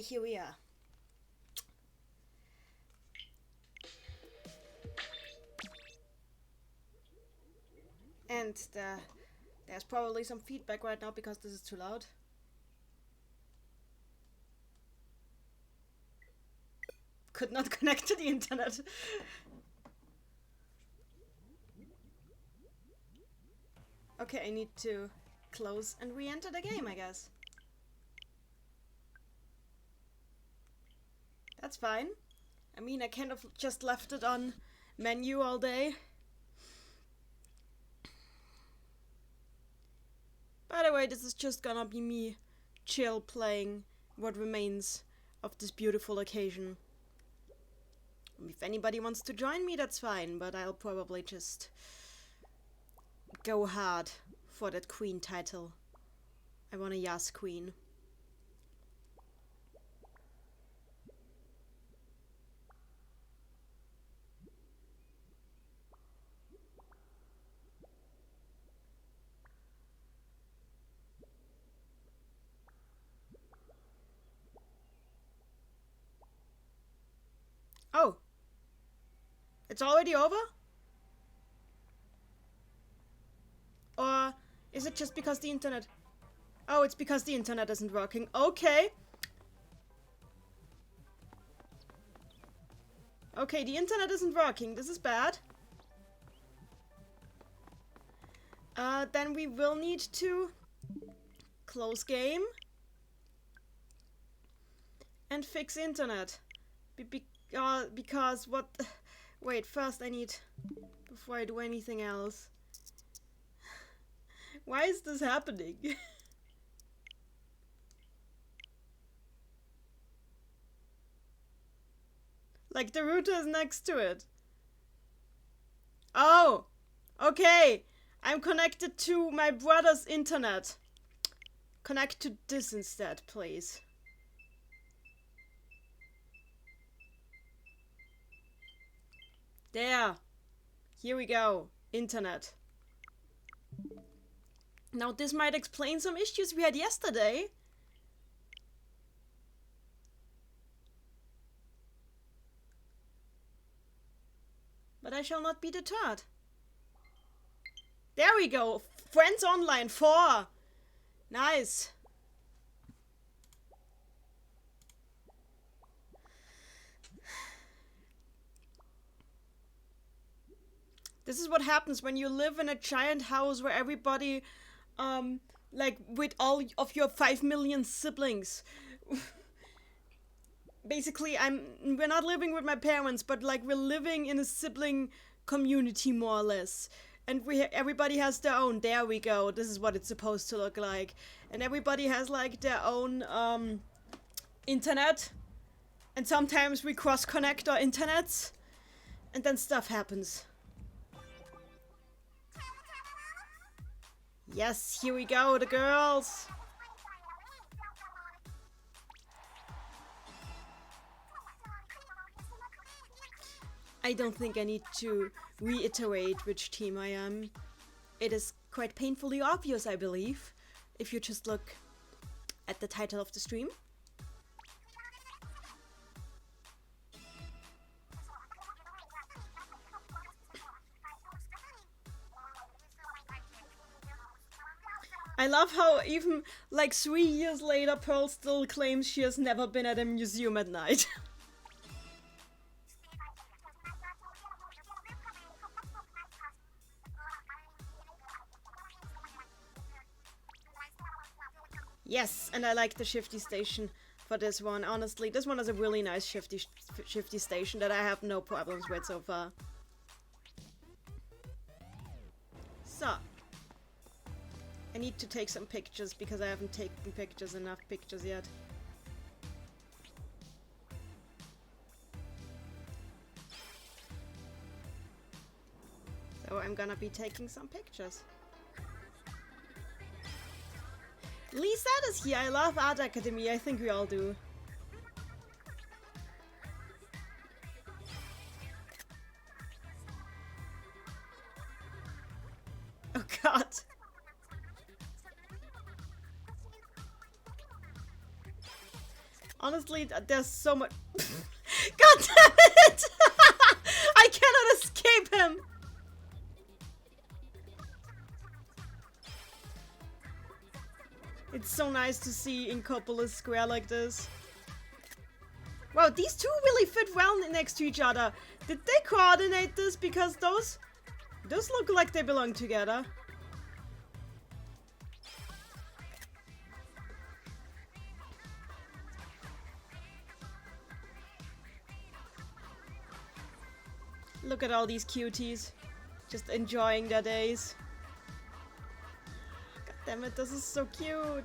Okay, here we are. And there's probably some feedback right now because this is too loud. Could not connect to the internet. Okay, I need to close and re-enter the game, I guess. That's fine. I mean, I kind of just left it on menu all day. By the way, this is just gonna be me chill playing what remains of this beautiful occasion. If anybody wants to join me, that's fine, but I'll probably just go hard for that queen title. I want a Yas queen. Oh! It's already over? Or is it just because the internet... Oh, it's because the internet isn't working. Okay. Okay, the internet isn't working. This is bad. Then we will need to close game and fix internet. Because what... Wait, first I need... Before I do anything else. Why is this happening? Like, the router is next to it. Oh! Okay! I'm connected to my brother's internet. Connect to this instead, please. There! Here we go. Internet. Now this might explain some issues we had yesterday. But I shall not be deterred. There we go! Friends online 4! Nice! This is what happens when you live in a giant house where everybody, like, with all of your 5 million siblings. Basically, we're not living with my parents, but, like, we're living in a sibling community, more or less. And everybody has their own, there we go, this is what it's supposed to look like. And everybody has, like, their own, internet. And sometimes we cross-connect our internets. And then stuff happens. Yes, here we go, the girls! I don't think I need to reiterate which team I am. It is quite painfully obvious, I believe, if you just look at the title of the stream. I love how even like 3 years later Pearl still claims she has never been at a museum at night. Yes, and I like the shifty station for this one. Honestly, this one is a really nice shifty station that I have no problems with so far. So, I need to take some pictures because I haven't taken enough pictures yet. So I'm gonna be taking some pictures. Lisa is here. I love Art Academy. I think we all do. Oh god. Honestly, there's so much. God damn it! I cannot escape him! It's so nice to see Inkopolis square like this. Wow, these two really fit well next to each other. Did they coordinate this? Because those look like they belong together. Look at all these cuties. Just enjoying their days. God damn it, this is so cute.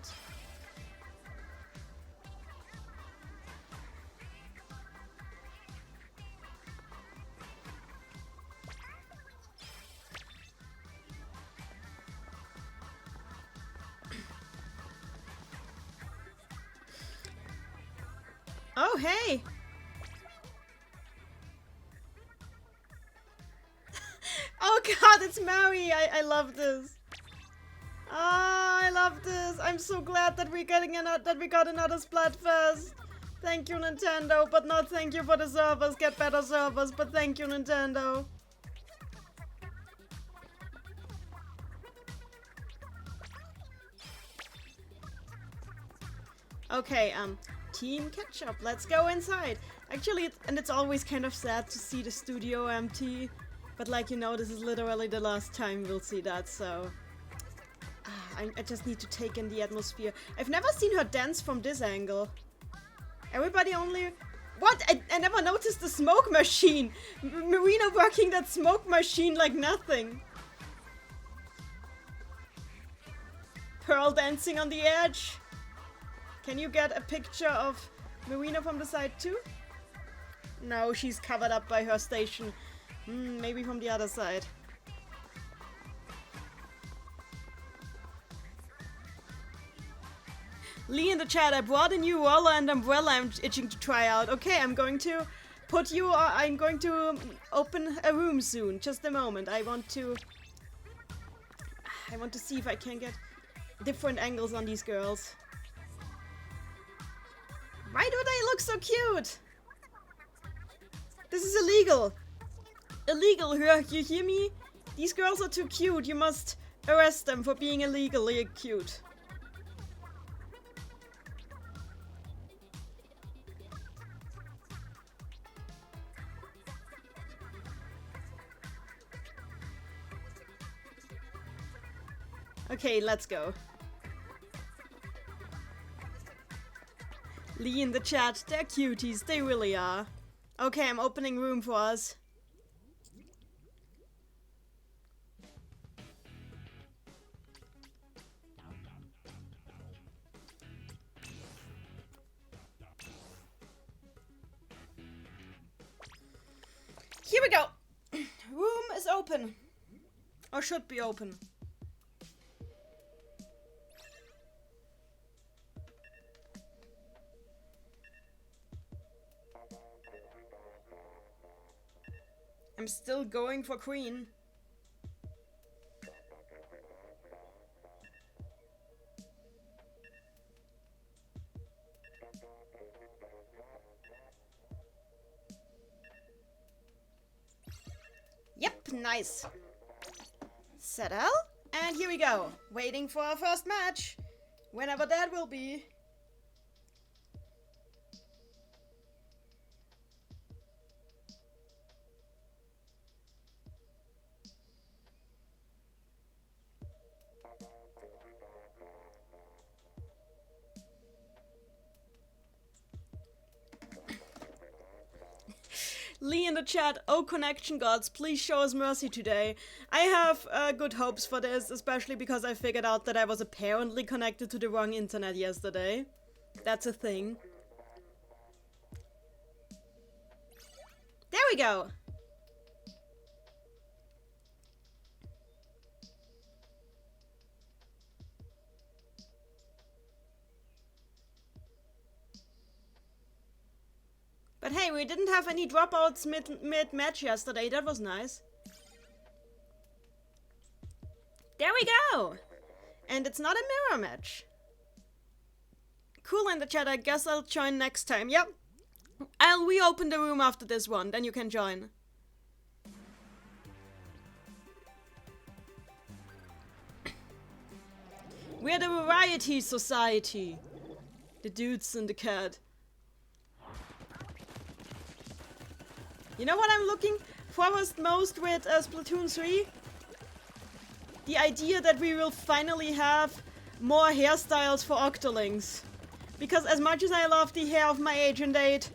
Oh, hey! Oh god, it's Mary! I love this. Ah, I love this. I'm so glad that we got another Splatfest. Thank you, Nintendo, but not thank you for the servers. Get better servers, but thank you, Nintendo. Okay, Team Ketchup, let's go inside. Actually, and it's always kind of sad to see the studio empty. But like, you know, this is literally the last time we'll see that, so... I just need to take in the atmosphere. I've never seen her dance from this angle. Everybody only... What? I never noticed the smoke machine! Marina working that smoke machine like nothing. Pearl dancing on the edge. Can you get a picture of Marina from the side too? No, she's covered up by her station. Maybe from the other side. Lee in the chat, I brought a new roller and umbrella I'm itching to try out. Okay, I'm going to put you, I'm going to open a room soon. Just a moment. I want to see if I can get different angles on these girls. Why do they look so cute? This is illegal. Illegal, you hear me? These girls are too cute. You must arrest them for being illegally cute. Okay, let's go. Lee in the chat, they're cuties, they really are. Okay, I'm opening room for us. Here we go. Room is open. Or should be open. I'm still going for Queen. Yep, nice. Settle. And here we go. Waiting for our first match. Whenever that will be. Lee in the chat, oh connection gods, please show us mercy today. I have good hopes for this, especially because I figured out that I was apparently connected to the wrong internet yesterday. That's a thing. There we go! But hey, we didn't have any dropouts mid-match yesterday. That was nice. There we go! And it's not a mirror match. cool in the chat. I guess I'll join next time. Yep. I'll reopen the room after this one, then you can join. We're the Variety Society. The dudes and the cat. You know what I'm looking forward most with Splatoon 3? The idea that we will finally have more hairstyles for Octolings. Because as much as I love the hair of my Agent 8,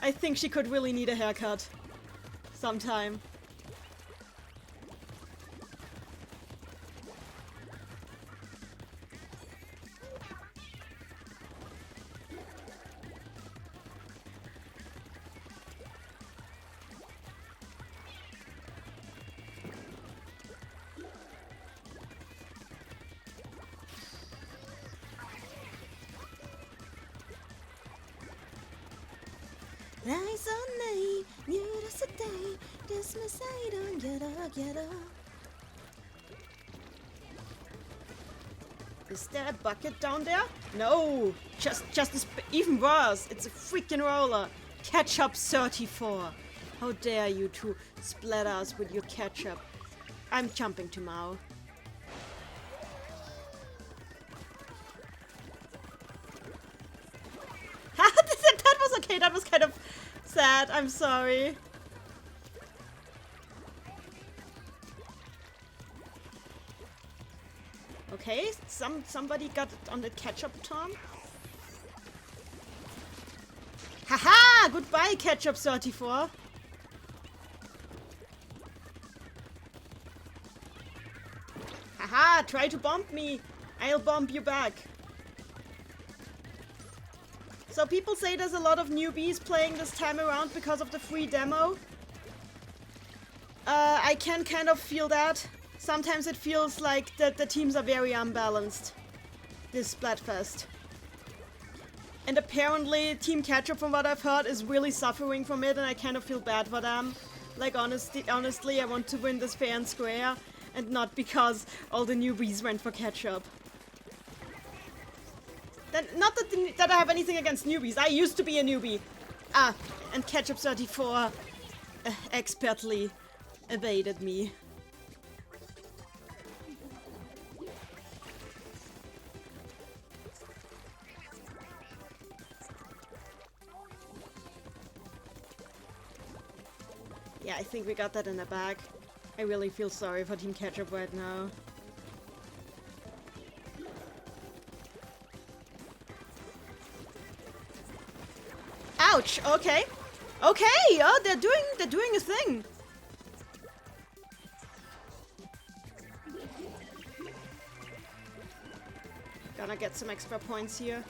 I think she could really need a haircut. Sometime. Lies on night, you just a day, this my side on get up. Is there a bucket down there? No, just even worse. It's a freaking roller. Ketchup 34. How dare you to splat us with your ketchup? I'm jumping to Mao. That was okay. That was kind of sad. I'm sorry. Okay, somebody got it on the ketchup Tom. Haha! Goodbye, ketchup 34. Haha! Try to bomb me. I'll bomb you back. So people say there's a lot of newbies playing this time around because of the free demo. I can kind of feel that. Sometimes it feels like that the teams are very unbalanced. This Splatfest. And apparently Team Ketchup, from what I've heard, is really suffering from it, and I kind of feel bad for them. Like honestly, I want to win this fair and square, and not because all the newbies went for Ketchup. Then, not that I have anything against newbies. I used to be a newbie. Ah, and Ketchup 34 expertly evaded me. Yeah, I think we got that in the bag. I really feel sorry for Team Ketchup right now. Ouch! Okay. Okay! Oh, they're doing a thing. Gonna get some extra points here.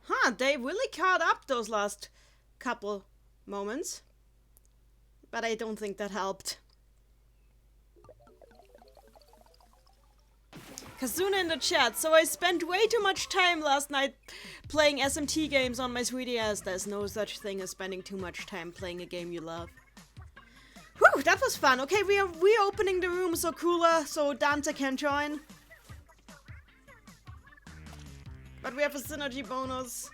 Huh, they really caught up those last couple moments. But I don't think that helped. Kazuna in the chat. So I spent way too much time last night playing SMT games on my 3DS. There's no such thing as spending too much time playing a game you love. Whew, that was fun. Okay, we are reopening the room so cooler so Dante can join. But we have a synergy bonus.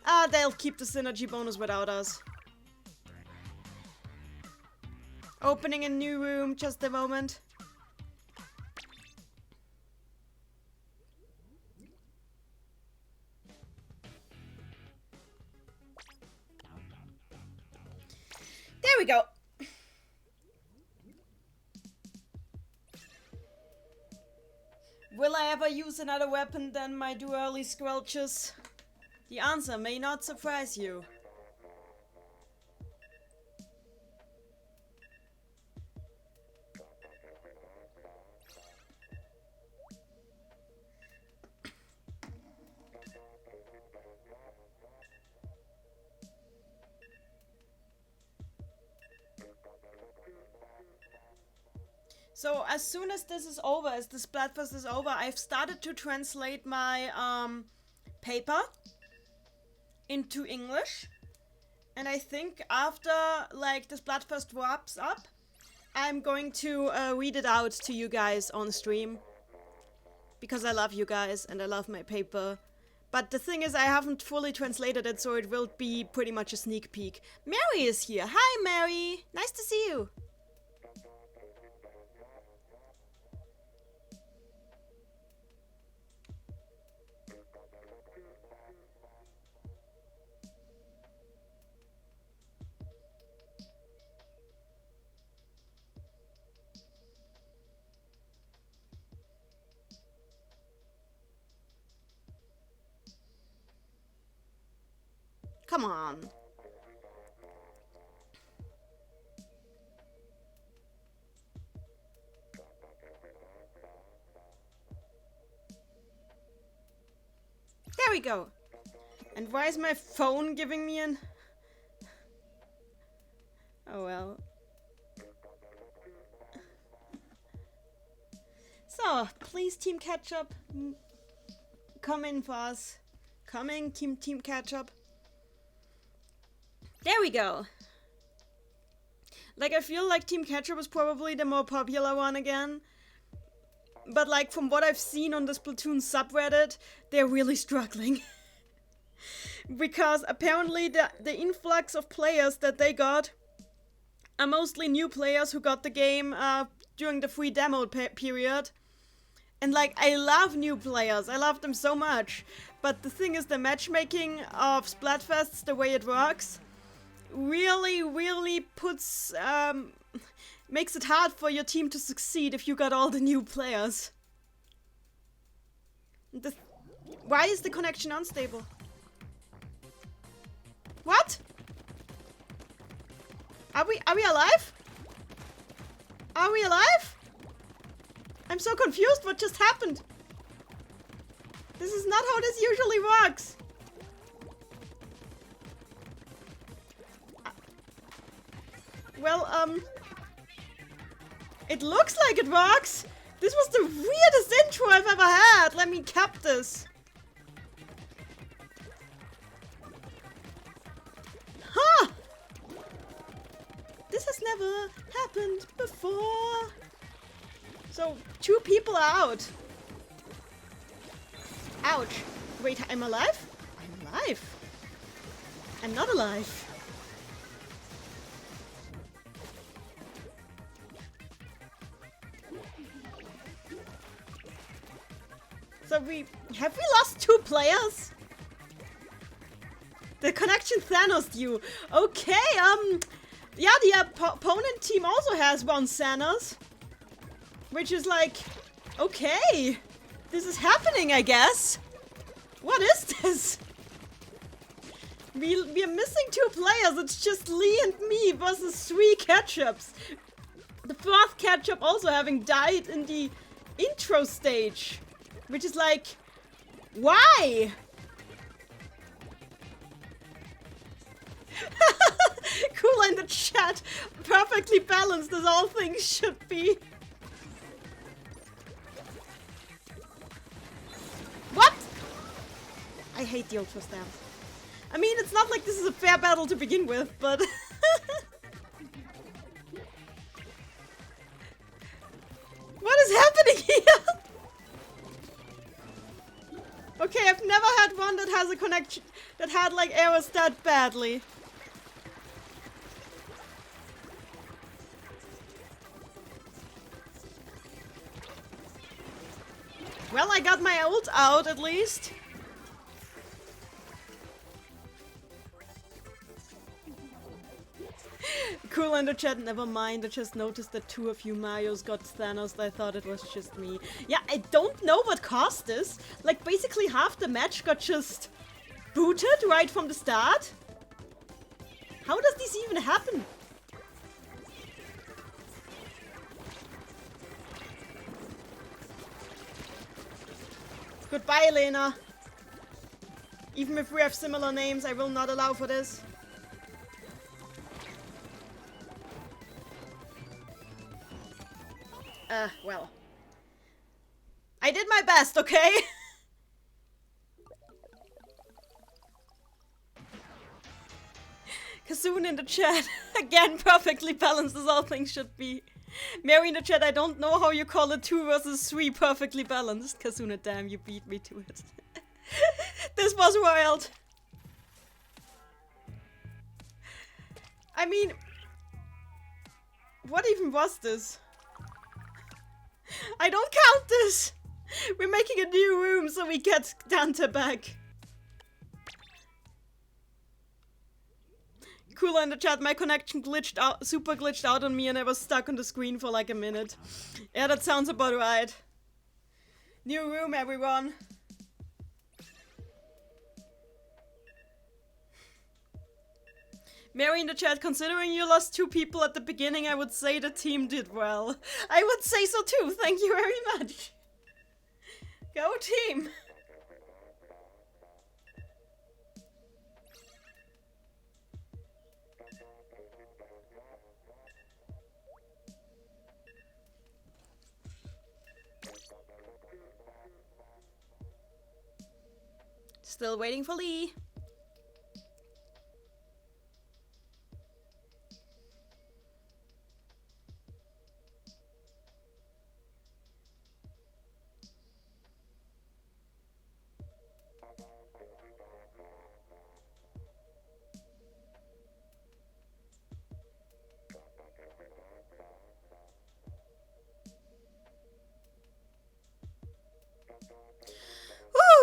Ah, they'll keep the synergy bonus without us. Opening a new room, just a moment. There we go. Will I ever use another weapon than my Duelie Squelches? The answer may not surprise you. So as soon as this is over, as the Splatfest is over, I've started to translate my paper into English. And I think after like the Splatfest wraps up, I'm going to read it out to you guys on stream. because I love you guys and I love my paper. But the thing is, I haven't fully translated it, so it will be pretty much a sneak peek. Mary is here. Hi, Mary. Nice to see you. Come on. There we go. And why is my phone giving me an... Oh well. So, please Team Ketchup, come in for us. Coming, Team Ketchup. There we go. Like, I feel like Team Ketchup is probably the more popular one again. But, like, from what I've seen on the Splatoon subreddit, they're really struggling. Because apparently the influx of players that they got are mostly new players who got the game during the free demo period. And, like, I love new players. I love them so much. But the thing is, the matchmaking of Splatfests, the way it works, really puts, makes it hard for your team to succeed if you got all the new players. Why is the connection unstable? What? Are we alive? Are we alive? I'm so confused. What just happened? This is not how this usually works. Well, it looks like it works. This was the weirdest intro I've ever had. Let me cap this. Huh! This has never happened before. So, 2 people are out. Ouch. Wait, I'm alive? I'm alive. I'm not alive. So have we lost 2 players? The connection Thanos you. Okay, yeah, the opponent team also has 1 Thanos. Which is like, okay, this is happening, I guess. What is this? We are missing 2 players. It's just Lee and me versus 3 Ketchups. The 4th Ketchup also having died in the intro stage. Which is like, why? Cool in the chat. Perfectly balanced as all things should be. What? I hate the ultra stab. I mean, it's not like this is a fair battle to begin with, but... What is happening here? Okay, I've never had one that has a connection that had like errors that badly. Well, I got my ult out at least. Cool in the chat, never mind. I just noticed that 2 of you Marios got Thanos. I thought it was just me. Yeah, I don't know what caused this. Like, basically half the match got just booted right from the start. How does this even happen? Goodbye, Elena. Even if we have similar names, I will not allow for this. Well. I did my best, okay? Kazoon in the chat. Again, perfectly balanced as all things should be. Mary in the chat, I don't know how you call it 2 versus 3 perfectly balanced. Kazuna, damn, you beat me to it. This was wild. I mean, what even was this? I don't count this! We're making a new room so we get Dante back. Cooler in the chat, my connection glitched out, super glitched out on me and I was stuck on the screen for like a minute. Yeah, that sounds about right. New room, everyone. Mary in the chat, considering you lost 2 people at the beginning, I would say the team did well. I would say so too, thank you very much. Go team! Still waiting for Lee.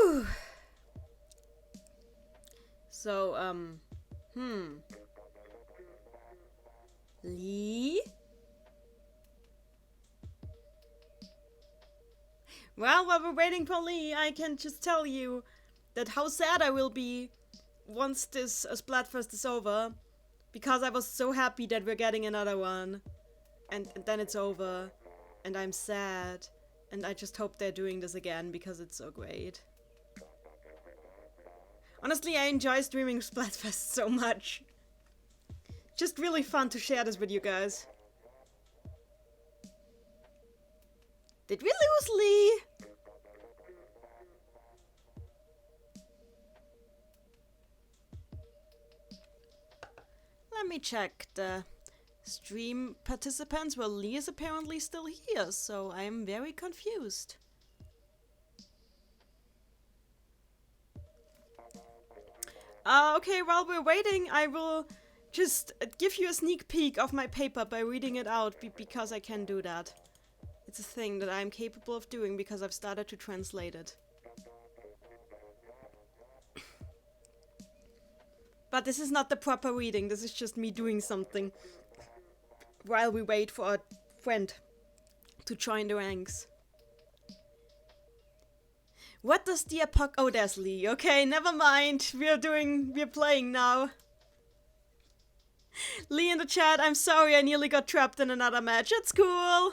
Woo! So, Lee? Well, while we're waiting for Lee, I can just tell you that how sad I will be once this Splatfest is over. Because I was so happy that we're getting another one. And then it's over. And I'm sad. And I just hope they're doing this again because it's so great. Honestly, I enjoy streaming Splatfest so much. Just really fun to share this with you guys. Did we lose Lee? Let me check the stream participants. Well, Lee is apparently still here, so I'm very confused. Okay, while we're waiting, I will just give you a sneak peek of my paper by reading it out, because I can do that. It's a thing that I'm capable of doing because I've started to translate it. But this is not the proper reading, this is just me doing something while we wait for a friend to join the ranks. What does the oh, there's Lee. Okay, never mind. We're playing now. Lee in the chat, I'm sorry I nearly got trapped in another match. It's cool.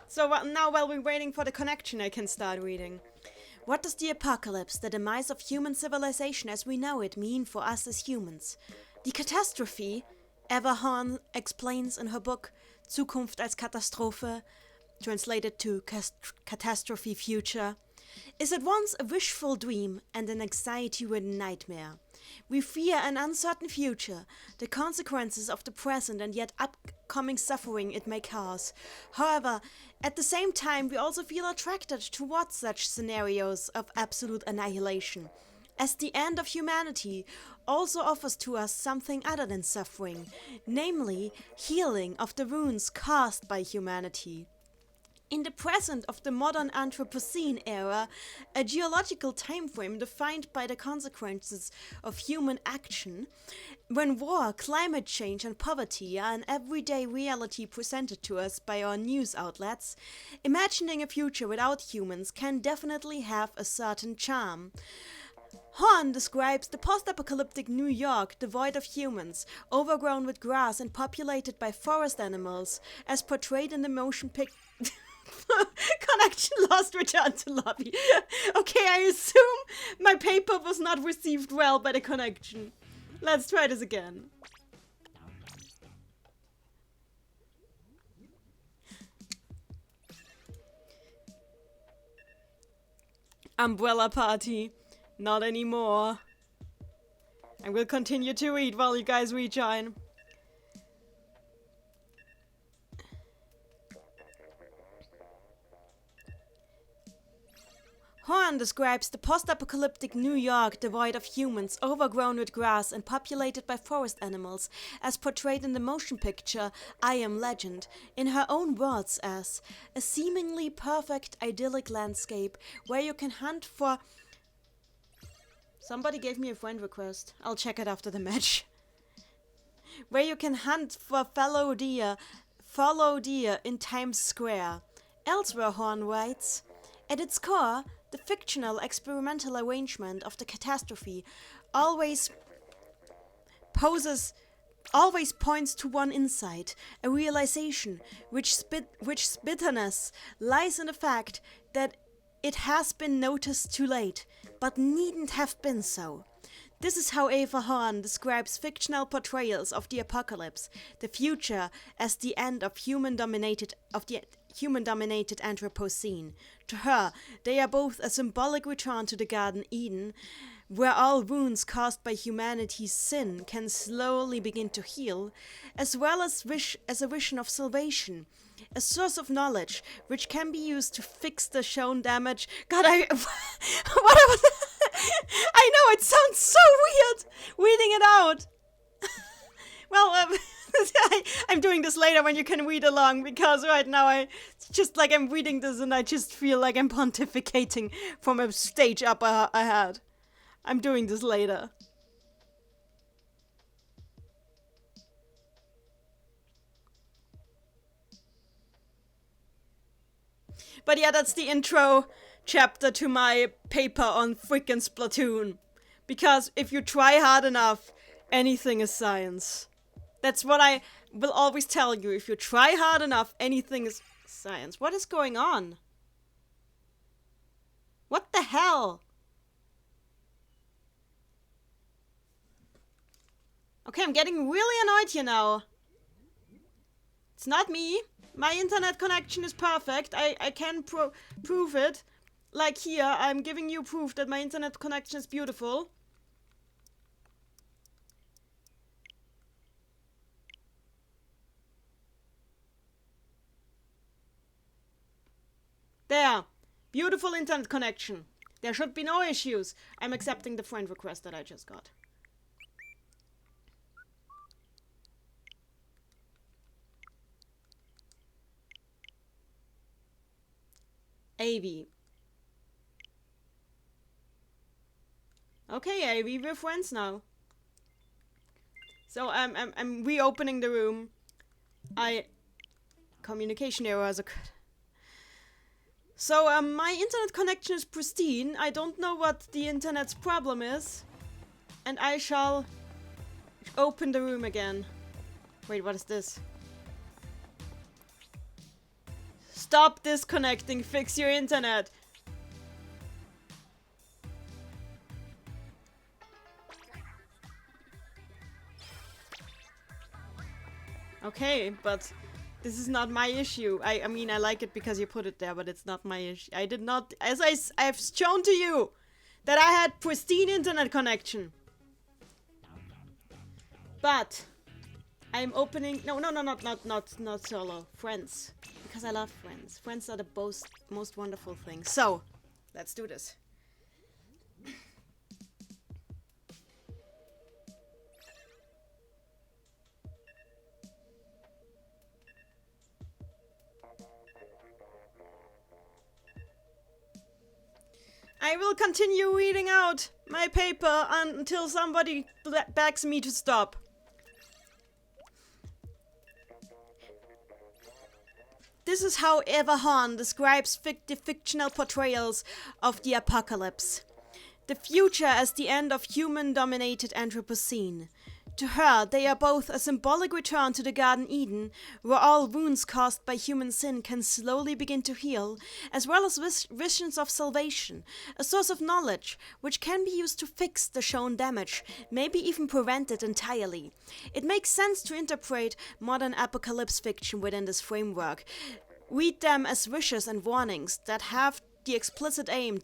So now while we're waiting for the connection, I can start reading. What does the apocalypse, the demise of human civilization as we know it, mean for us as humans? Die Katastrophe, Eva Horn explains in her book Zukunft als Katastrophe, translated to Catastrophe Future, is at once a wishful dream and an anxiety-ridden nightmare. We fear an uncertain future, the consequences of the present and yet upcoming suffering it may cause. However, at the same time, we also feel attracted towards such scenarios of absolute annihilation, as the end of humanity also offers to us something other than suffering, namely healing of the wounds caused by humanity. In the present of the modern Anthropocene era, a geological timeframe defined by the consequences of human action, when war, climate change and poverty are an everyday reality presented to us by our news outlets, imagining a future without humans can definitely have a certain charm. Horn describes the post-apocalyptic New York devoid of humans, overgrown with grass and populated by forest animals, as portrayed in the motion picture. Connection lost, return to lobby. Okay, I assume my paper was not received well by the connection. Let's try this again. Umbrella party. Not anymore. I will continue to read while you guys rejoin. Horn describes the post-apocalyptic New York devoid of humans, overgrown with grass and populated by forest animals, as portrayed in the motion picture I Am Legend, in her own words as a seemingly perfect idyllic landscape where you can hunt for... Somebody gave me a friend request. I'll check it after the match. Where you can hunt for follow deer in Times Square. Elsewhere, Horn writes, at its core, the fictional experimental arrangement of the catastrophe always points to one insight, a realization which bitterness lies in the fact that it has been noticed too late, but needn't have been so. This is how Eva Horn describes fictional portrayals of the apocalypse, the future as the end of human-dominated Anthropocene. To her, they are both a symbolic return to the Garden Eden, where all wounds caused by humanity's sin can slowly begin to heal, as well as a vision of salvation, a source of knowledge which can be used to fix the shown damage. God, I know, it sounds so weird reading it out. Well, I'm doing this later when you can read along, because right now it's just like I'm reading this and I just feel like I'm pontificating from a stage up ahead. I'm doing this later. But yeah, that's the intro chapter to my paper on frickin' Splatoon. Because if you try hard enough, anything is science. That's what I will always tell you. If you try hard enough, anything is science. What is going on? What the hell? Okay, I'm getting really annoyed here now. It's not me. My internet connection is perfect. I can prove it. Like here, I'm giving you proof that my internet connection is beautiful. There. Beautiful internet connection. There should be no issues. I'm accepting the friend request that I just got. AV. Okay, AV, we're friends now. So I'm reopening the room. Communication errors occurred. So my internet connection is pristine. I don't know what the internet's problem is, and I shall open the room again. Wait, what is this? Stop disconnecting, fix your internet. Okay, but this is not my issue. I mean, I like it because you put it there, but it's not my issue. I did not, as I've shown to you, that I had pristine internet connection. But I'm opening, no, not solo, friends. Because I love friends. Friends are the most wonderful thing. So, let's do this. I will continue reading out my paper until somebody begs me to stop. This is how Eva Horn describes the fictional portrayals of the apocalypse. The future as the end of human-dominated Anthropocene. To her, they are both a symbolic return to the Garden Eden, where all wounds caused by human sin can slowly begin to heal, as well as visions of salvation, a source of knowledge which can be used to fix the shown damage, maybe even prevent it entirely. It makes sense to interpret modern apocalypse fiction within this framework. Read them as wishes and warnings that have the explicit aim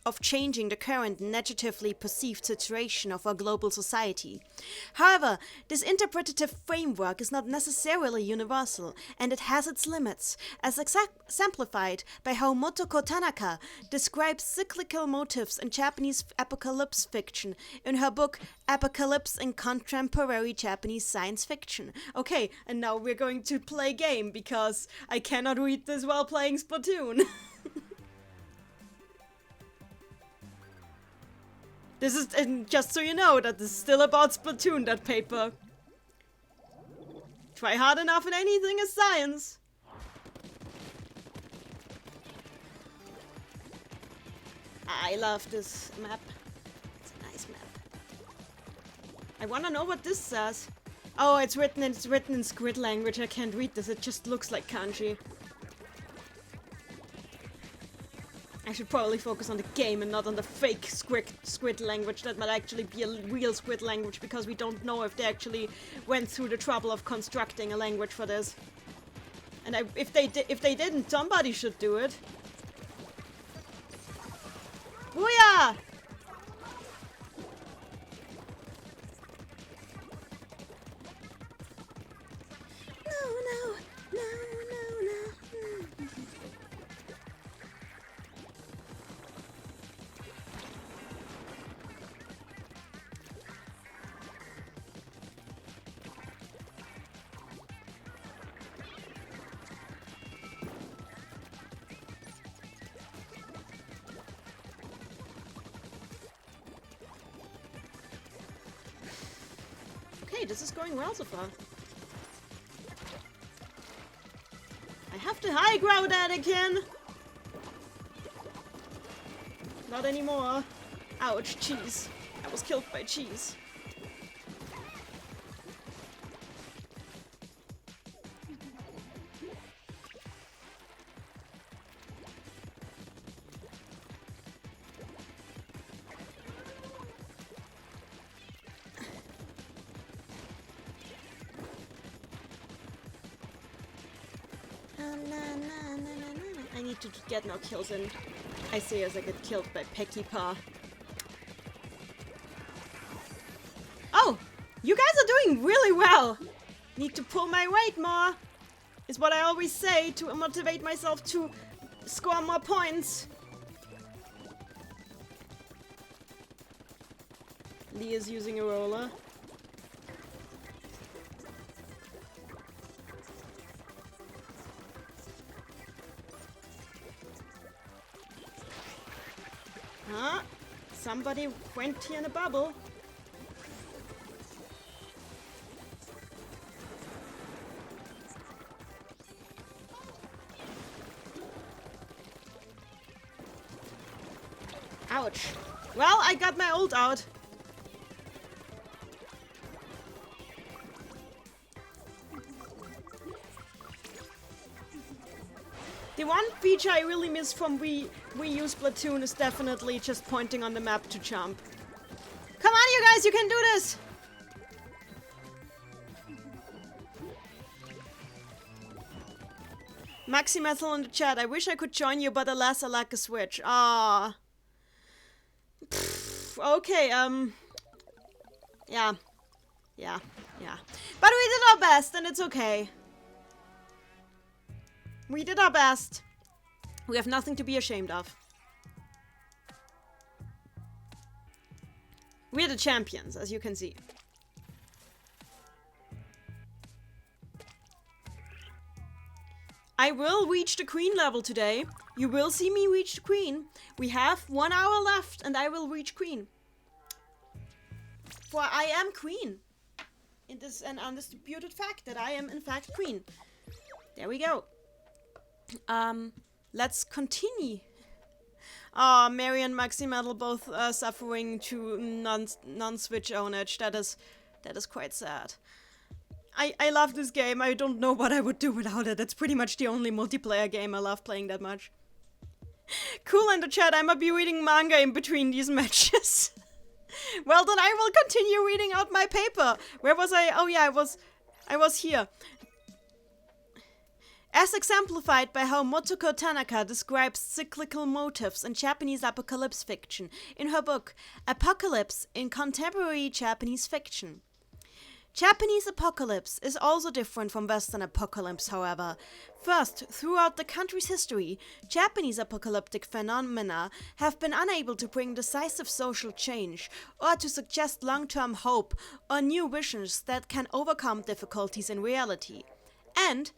of changing the current negatively perceived situation of our global society. However, this interpretative framework is not necessarily universal, and it has its limits, as exemplified by how Motoko Tanaka describes cyclical motifs in Japanese apocalypse fiction in her book Apocalypse in Contemporary Japanese Science Fiction. Okay, and now we're going to play game, because I cannot read this while playing Splatoon. This is, and just so you know, that this is still about Splatoon, that paper. Try hard enough and anything is science. I love this map. It's a nice map. I wanna know what this says. Oh, it's written in squid language. I can't read this. It just looks like kanji. I should probably focus on the game and not on the fake squid language. That might actually be a real squid language, because we don't know if they actually went through the trouble of constructing a language for this. And if they didn't, somebody should do it. Booyah! Okay, this is going well so far. I have to high ground that again. Not anymore. Ouch, cheese. I was killed by cheese. I need to get no kills in. I see as I get killed by Pecky Paw. Oh! You guys are doing really well! Need to pull my weight more! Is what I always say to motivate myself to score more points. Lee is using a roller. Huh? Somebody went here in a bubble. Ouch. Well, I got my ult out. The one feature I really miss from Wii U Splatoon is definitely just pointing on the map to jump. Come on, you guys, you can do this! Maxi Metal in the chat. I wish I could join you, but alas, I lack a Switch. Ah. Okay, yeah. But we did our best, and it's okay. We did our best. We have nothing to be ashamed of. We're the champions, as you can see. I will reach the queen level today. You will see me reach the queen. We have 1 hour left, and I will reach queen. For I am queen. It is an undisputed fact that I am in fact queen. There we go. Let's continue. Mary and Maxi Metal both suffering to non-Switch ownage. That is quite sad. I love this game. I don't know what I would do without it. It's pretty much the only multiplayer game I love playing that much. Cool in the chat. I might be reading manga in between these matches. Well, then I will continue reading out my paper. Where was I? Oh yeah, I was here. As exemplified by how Motoko Tanaka describes cyclical motifs in Japanese apocalypse fiction in her book Apocalypse in Contemporary Japanese Fiction. Japanese apocalypse is also different from Western apocalypse, however. First, throughout the country's history, Japanese apocalyptic phenomena have been unable to bring decisive social change or to suggest long-term hope or new visions that can overcome difficulties in reality. And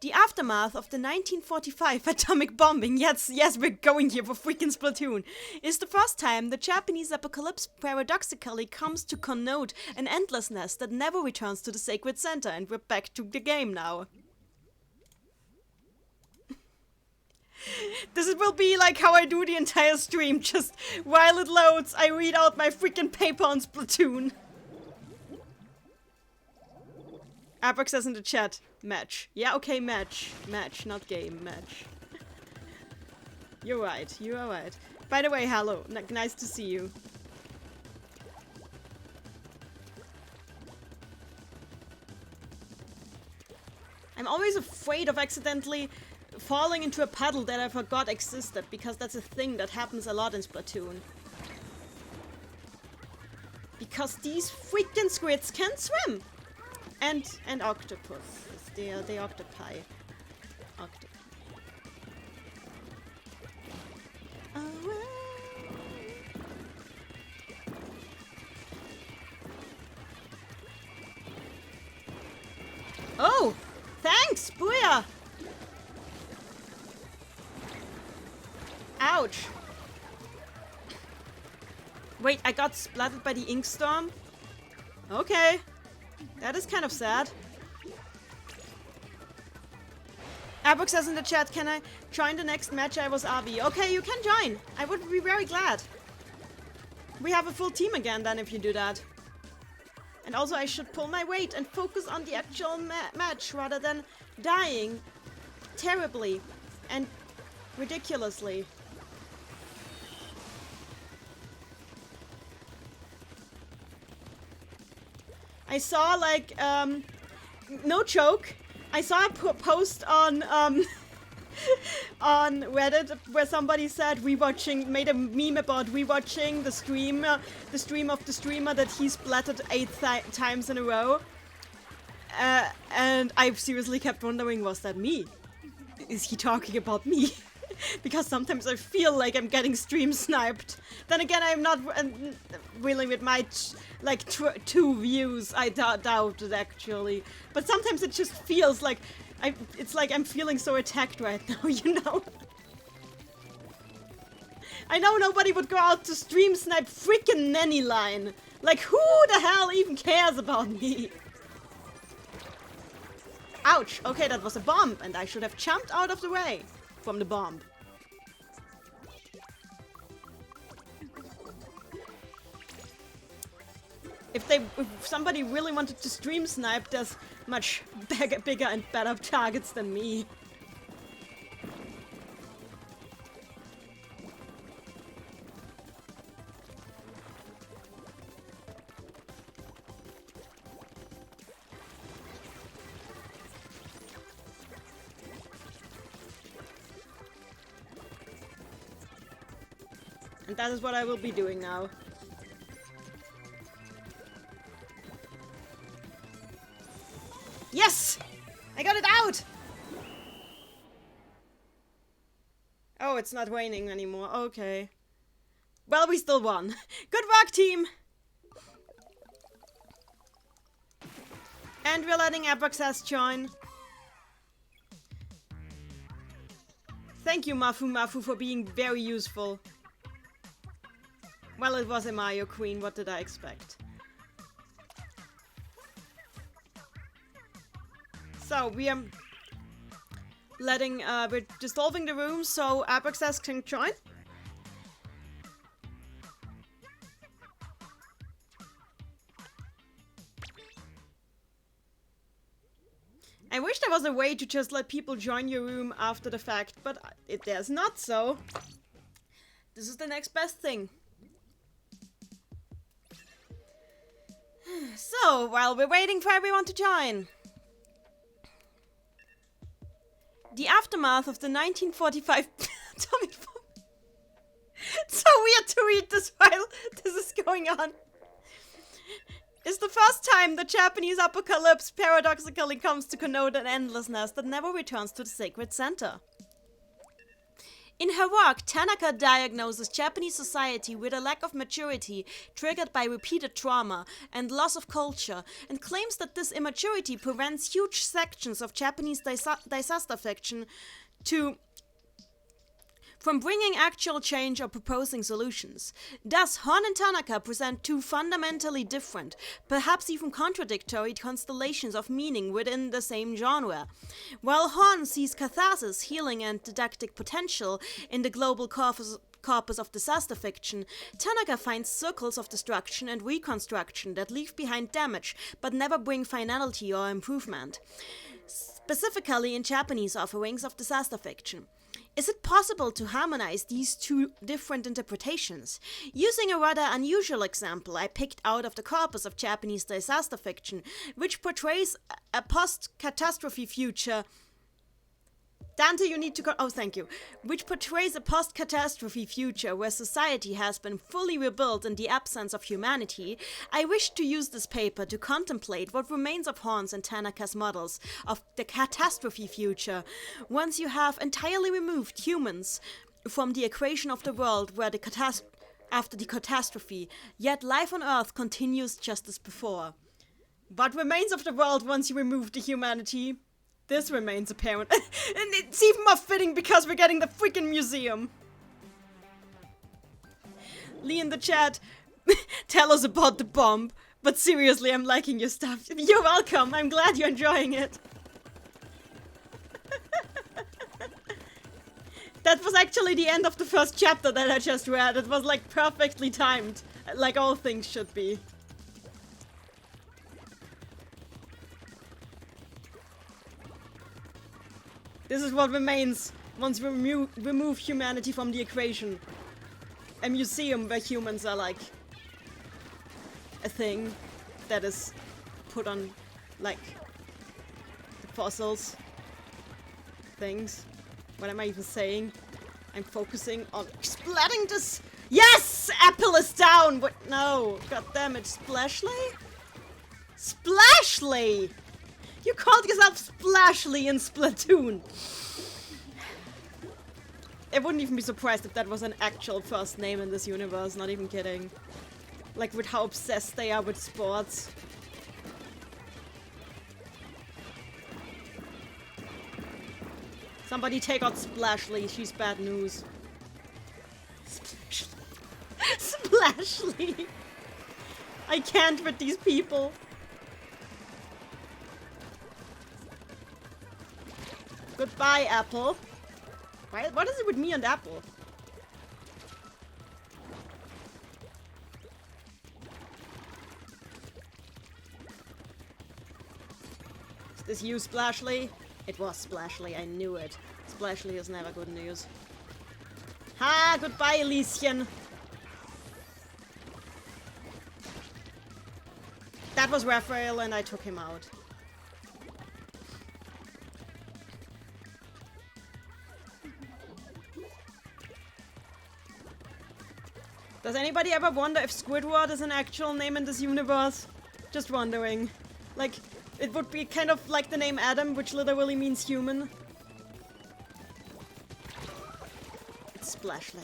the aftermath of the 1945 atomic bombing, yes, we're going here for freaking Splatoon, is the first time the Japanese apocalypse paradoxically comes to connote an endlessness that never returns to the sacred center, and we're back to the game now. This will be like how I do the entire stream, just while it loads, I read out my freaking paper on Splatoon. Abrax says in the chat, match. Yeah, okay, match. Match, not game, match. You're right, you are right. By the way, hello, nice to see you. I'm always afraid of accidentally falling into a puddle that I forgot existed, because that's a thing that happens a lot in Splatoon. Because these freaking squids can swim! And octopus. They are the octopi. Oh! Thanks! Booyah! Ouch! Wait, I got splattered by the ink storm? Okay. That is kind of sad. Abrax says in the chat, can I join the next match? I was RB. Okay, you can join. I would be very glad. We have a full team again then if you do that. And also I should pull my weight and focus on the actual match rather than dying terribly and ridiculously. I saw, like, no joke, I saw a post on, on Reddit where somebody said made a meme about rewatching the stream of the streamer that he splattered 8 times in a row. And I seriously kept wondering, was that me? Is he talking about me? Because sometimes I feel like I'm getting stream sniped. Then again, I'm not willing with my like 2 views. I doubt it actually. But sometimes it just feels like it's like I'm feeling so attacked right now, you know? I know nobody would go out to stream snipe freaking Nanny Line. Like, who the hell even cares about me? Ouch! Okay, that was a bomb, and I should have jumped out of the way from the bomb. If somebody really wanted to stream snipe, there's much bigger and better targets than me. And that is what I will be doing now. Yes! I got it out! Oh, it's not raining anymore. Okay. Well, we still won. Good work, team! And we're letting Abraxas join. Thank you, Mafu, for being very useful. Well, it was a Mayo Queen. What did I expect? So, we are we're dissolving the room so Abraxas can join. I wish there was a way to just let people join your room after the fact, but there's not, so this is the next best thing. So, while we're waiting for everyone to join, The aftermath of the 1945 atomic bomb. It's so weird to read this while this is going on. Is the first time the Japanese apocalypse paradoxically comes to connote an endlessness that never returns to the sacred center. In her work, Tanaka diagnoses Japanese society with a lack of maturity triggered by repeated trauma and loss of culture, and claims that this immaturity prevents huge sections of Japanese disaster fiction from bringing actual change or proposing solutions. Thus, Hon and Tanaka present two fundamentally different, perhaps even contradictory constellations of meaning within the same genre. While Hon sees catharsis, healing, and didactic potential in the global corpus of disaster fiction, Tanaka finds circles of destruction and reconstruction that leave behind damage but never bring finality or improvement, specifically in Japanese offerings of disaster fiction. Is it possible to harmonize these two different interpretations? Using a rather unusual example I picked out of the corpus of Japanese disaster fiction, which portrays a post-catastrophe future. Dante, you need to thank you. Which portrays a post-catastrophe future where society has been fully rebuilt in the absence of humanity, I wish to use this paper to contemplate what remains of Horn's and Tanaka's models of the catastrophe future, once you have entirely removed humans from the equation of the world where after the catastrophe, yet life on Earth continues just as before. What remains of the world once you remove the humanity? This remains apparent. And it's even more fitting because we're getting the freaking museum. Lee in the chat, tell us about the bomb. But seriously, I'm liking your stuff. You're welcome. I'm glad you're enjoying it. That was actually the end of the first chapter that I just read. It was like perfectly timed. Like all things should be. This is what remains once we remove humanity from the equation. A museum where humans are like a thing that is put on like fossils things. What am I even saying? I'm focusing on splatting this. Yes! Apple is down! What? No. God damn it. Splashly? Splashly! You called yourself Splashly in Splatoon! I wouldn't even be surprised if that was an actual first name in this universe, not even kidding. Like with how obsessed they are with sports. Somebody take out Splashly, she's bad news. Splashly. Splashly! I can't with these people. Goodbye, Apple. What is it with me and Apple? Is this you, Splashly? It was Splashly, I knew it. Splashly is never good news. Ha! Goodbye, Lieschen. That was Raphael and I took him out. Does anybody ever wonder if Squidward is an actual name in this universe? Just wondering. Like, it would be kind of like the name Adam, which literally means human. It's Splashly.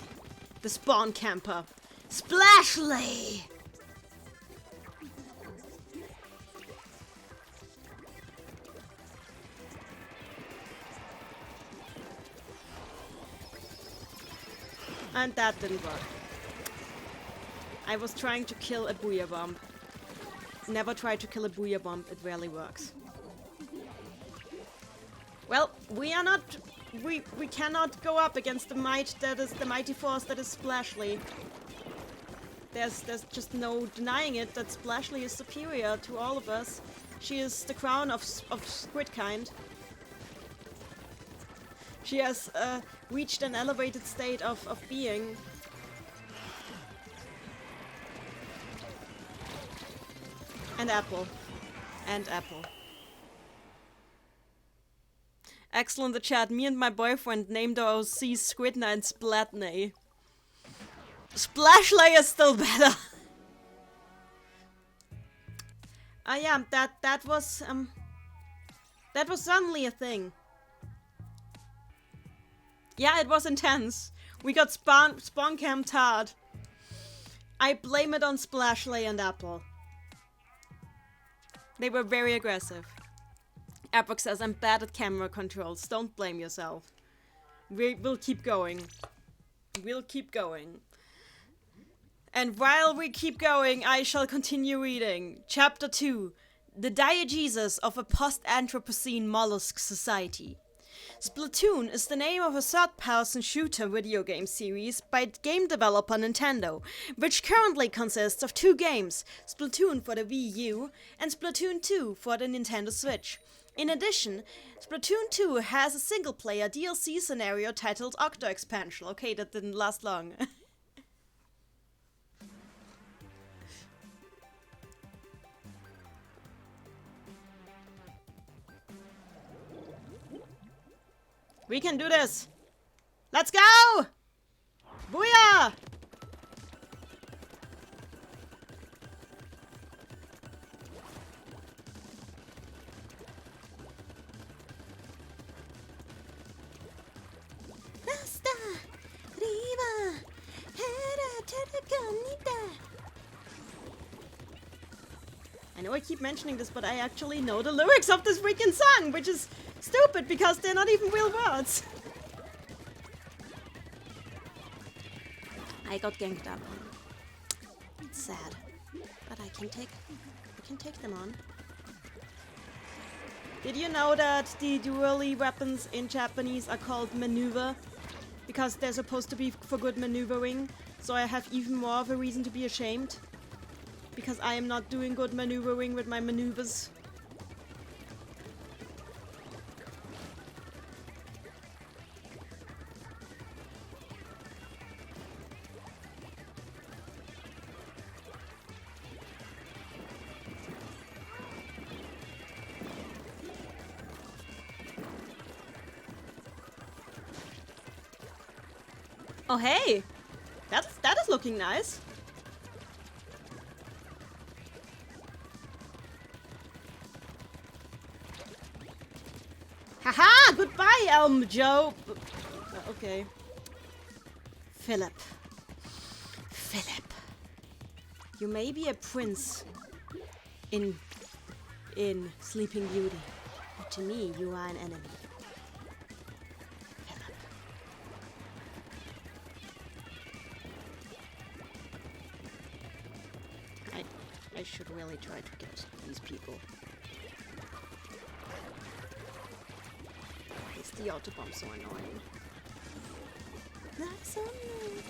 The spawn camper. Splashly! And that didn't work. I was trying to kill a booyah bomb. Never try to kill a booyah bomb, it rarely works. Well, we cannot go up against the might that is the mighty force that is Splashly. There's just no denying it that Splashly is superior to all of us. She is the crown of squid kind. She has reached an elevated state of being. And Apple. And Apple. Excellent in the chat. Me and my boyfriend named our OC Squidna and Splatney. Splashlay is still better. Yeah, that was suddenly a thing. Yeah, it was intense. We got spawn camped hard. I blame it on Splashlay and Apple. They were very aggressive. Epoch says, I'm bad at camera controls. Don't blame yourself. We'll keep going. We'll keep going. And while we keep going, I shall continue reading. Chapter 2. The Diegesis of a Post-Anthropocene Mollusk Society. Splatoon is the name of a third-person shooter video game series by game developer Nintendo, which currently consists of 2 games, Splatoon for the Wii U and Splatoon 2 for the Nintendo Switch. In addition, Splatoon 2 has a single-player DLC scenario titled Octo Expansion. Okay, that didn't last long. We can do this! Let's go! Booyah! I know I keep mentioning this, but I actually know the lyrics of this freaking song, which is stupid because they're not even real words. I got ganked up. It's sad, but I can take them on. Did you know that the dually weapons in Japanese are called maneuver? Because they're supposed to be for good maneuvering, so I have even more of a reason to be ashamed. Because I am not doing good maneuvering with my maneuvers. Oh hey! That is looking nice. Haha! Goodbye, Elm Joe! Okay. Philip. You may be a prince in Sleeping Beauty, but to me, you are an enemy. Philip. I should really try to get these people. The autobomb so annoying. That's so annoying.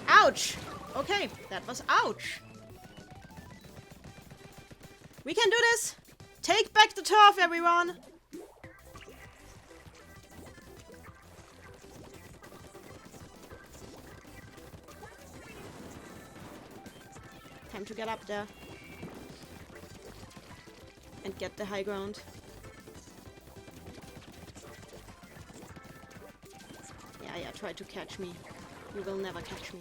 Ouch! Okay, that was ouch. We can do this! Take back the turf, everyone! Time to get up there. And get the high ground. Yeah, try to catch me. You will never catch me.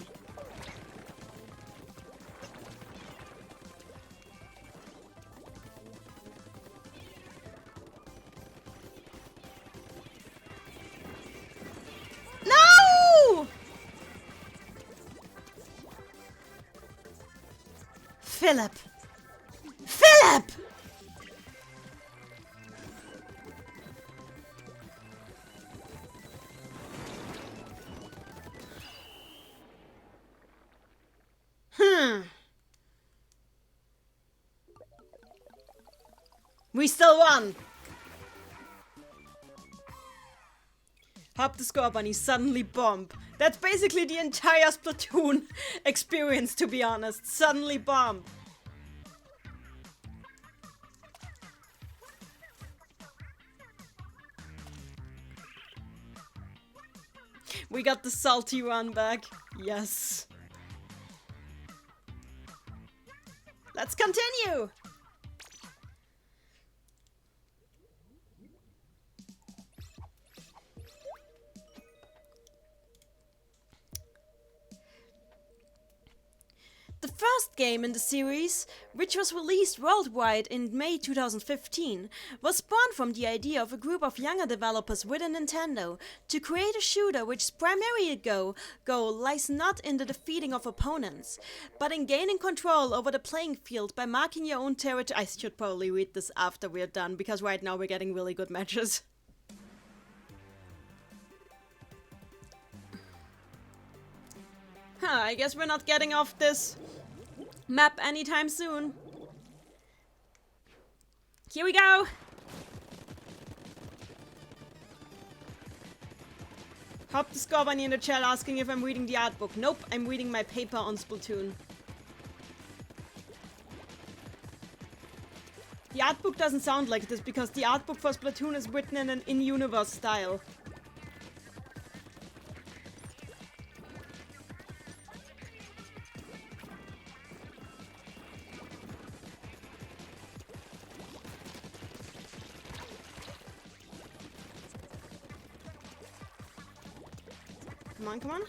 No! Philip! Philip! We still won! Hop the score bunny, suddenly bomb. That's basically the entire Splatoon experience, to be honest. Suddenly bomb. We got the salty run back. Yes. Let's continue! The first game in the series, which was released worldwide in May 2015, was spawned from the idea of a group of younger developers within Nintendo to create a shooter which primary goal lies not in the defeating of opponents, but in gaining control over the playing field by marking your own territory. I should probably read this after we're done, because right now we're getting really good matches. I guess we're not getting off this map anytime soon. Here we go! Hop the score bunny in the chat asking if I'm reading the art book. Nope, I'm reading my paper on Splatoon. The art book doesn't sound like this because the art book for Splatoon is written in an in-universe style. Come on, come on.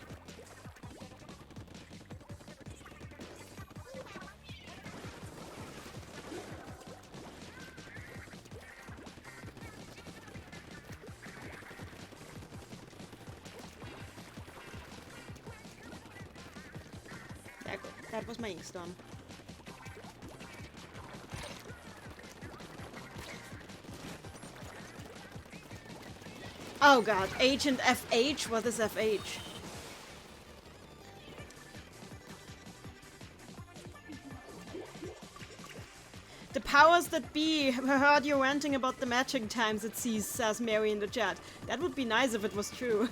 That was my ink storm. Oh god, Agent FH? What is FH? The powers that be heard you ranting about the matching times it sees, says Mary in the chat. That would be nice if it was true.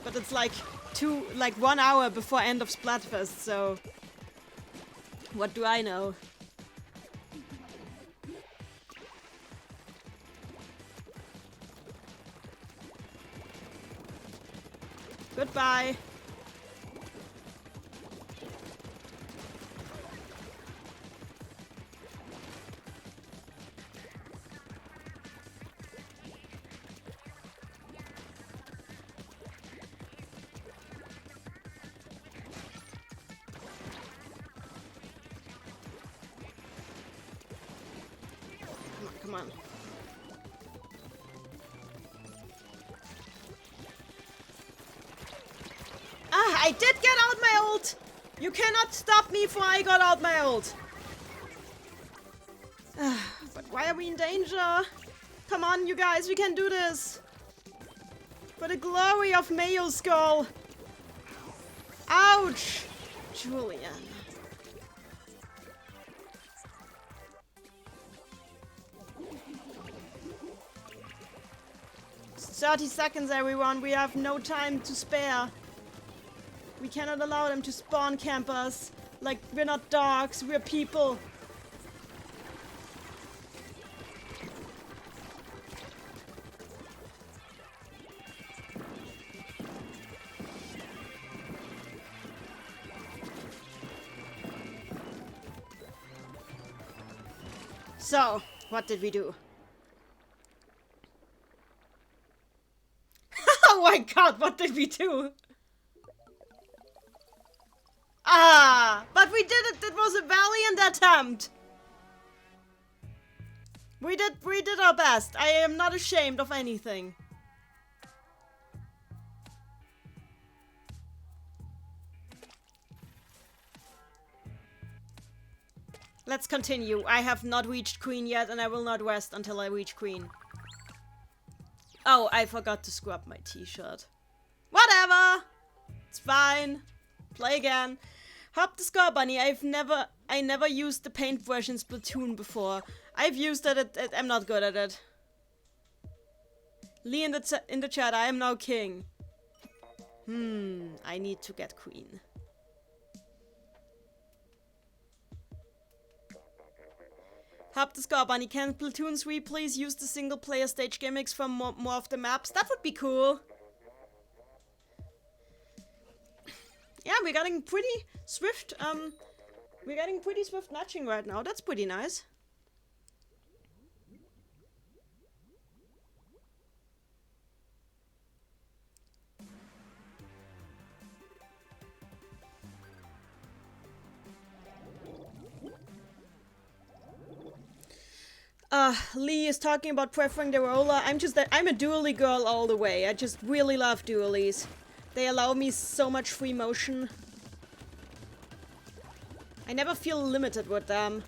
But it's like 1 hour before end of Splatfest, so what do I know? Goodbye. Come on. Ah, I did get out my ult! You cannot stop me before I got out my ult! But why are we in danger? Come on, you guys, we can do this! For the glory of Mayo Skull! Ouch! Julian. 30 seconds, everyone. We have no time to spare. We cannot allow them to spawn camp us. Like, we're not dogs, we're people. So, what did we do? Oh my god, what did we do? Ah, but we did it. It was a valiant attempt. We did our best. I am not ashamed of anything. Let's continue. I have not reached Queen yet, and I will not rest until I reach Queen. Oh, I forgot to scrub my t-shirt. Whatever! It's fine. Play again. Hop the score bunny. I never used the paintbrush in Splatoon before. I've used it. I'm not good at it. Lee in the chat. I am now king. I need to get Queen. Hop the score bunny. Can Splatoon 3 please use the single player stage gimmicks from more of the maps? That would be cool. Yeah, we're getting pretty swift, matching right now. That's pretty nice. Lee is talking about preferring the roller. I'm a dually girl all the way. I just really love dualies. They allow me so much free motion. I never feel limited with them.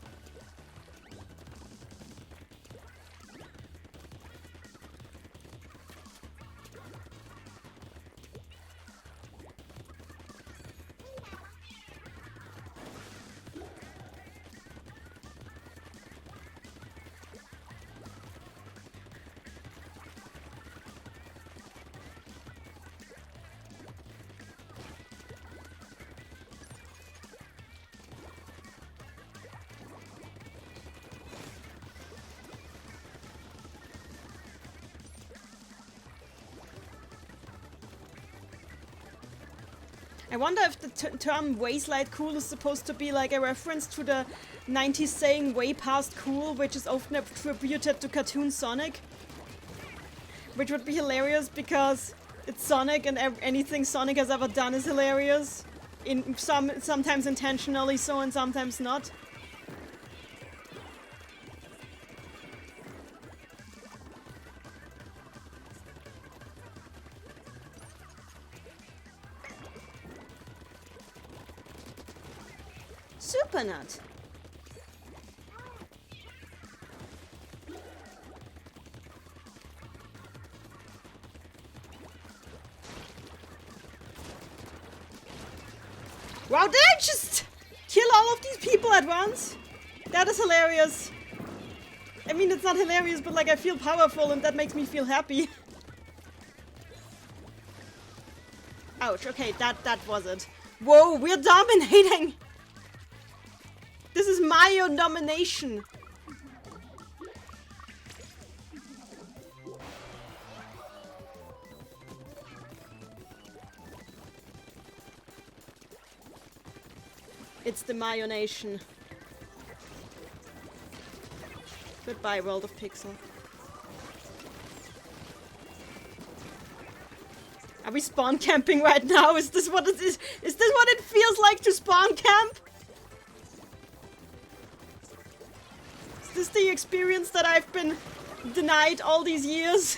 I wonder if the term wayside cool is supposed to be like a reference to the 90s saying way past cool, which is often attributed to cartoon Sonic. Which would be hilarious because it's Sonic and anything Sonic has ever done is hilarious. Sometimes intentionally so and sometimes not. Super nut. Wow, did I just kill all of these people at once? That is hilarious. I mean, it's not hilarious, but like I feel powerful and that makes me feel happy. Ouch, okay, that was it. Whoa, we're dominating! This is Mayo domination. It's the Mayo nation. Goodbye, world of Pixel. Are we spawn camping right now? Is this what it is? Is this what it feels like to spawn camp? Is this the experience that I've been denied all these years?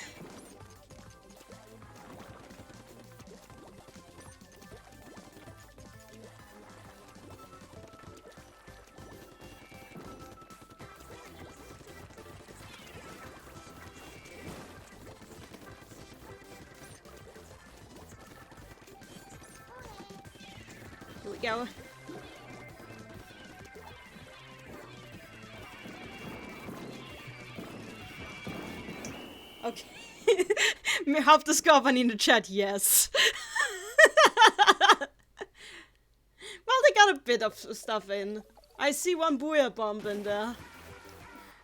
Here we go. Okay. Half the scorpion in the chat, yes. Well, they got a bit of stuff in. I see one booyah bomb in there.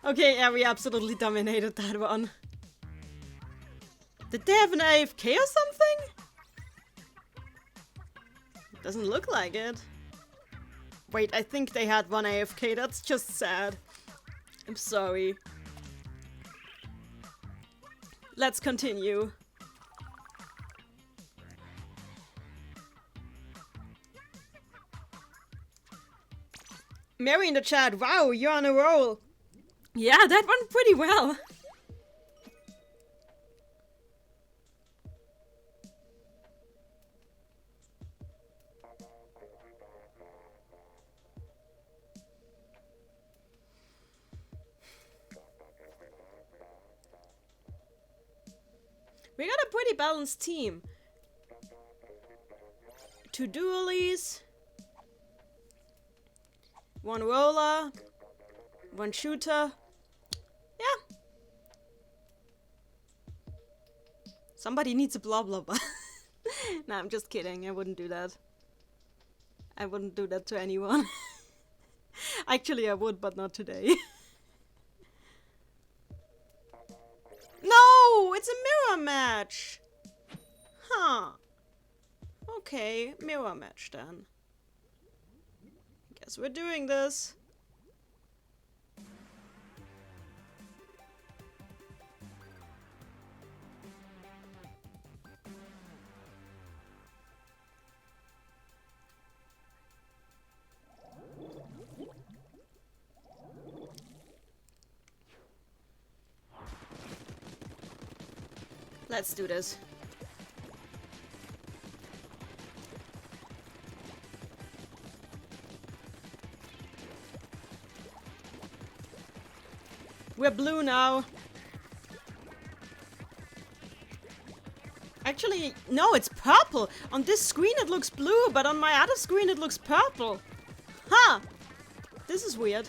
Okay, yeah, we absolutely dominated that one. Did they have an AFK or something? Doesn't look like it. Wait, I think they had one AFK. That's just sad. I'm sorry. Let's continue. Mary in the chat. Wow, you're on a roll. Yeah, that went pretty well. We got a pretty balanced team. 2 dualies. 1 roller. 1 shooter. Yeah. Somebody needs a blah blah blah. Nah, I'm just kidding. I wouldn't do that. I wouldn't do that to anyone. Actually, I would, but not today. No! It's a mirror match! Huh. Okay, mirror match then. Guess we're doing this. Let's do this. We're blue now. Actually, no, it's purple. On this screen it looks blue, but on my other screen it looks purple. Huh. This is weird.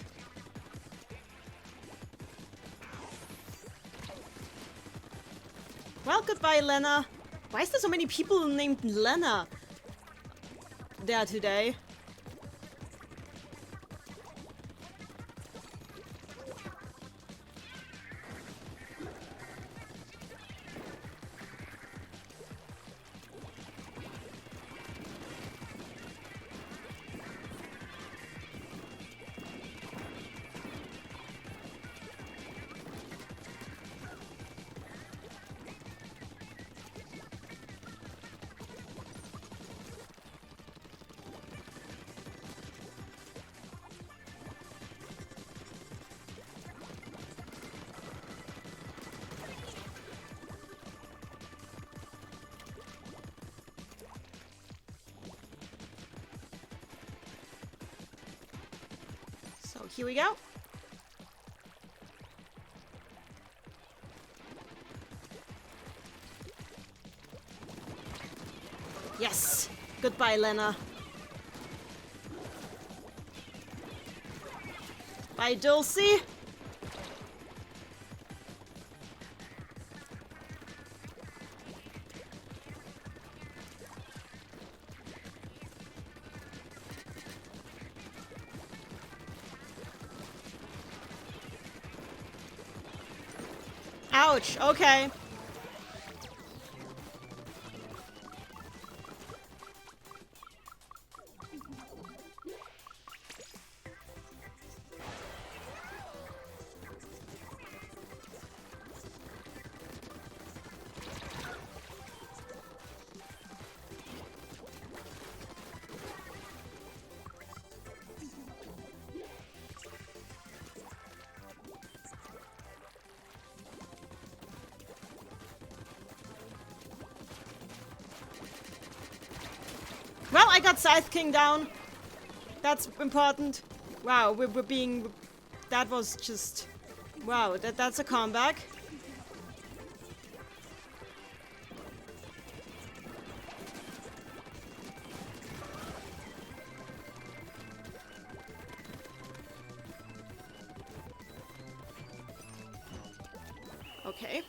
Well, goodbye, Lena. Why is there so many people named Lena there today? So here we go. Yes! Goodbye, Lena. Bye, Dulcie. Ouch, okay. Well, I got Scythe King down. That's important. Wow, we're being... That was just... Wow, that's a comeback. Okay.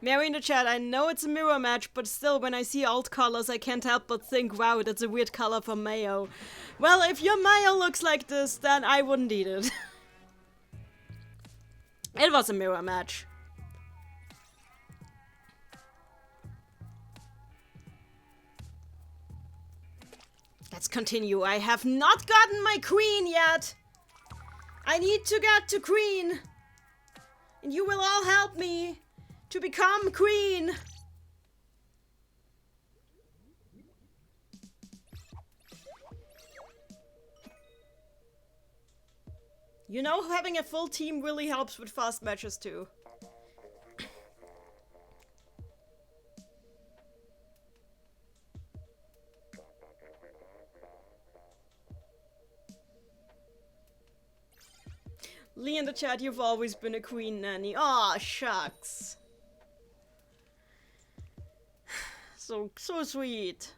Mary in the chat, I know it's a mirror match, but still, when I see alt colors, I can't help but think, wow, that's a weird color for Mayo. Well, if your Mayo looks like this, then I wouldn't eat it. It was a mirror match. Let's continue. I have not gotten my queen yet. I need to get to queen. And you will all help me to become queen. You know, having a full team really helps with fast matches too. Lee in the chat, you've always been a queen nanny. Aw, shucks. So sweet.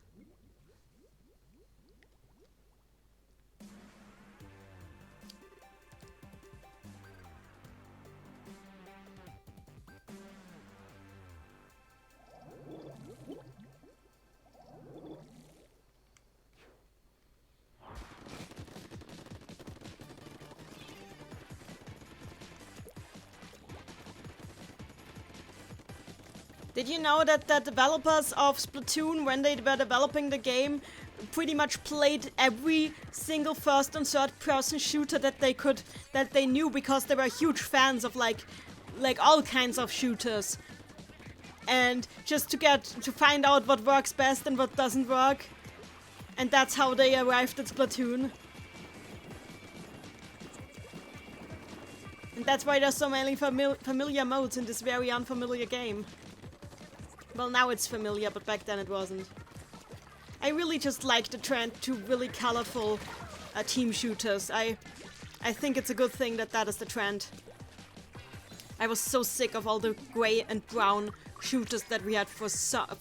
Did you know that the developers of Splatoon, when they were developing the game, pretty much played every single first and third person shooter that they knew, because they were huge fans of like all kinds of shooters. And just to find out what works best and what doesn't work. And that's how they arrived at Splatoon. And that's why there's so many familiar modes in this very unfamiliar game. Well, now it's familiar, but back then it wasn't. I really just like the trend to really colorful team shooters. I think it's a good thing that that is the trend. I was so sick of all the gray and brown shooters that we had for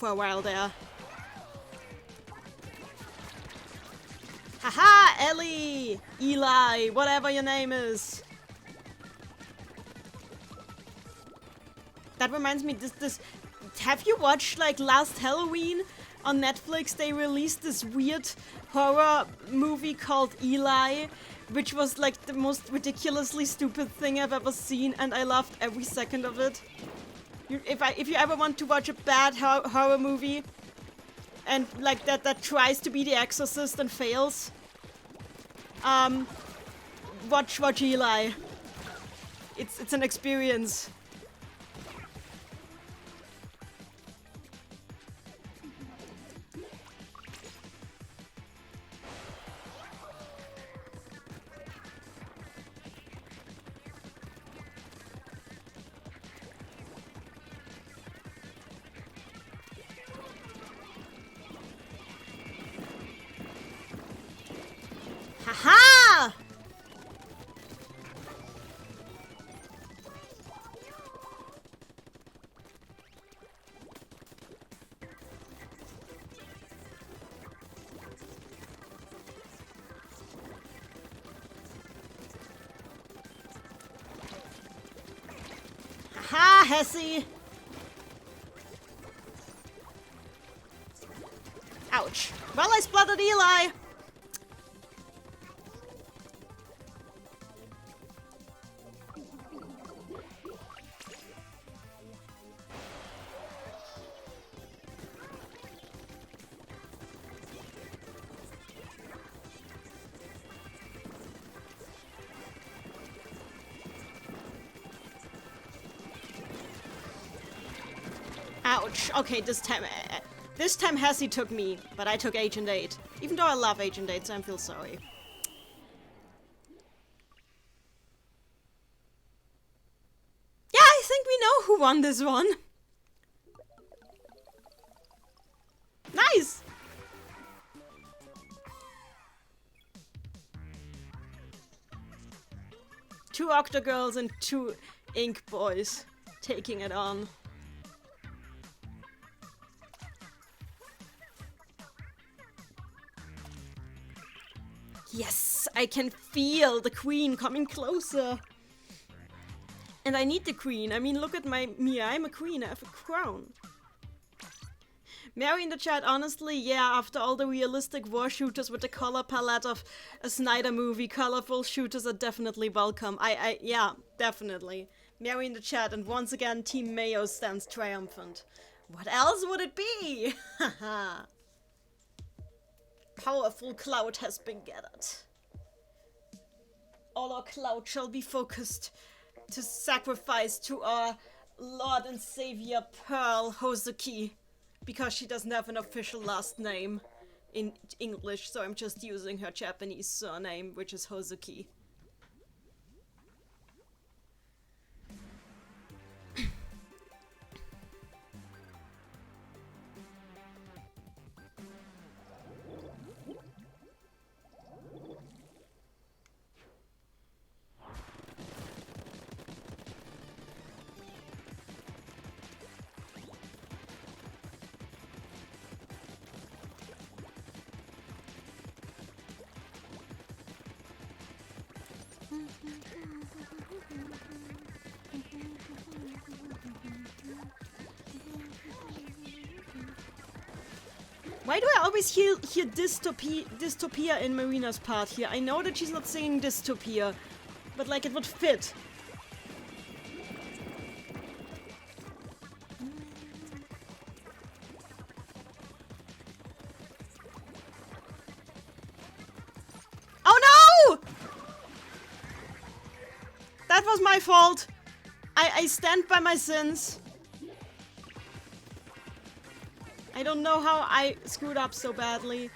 a while there. Haha, Ellie! Eli, whatever your name is. That reminds me, have you watched, like, last Halloween on Netflix? They released this weird horror movie called Eli, which was, like, the most ridiculously stupid thing I've ever seen, and I loved every second of it. If you ever want to watch a bad horror movie, and, like, that tries to be The Exorcist and fails, watch Eli. It's an experience. Haha! Haha, Hessie! Ouch. Well, I splattered Eli! Ouch. Okay, this time Hessie took me, but I took Agent 8. Even though I love Agent 8, so I feel sorry. Yeah, I think we know who won this one. Nice! Two Octogirls and two Ink Boys taking it on. Yes, I can feel the queen coming closer. And I need the queen. I mean, look at me. I'm a queen. I have a crown. Mary in the chat, honestly, yeah, after all the realistic war shooters with the color palette of a Snyder movie, colorful shooters are definitely welcome. Yeah, definitely. Mary in the chat, and once again, Team Mayo stands triumphant. What else would it be? Haha. Powerful cloud has been gathered. All our cloud shall be focused to sacrifice to our Lord and Savior Pearl Hozuki, because she doesn't have an official last name in English, so I'm just using her Japanese surname, which is Hozuki. Why do I always hear dystopia in Marina's part here? I know that she's not singing dystopia, but like it would fit. Oh no! That was my fault. I stand by my sins. I don't know how I screwed up so badly.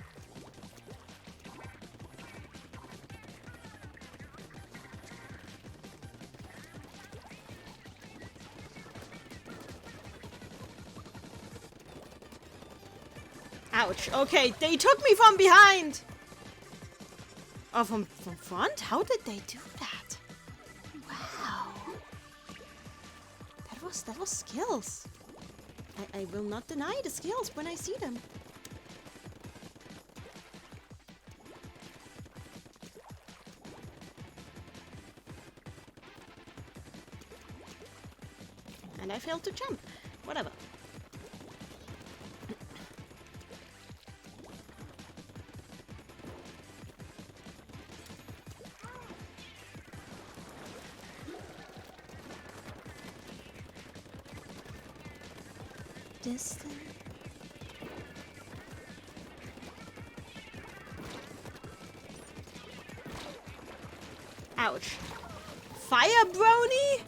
Ouch. Okay, they took me from behind. Oh, from front? How did they do that? Wow. That was skills. I will not deny the skills when I see them. And I failed to jump. Whatever. Distant. Ouch. Fire Brony?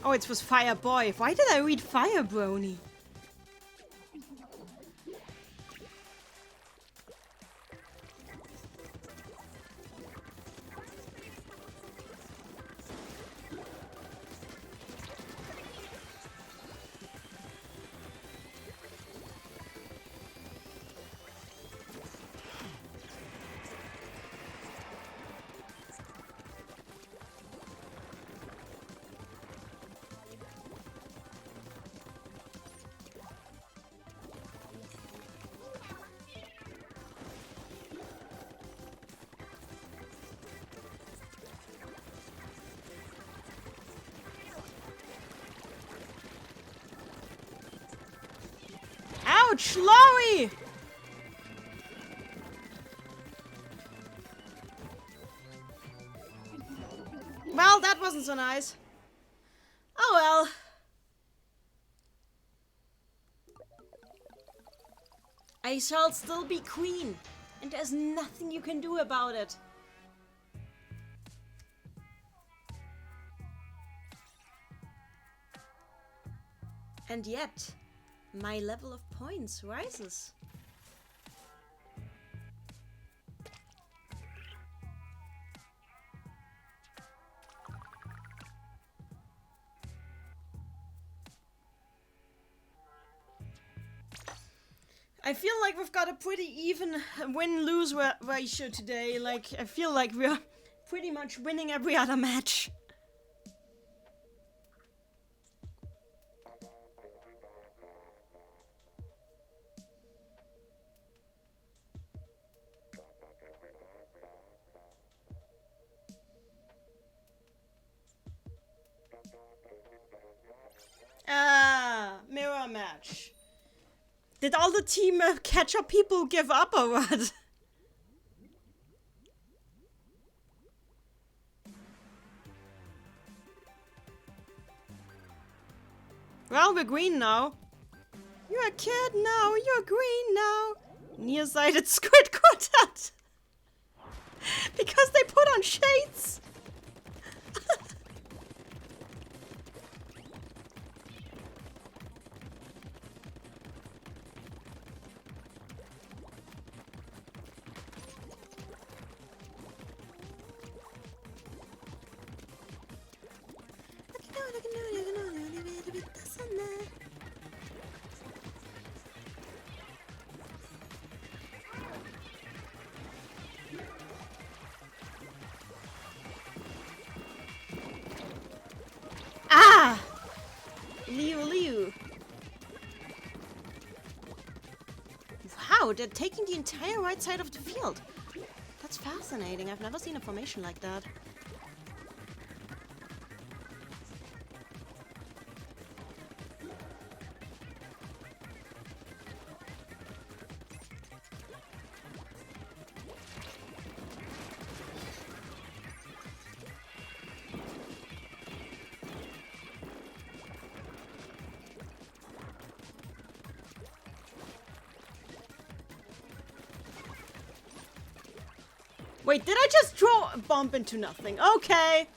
Oh, it was Fire Boy. Why did I read Fire Brony? Ouch, Lori! Well, that wasn't so nice. Oh well. I shall still be queen, and there's nothing you can do about it. And yet, my level of points rises. I feel like we've got a pretty even win-lose ratio today. Like, I feel like we're pretty much winning every other match. Mirror match. Did all the team catch-up people give up or what? Well, we're green now. You're a kid now, you're green now. Nearsighted squid quartet. Because they put on shades. Ah! Liu. Wow, they're taking the entire right side of the field. That's fascinating. I've never seen a formation like that. Wait, did I just throw a bomb into nothing? Okay.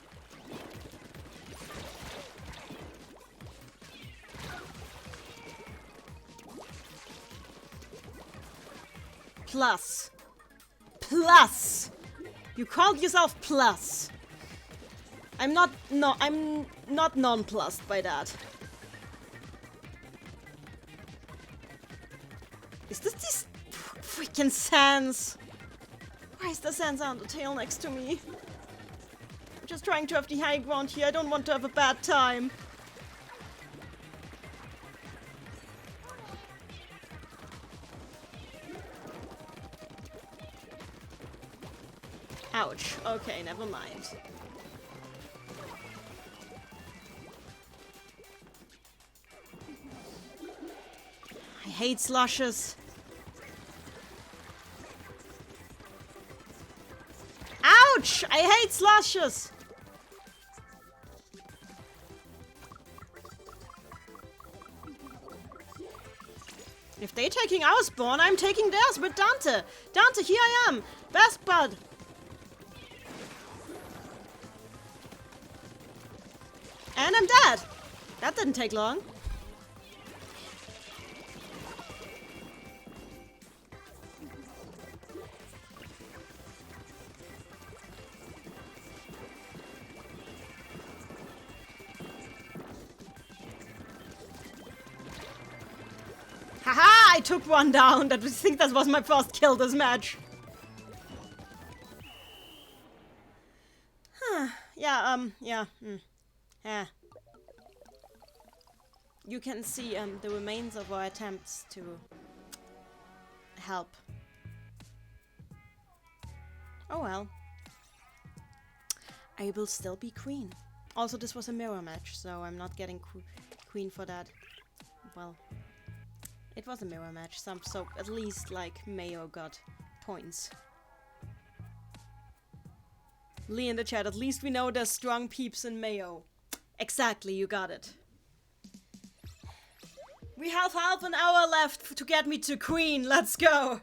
Plus. You called yourself plus. I'm not nonplussed by that. Is this can sense. Why is the sensor on the tail next to me? I'm just trying to have the high ground here. I don't want to have a bad time. Ouch. Okay, never mind. I hate slushes. Ouch! I hate slushes! If they're taking our spawn, I'm taking theirs with Dante. Dante, here I am. Best bud. And I'm dead. That didn't take long. Haha! I took one down. I think that was my first kill this match. Huh. Yeah, yeah. Yeah. You can see the remains of our attempts to help. Oh well. I will still be queen. Also, this was a mirror match, so I'm not getting queen for that. Well, it was a mirror match, so at least, like, Mayo got points. Lee in the chat, at least we know there's strong peeps in Mayo. Exactly, you got it. We have half an hour left to get me to queen. Let's go.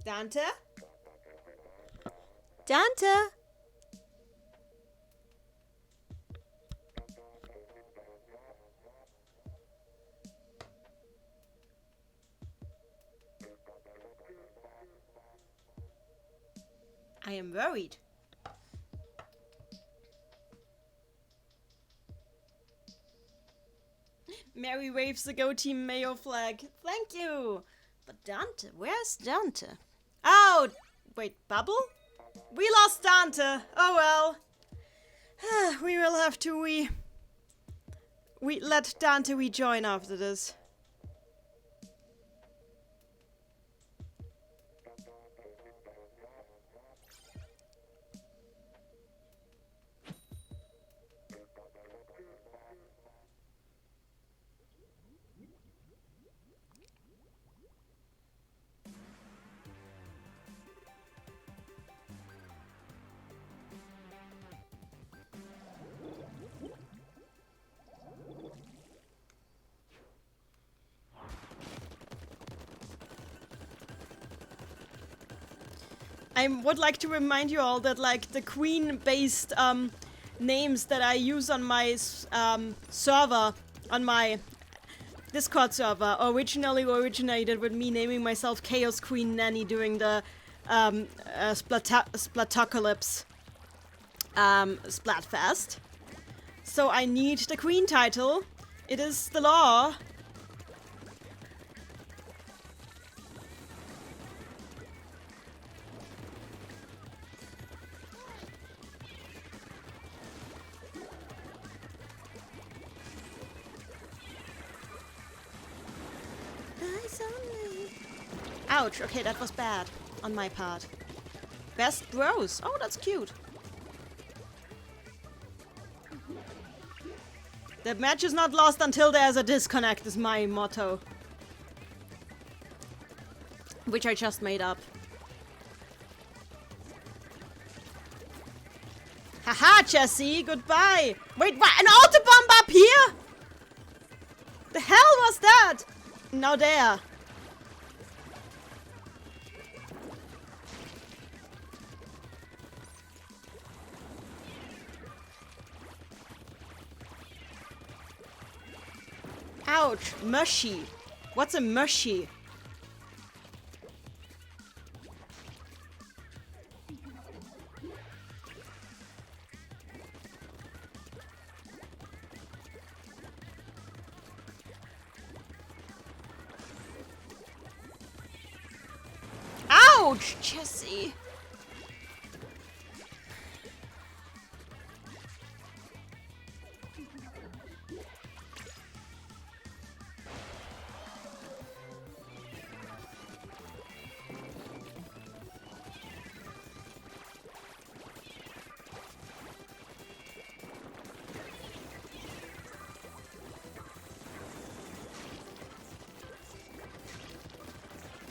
Dante? Dante? I am worried. Mary waves the Go Team Mayo flag. Thank you! But Dante, where's Dante? Oh! Wait, Bubble? We lost Dante! Oh well. We will have to we let Dante rejoin after this. I would like to remind you all that, like, the queen-based names that I use on my server, on my Discord server, originally originated with me naming myself Chaos Queen Nanny during the Splatocalypse Splatfest. So I need the queen title. It is the law. Ouch, okay, that was bad on my part. Best bros. Oh, that's cute. The match is not lost until there's a disconnect is my motto. Which I just made up. Haha, Jesse, goodbye. Wait, what? An autobomb up here? The hell was that? Now there. Ouch, mushy. What's a mushy? Ouch, Jesse.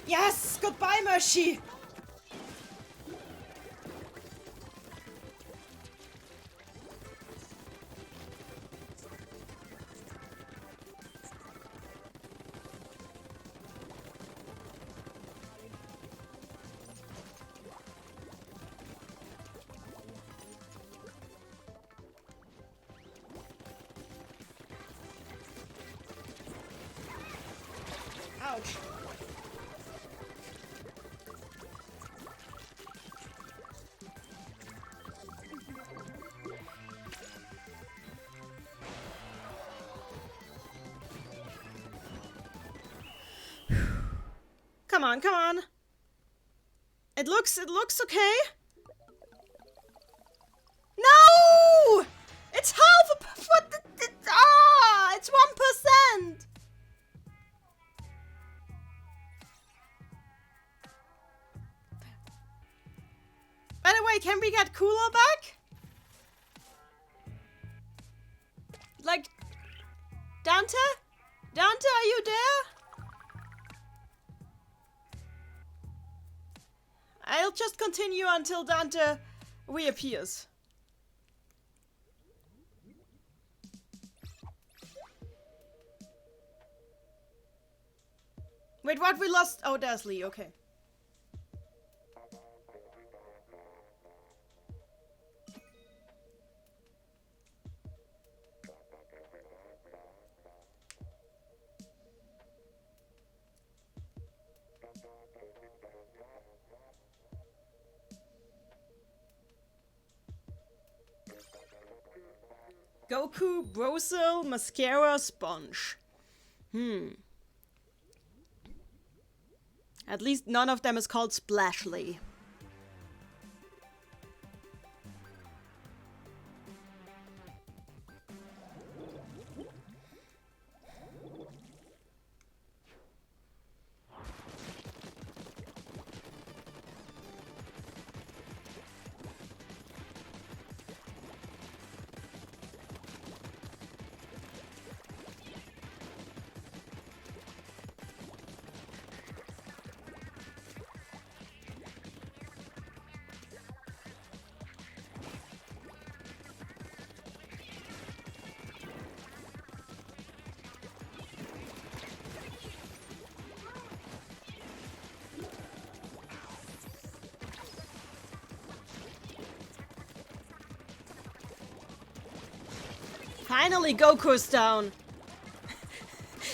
Yes! Goodbye, Mushy! Ouch. Come on, come on. It looks okay. No! It's half a what it's 1%. By the way, can we get Cooler back? Like, Dante? Dante, are you there? I'll just continue until Dante reappears. Wait, what? We lost? Oh, there's Lee, okay. Goku, Brosil, Mascara, Sponge. At least none of them is called Splashly. Finally, Goku's down.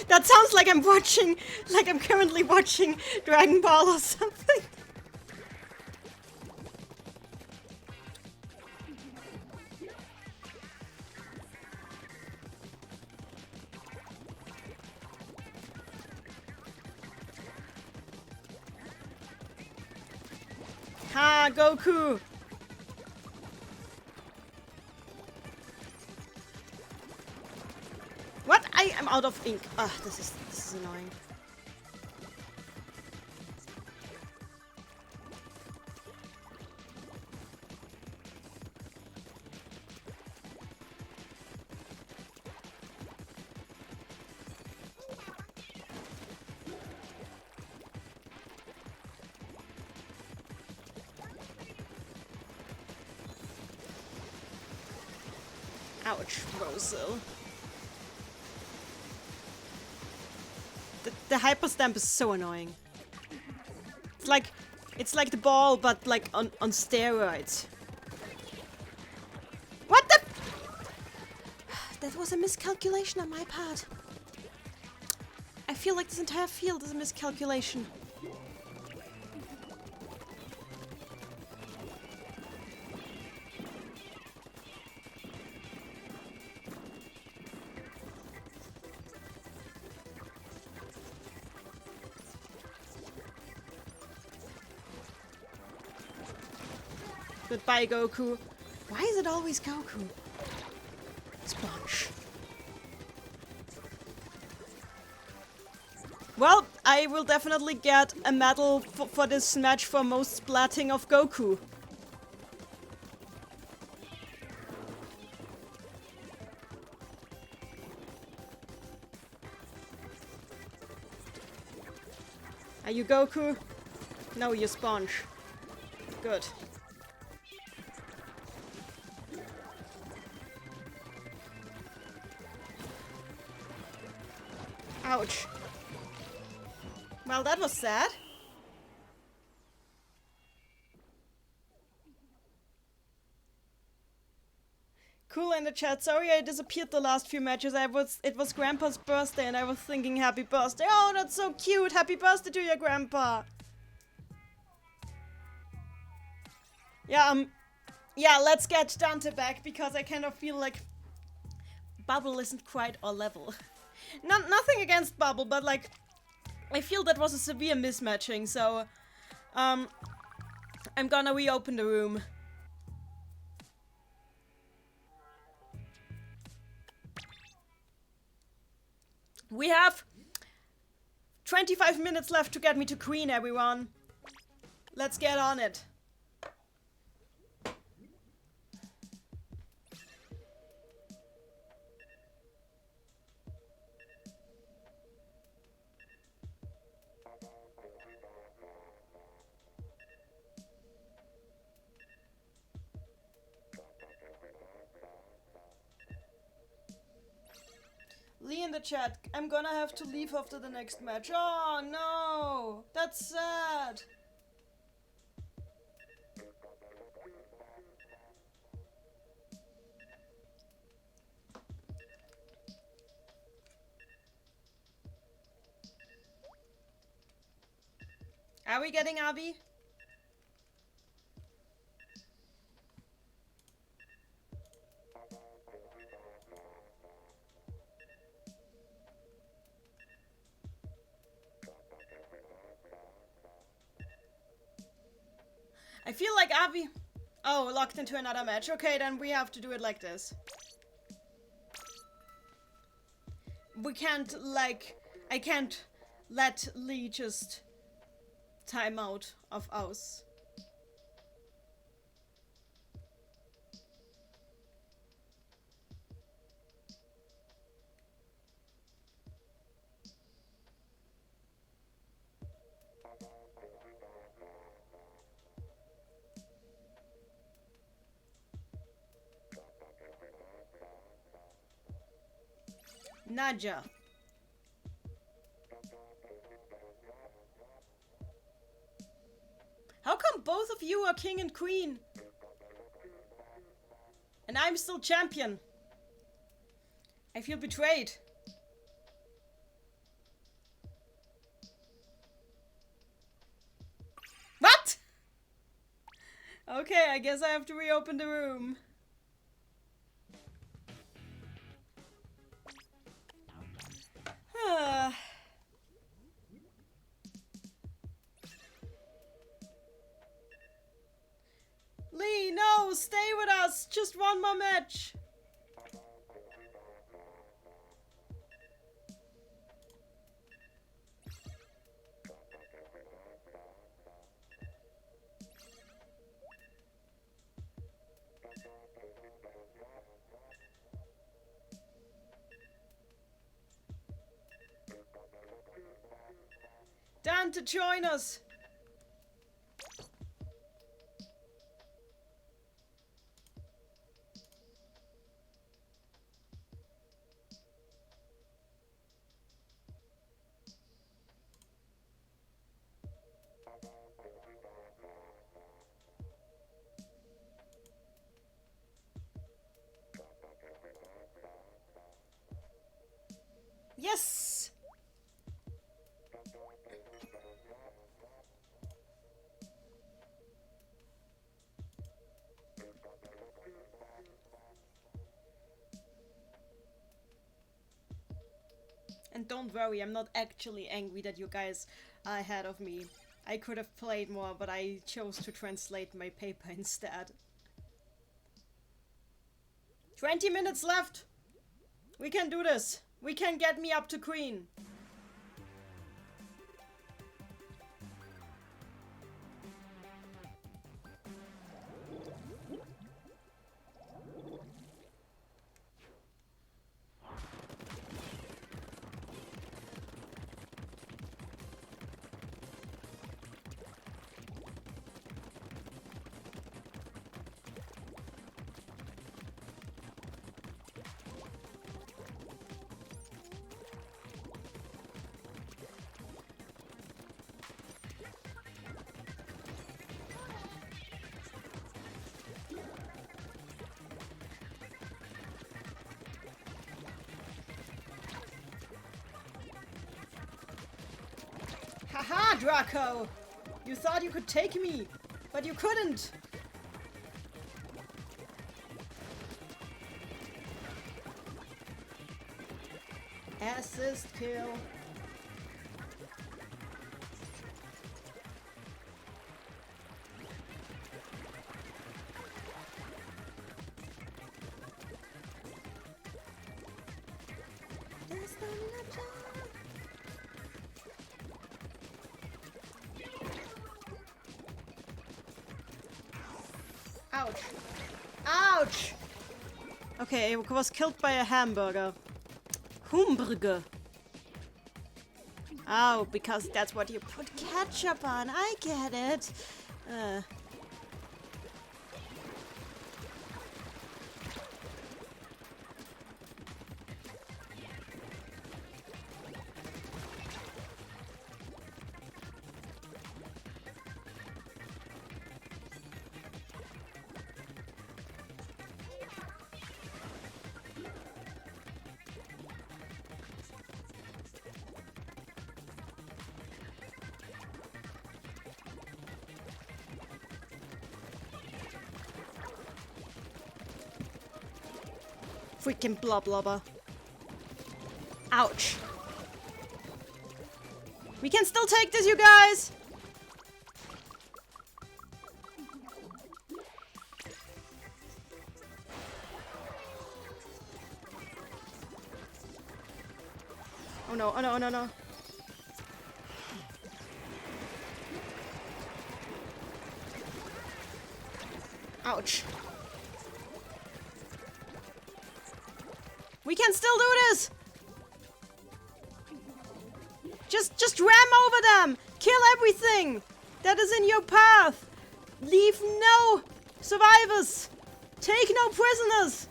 That sounds like I'm watching, like I'm currently watching Dragon Ball or something. Ha, Goku. What? I am out of ink. Ah, this is annoying. Ouch, Rosil. The hyper stamp is so annoying. It's like the ball, but like on steroids. What the? That was a miscalculation on my part. I feel like this entire field is a miscalculation. Goodbye, Goku. Why is it always Goku? Sponge. Well, I will definitely get a medal for this match for most splatting of Goku. Are you Goku? No, you're Sponge. Good. Ouch. Well, that was sad. Cool in the chat. Sorry I disappeared the last few matches. It was Grandpa's birthday and I was thinking happy birthday. Oh, that's so cute. Happy birthday to your grandpa. Yeah, let's get Dante back because I kind of feel like Bubble isn't quite our level. Nothing against Bubble, but like I feel that was a severe mismatching, so I'm gonna reopen the room. We have 25 minutes left to get me to Queen, everyone. Let's get on it. Lee in the chat, I'm gonna have to leave after the next match. Oh no, that's sad. Are we getting Abby? I feel like Avi... Oh, locked into another match. Okay, then we have to do it like this. We can't, like... I can't let Lee just time out of us. Nadja. How come both of you are king and queen? And I'm still champion. I feel betrayed. What? Okay, I guess I have to reopen the room. Lee, no, stay with us. Just one more match. Dan to join us. Yes! And don't worry, I'm not actually angry that you guys are ahead of me. I could have played more, but I chose to translate my paper instead. 20 minutes left! We can do this! We can get me up to Queen! Haha, Draco! You thought you could take me, but you couldn't! Assist kill. Ouch. Ouch! Okay, I was killed by a hamburger. Hamburger. Oh, because that's what you put ketchup on. I get it. Freaking blah blubber. Ouch. We can still take this, you guys! Oh no, oh no, oh no, no. Ouch. We can still do this! Just ram over them! Kill everything that is in your path! Leave no survivors! Take no prisoners!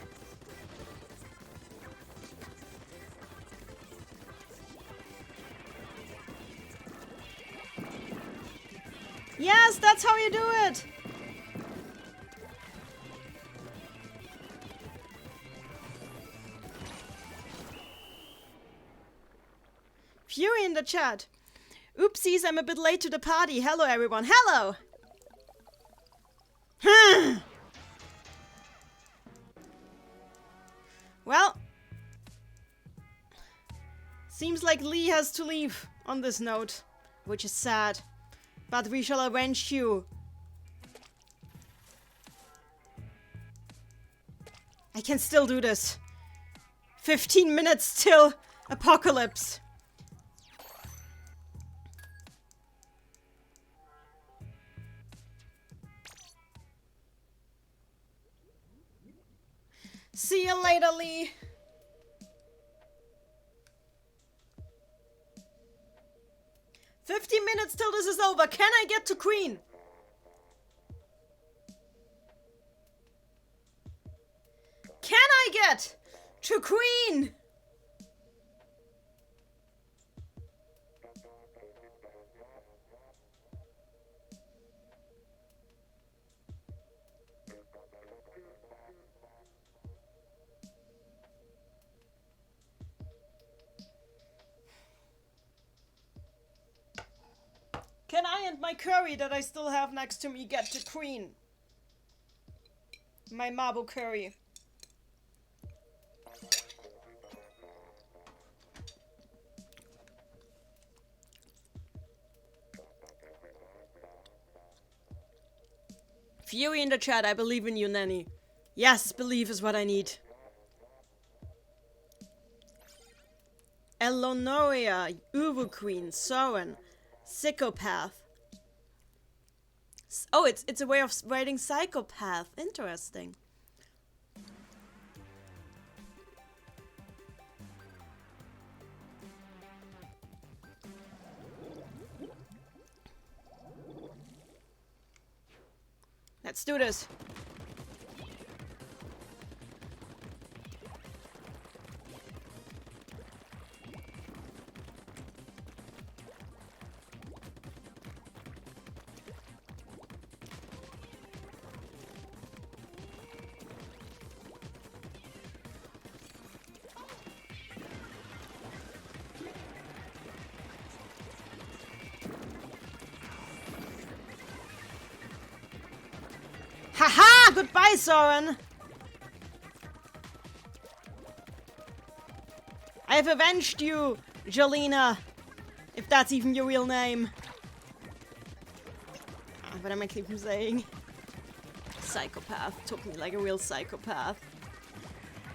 Yes, that's how you do it! Fury in the chat. Oopsies, I'm a bit late to the party. Hello, everyone. Hello! Well, seems like Lee has to leave on this note, which is sad. But we shall avenge you. I can still do this. 15 minutes till apocalypse. See you later, Lee. $50 till this is over. Can I get to Queen? Can I get to Queen? Can I and my curry that I still have next to me get to Queen? My marble curry. Fury in the chat, I believe in you, Nanny. Yes, believe is what I need. Elonoria, Mayo Queen, Soren, Psychopath. Oh, it's a way of writing psychopath. Interesting. Let's do this. Haha! Goodbye, Soren! I have avenged you, Jolena. If that's even your real name. What am I keep saying? Psychopath. Took me like a real psychopath.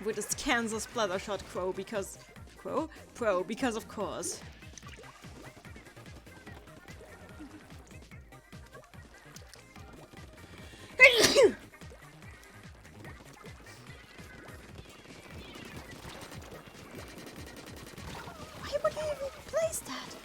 With his cancer splattershot crow because... Crow? Pro, because of course. Why would I even place that?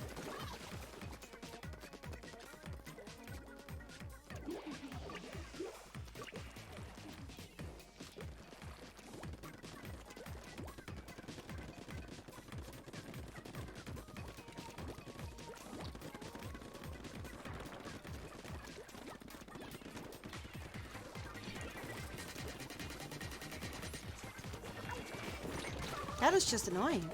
That is just annoying.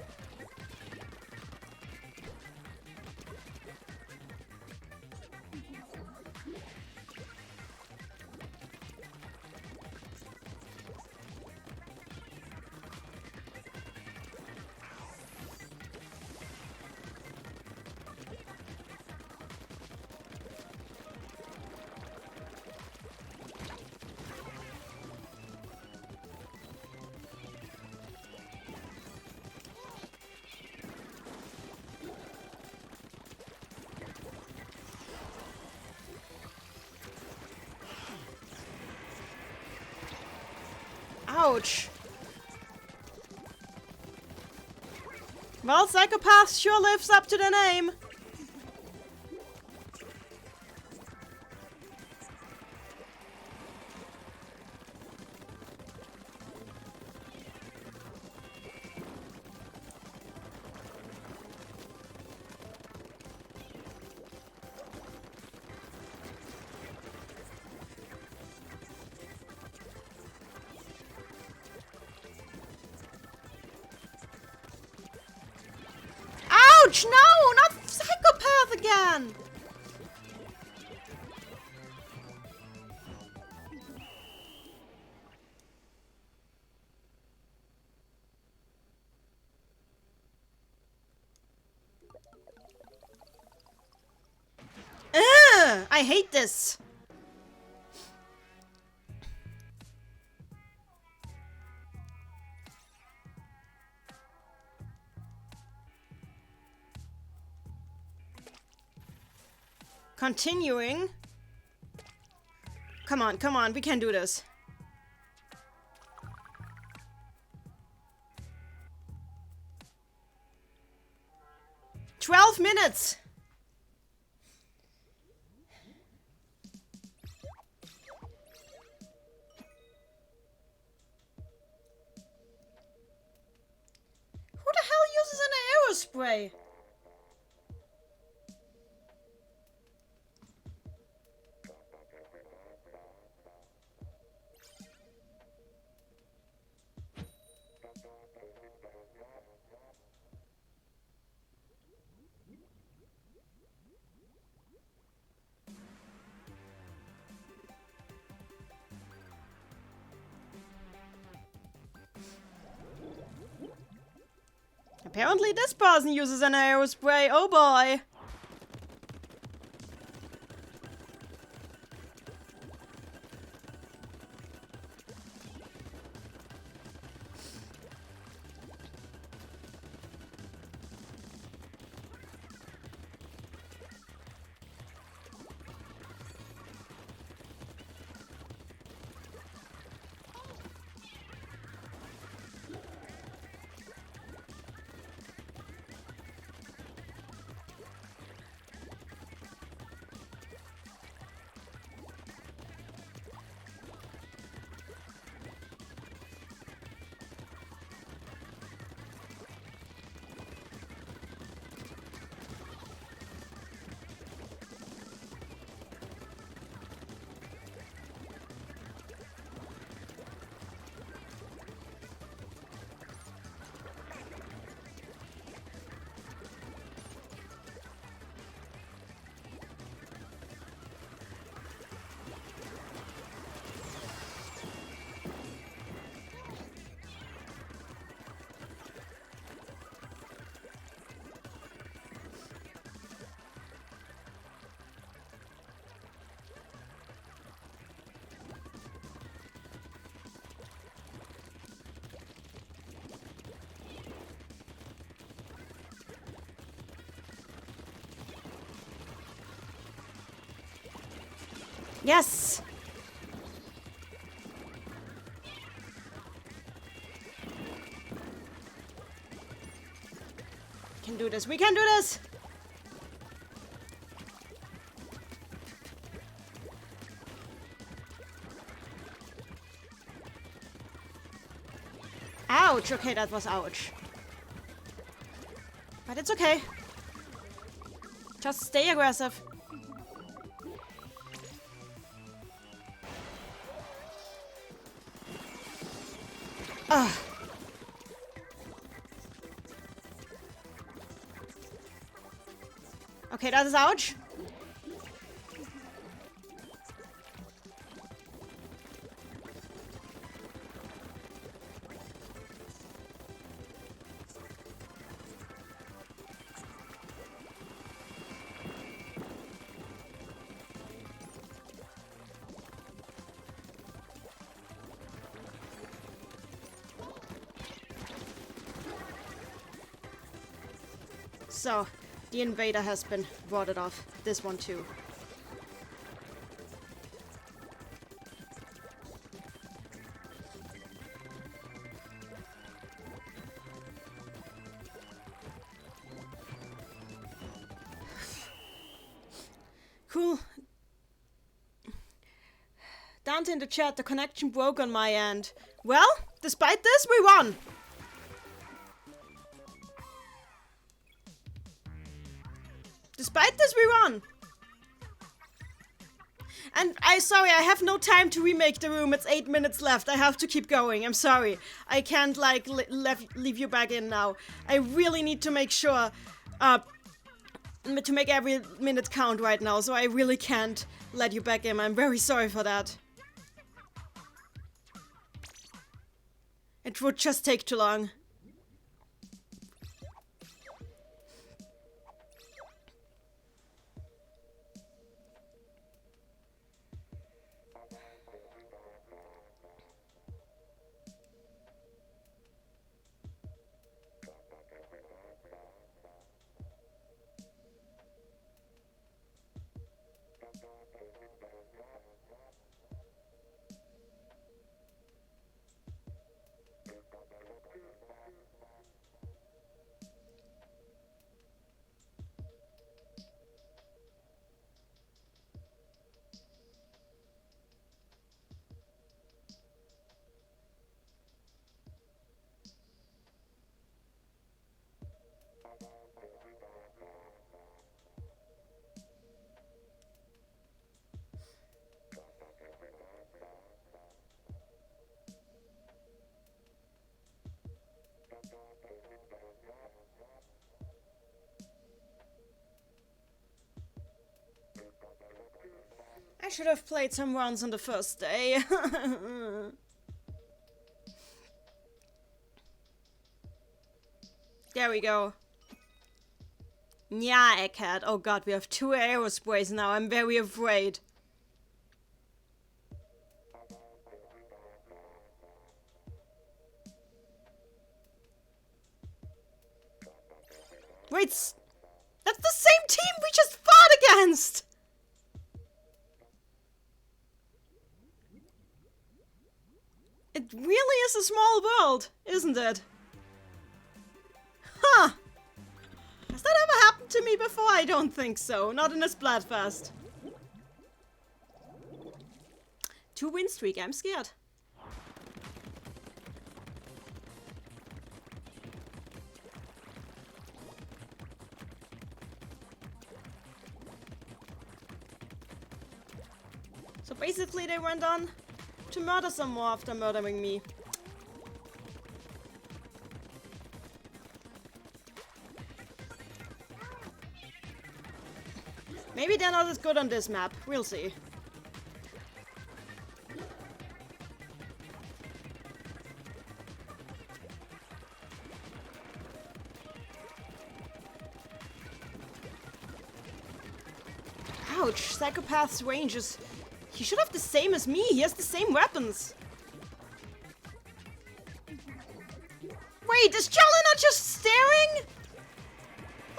Ouch. Well, Psychopath sure lives up to the name. Ouch! No! Not Psychopath again! Ugh! I hate this! Continuing. Come on, we can do this. 12 minutes! Who the hell uses an aerospray? Apparently this person uses an aerospray, oh boy! Yes! We can do this. We can do this! Ouch! Okay, that was ouch. But it's okay. Just stay aggressive. Ugh. Okay, that is ouch. So, the invader has been warded off. This one too. Cool. Dante in the chat, the connection broke on my end. Well, despite this, we won! Despite this, we won! And sorry, I have no time to remake the room. It's 8 minutes left. I have to keep going. I'm sorry. I can't, like, leave you back in now. I really need to make sure, to make every minute count right now, so I really can't let you back in. I'm very sorry for that. It would just take too long. I should have played some rounds on the first day. There we go. Yeah, Egghead. Oh god, we have 2 aerosprays now. I'm very afraid. Wait, that's the same team we just fought against! It really is a small world, isn't it? Huh! Has that ever happened to me before? I don't think so. Not in a Splatfest. 2 win streak, I'm scared. So basically they went on to murder some more after murdering me. Maybe they're not as good on this map. We'll see. Ouch, Psychopath's range is... He should have the same as me. He has the same weapons. Wait, is Charlie not just staring?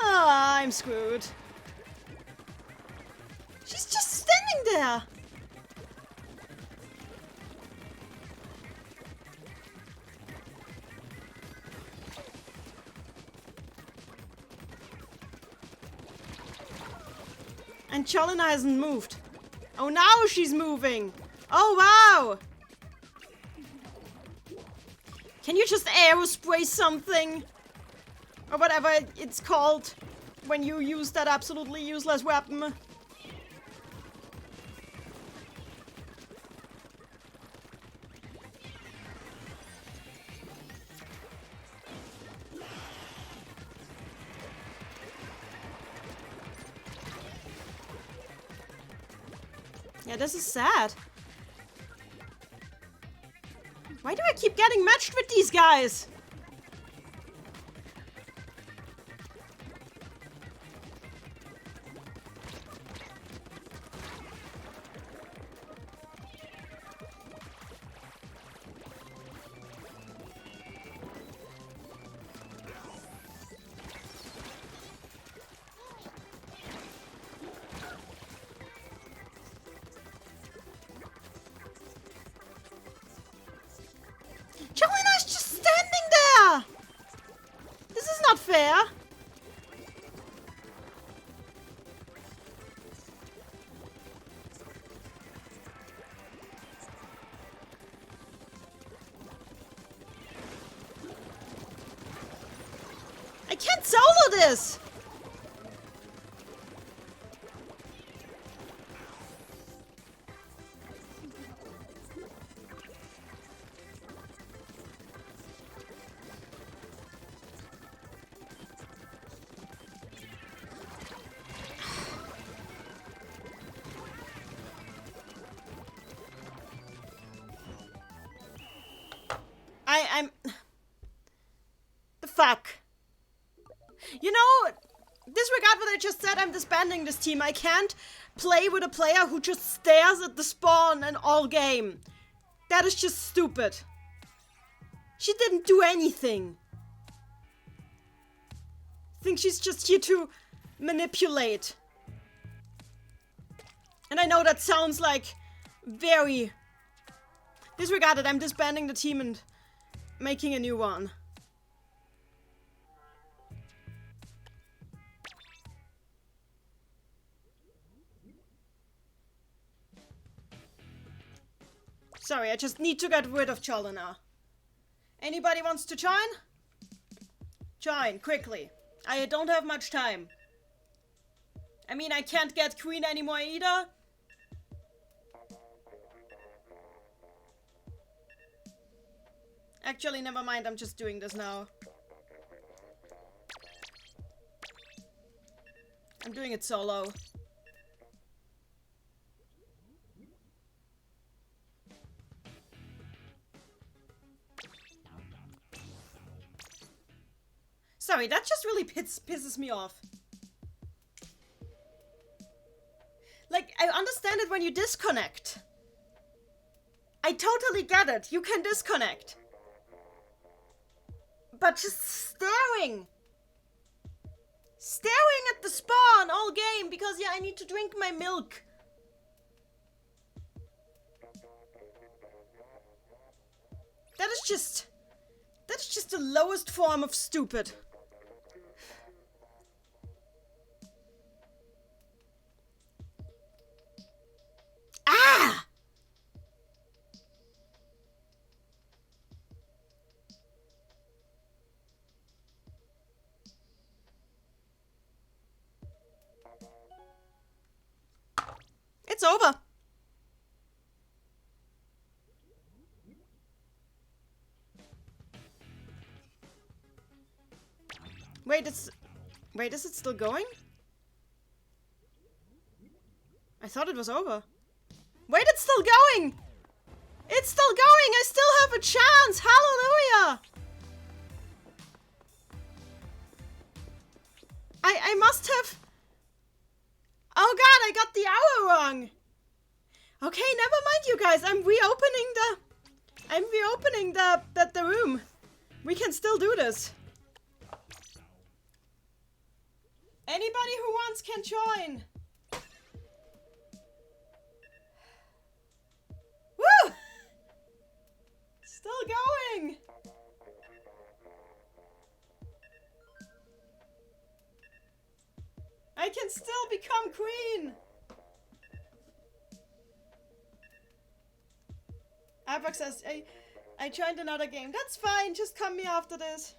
Ah, I'm screwed. She's just standing there. And Cholina hasn't moved. Oh, now she's moving. Oh, wow. Can you just aerospray something? Or whatever it's called when you use that absolutely useless weapon. Yeah, this is sad. Why do I keep getting matched with these guys? Jolina's just standing there! This is not fair. I can't solo this! I'm... The fuck? You know, disregard what I just said, I'm disbanding this team. I can't play with a player who just stares at the spawn and all game. That is just stupid. She didn't do anything. I think she's just here to manipulate. And I know that sounds like very... Disregard it, I'm disbanding the team and making a new one. Sorry, I just need to get rid of Cholina. Anybody wants to join? Join, quickly. I don't have much time. I mean, I can't get Queen anymore either. Actually, never mind, I'm just doing this now. I'm doing it solo. Sorry, that just really pisses me off. Like, I understand it when you disconnect. I totally get it. You can disconnect. But just staring. Staring at the spawn all game because, yeah, I need to drink my milk. That's just the lowest form of stupid. Ah! It's over. Wait, is it still going? I thought it was over. Wait, it's still going! It's still going! I still have a chance! Hallelujah! I must have... Oh god, I got the hour wrong! Okay, never mind you guys, I'm reopening the room. We can still do this. Anybody who wants can join. Woo! Still going. I can still become queen. Apex says, I joined another game. That's fine, just come me after this.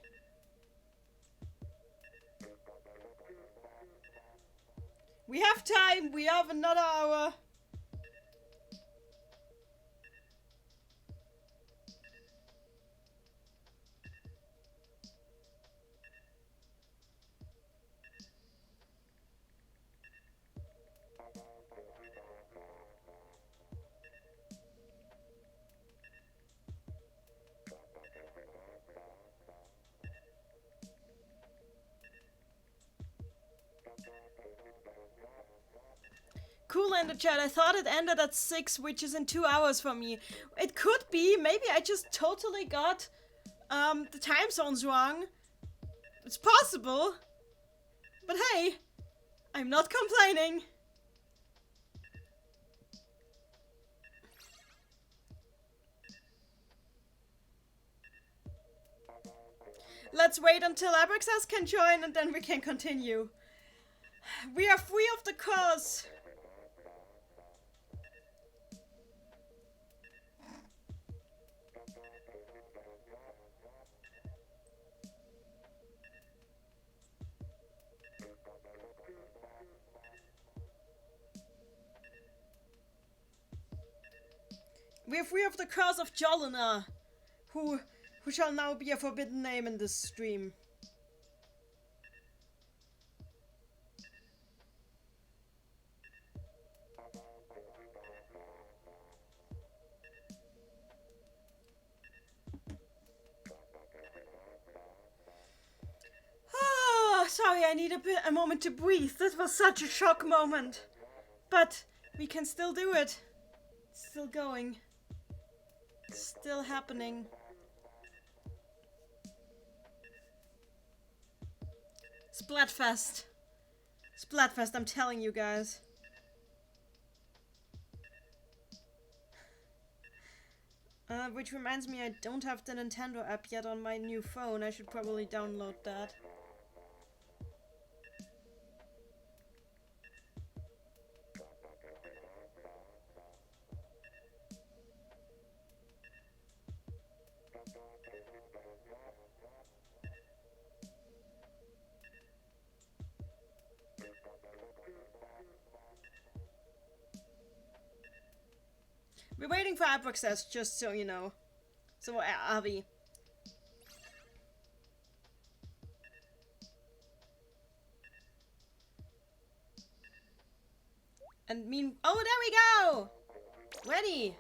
We have time, we have another hour. Cool in the chat. I thought it ended at 6, which is in 2 hours for me. It could be. Maybe I just totally got the time zones wrong. It's possible. But hey, I'm not complaining. Let's wait until Abraxas can join and then we can continue. We are free of the curse. We are free of the curse of Jolina, who shall now be a forbidden name in this stream. Oh, sorry, I need a moment to breathe. This was such a shock moment. But we can still do it. It's still going. It's still happening. Splatfest. Splatfest, I'm telling you guys. Which reminds me, I don't have the Nintendo app yet on my new phone. I should probably download that. We're waiting for app access, just so you know. So, Avi. And oh, there we go! Ready!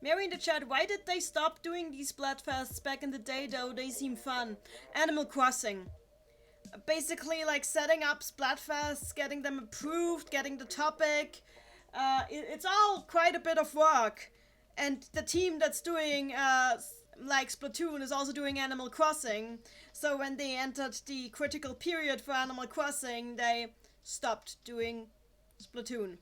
Mary in the chat, why did they stop doing these Splatfests back in the day though? They seem fun. Animal Crossing. Basically, like, setting up Splatfests, getting them approved, getting the topic. It's all quite a bit of work. And the team that's doing, like, Splatoon is also doing Animal Crossing. So when they entered the critical period for Animal Crossing, they stopped doing Splatoon.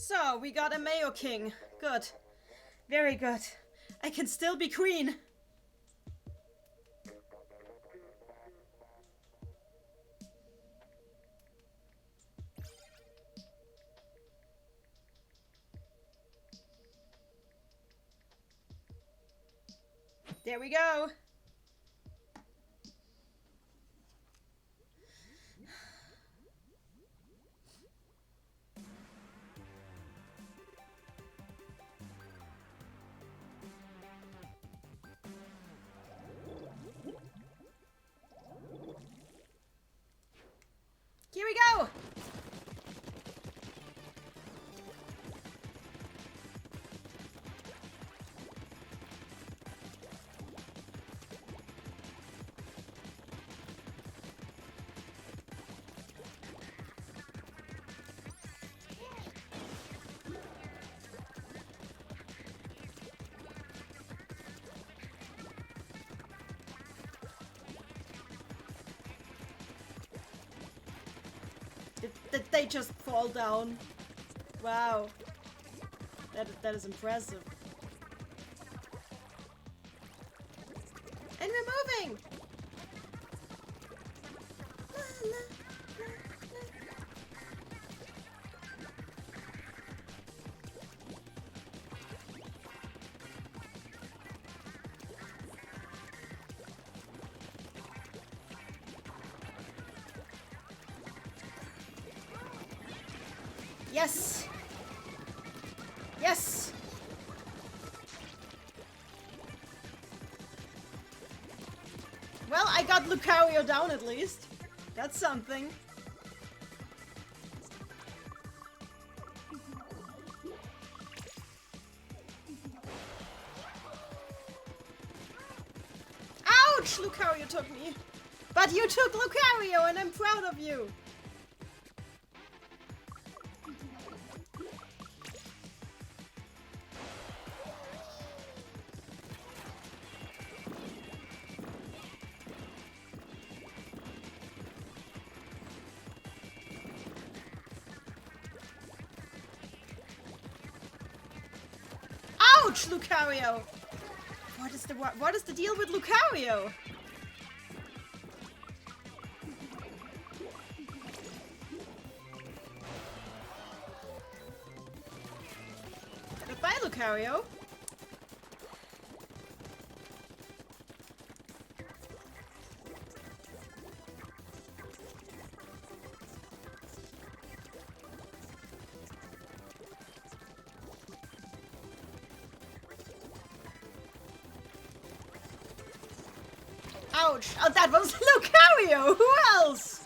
So, we got a Mayo King. Good. Very good. I can still be queen. There we go. Here we go! Did they just fall down? Wow. That is impressive. And we're moving! Yes! Yes! Well, I got Lucario down at least. That's something. Ouch! Lucario took me. But you took Lucario and I'm proud of you. Ouch, Lucario! What is the deal with Lucario? Goodbye, Lucario. Ouch! Oh, that was Lucario! Who else?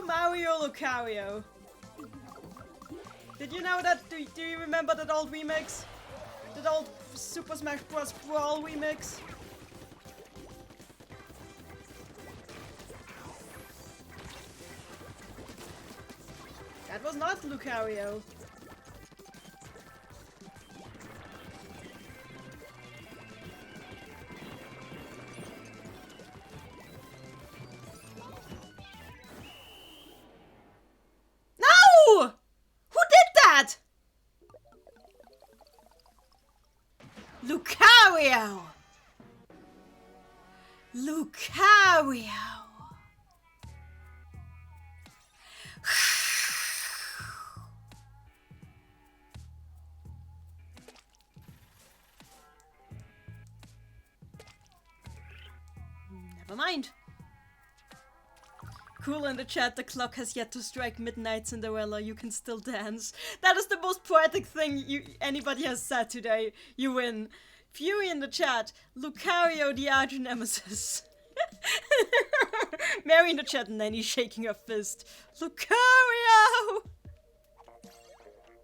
Mario, Lucario. Did you know that? Do you remember that old remix? That old Super Smash Bros. Brawl remix? That was not Lucario. Lucario! Lucario! Never mind. Cool in the chat, the clock has yet to strike midnight, Cinderella, you can still dance. That is the most poetic thing anybody has said today. You win. Fury in the chat, Lucario the arch nemesis. Mary in the chat, Nanny shaking her fist. Lucario!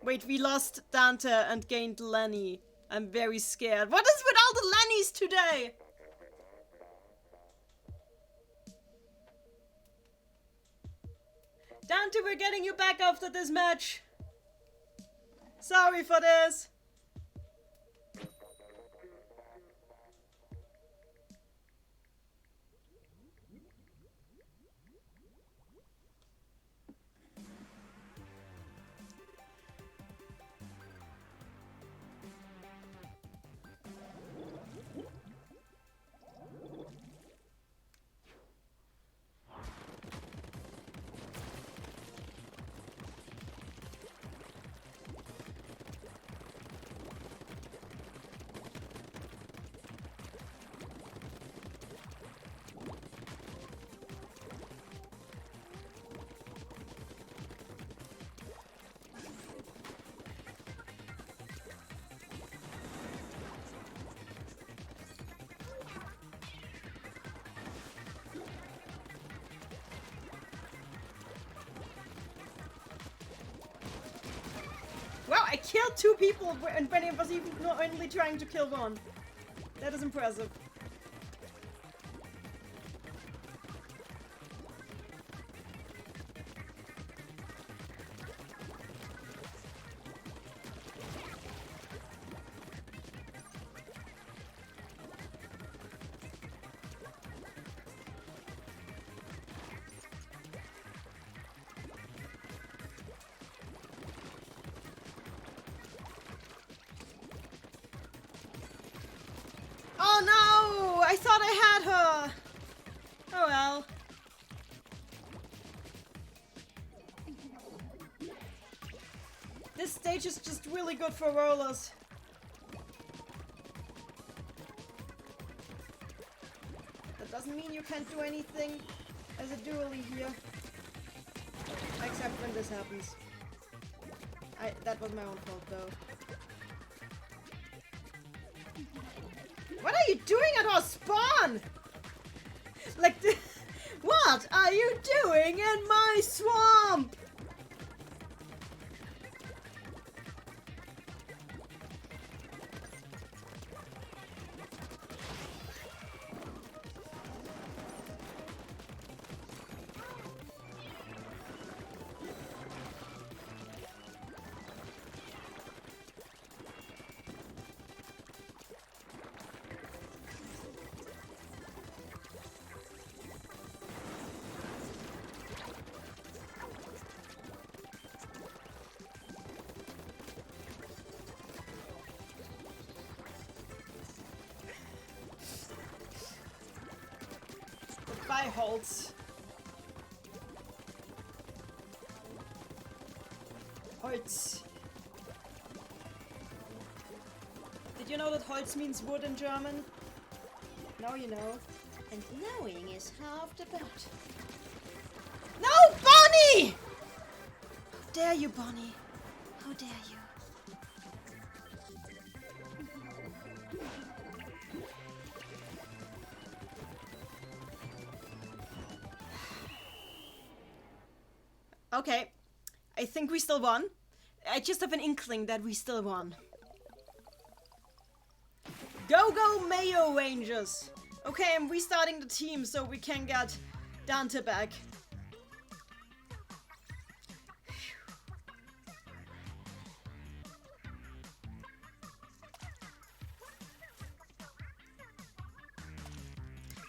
Wait, we lost Dante and gained Lenny. I'm very scared. What is with all the Lennys today? Dante, we're getting you back after this match. Sorry for this. Wow, I killed 2 people when I was even not only trying to kill 1. That is impressive. I thought I had her! Oh well. This stage is just really good for rollers. That doesn't mean you can't do anything as a dually here. Except when this happens. That was my own fault though. What are you doing at our spawn? Like, what are you doing in my swamp? Goodbye, Holtz. Holz. Did you know that Holz means wood in German? Now you know. And knowing is half the battle. No, Bonnie! How dare you, Bonnie? How dare you? Okay, I think we still won. I just have an inkling that we still won. Go, go, Mayo Rangers! Okay, I'm restarting the team so we can get Dante back.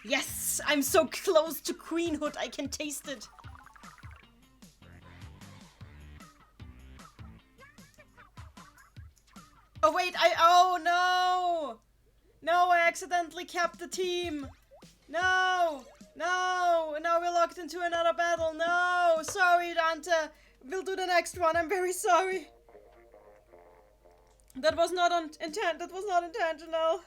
Yes! I'm so close to queenhood, I can taste it. Oh wait, oh no! No, I accidentally kept the team! No! No! Now we're locked into another battle, no! Sorry, Dante! We'll do the next one, I'm very sorry! That was not that was not intentional!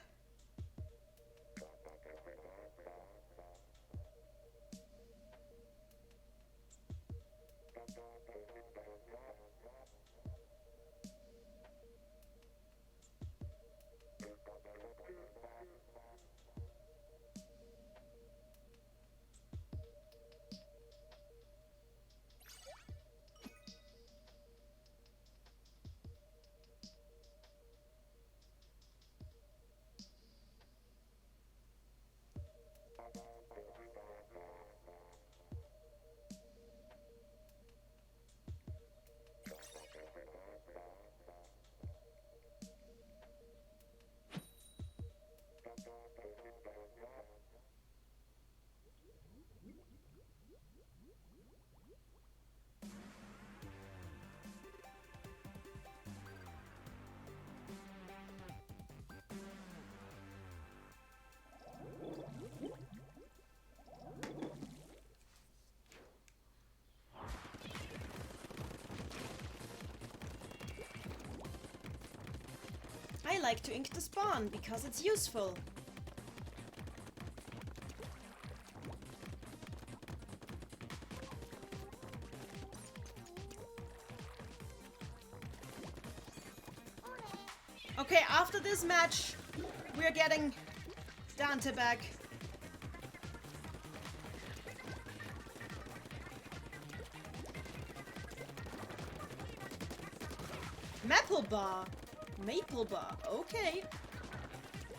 I like to ink the spawn because it's useful. Okay, after this match, we're getting Dante back. Maple bar. Maple bar. Okay.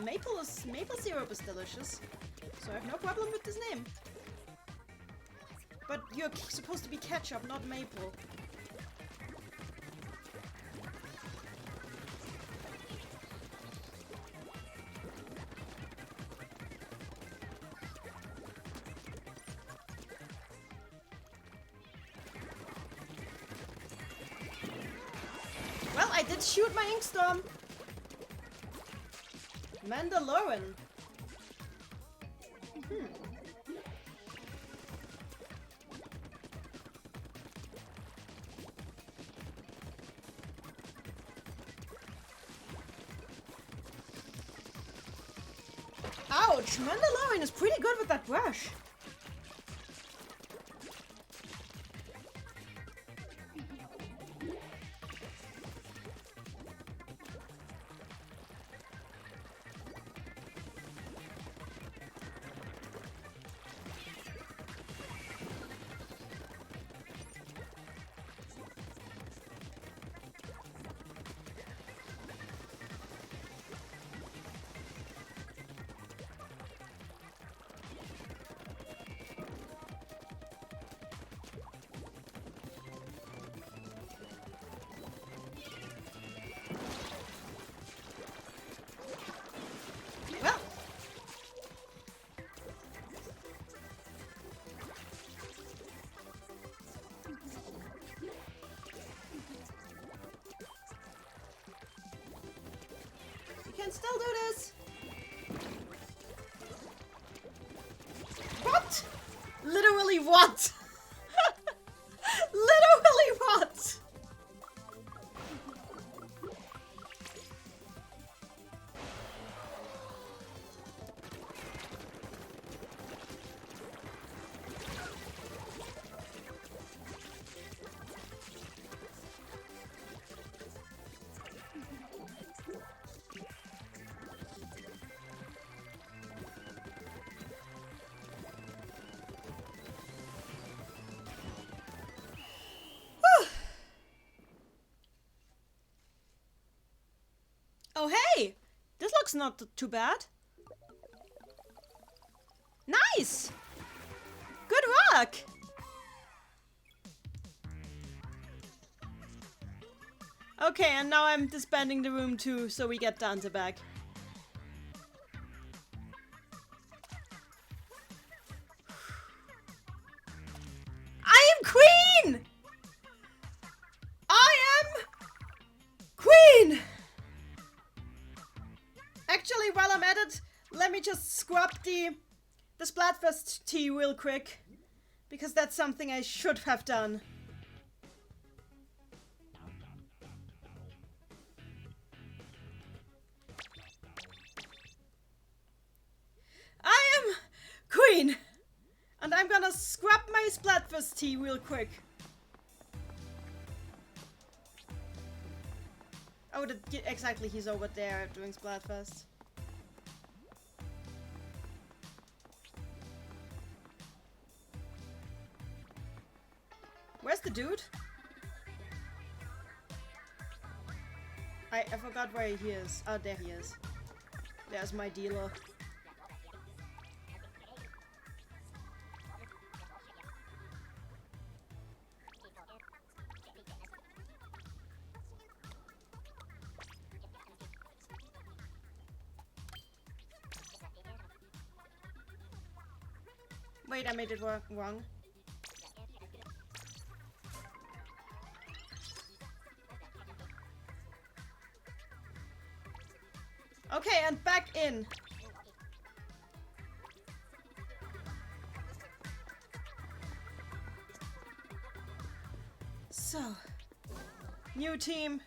Maple syrup is delicious. So I have no problem with this name. But you're supposed to be ketchup, not maple. Well, I did shoot my Inkstorm. Mandalorian. Ouch! Mandalorian is pretty good with that brush. Can still do this. What? Literally what? Literally what? Oh hey! This looks not too bad. Nice! Good work! Okay, and now I'm disbanding the room too, so we get Dante back. I am Queen! I am Queen! Actually, while I'm at it, let me just scrub the Splatfest tea real quick. Because that's something I should have done. I am Queen! And I'm gonna scrub my Splatfest tea real quick. Oh, exactly, he's over there doing Splatfest. Where's the dude? I forgot where he is. Oh, there he is. There's my dealer. Wait, I made it wrong. Okay, and back in. So, new team.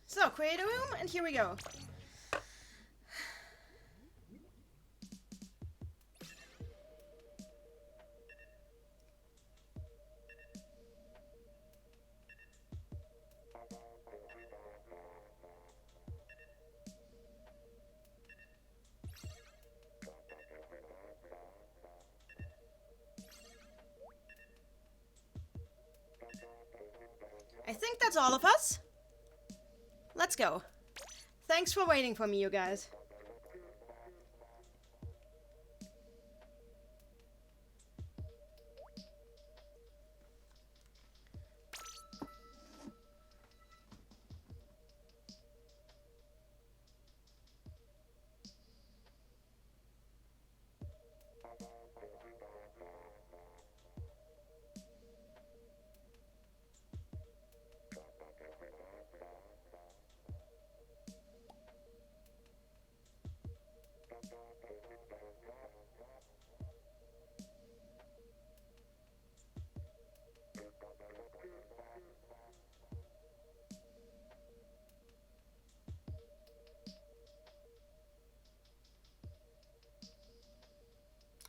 So, create a room, and here we go. I think that's all of us. Let's go. Thanks for waiting for me, you guys.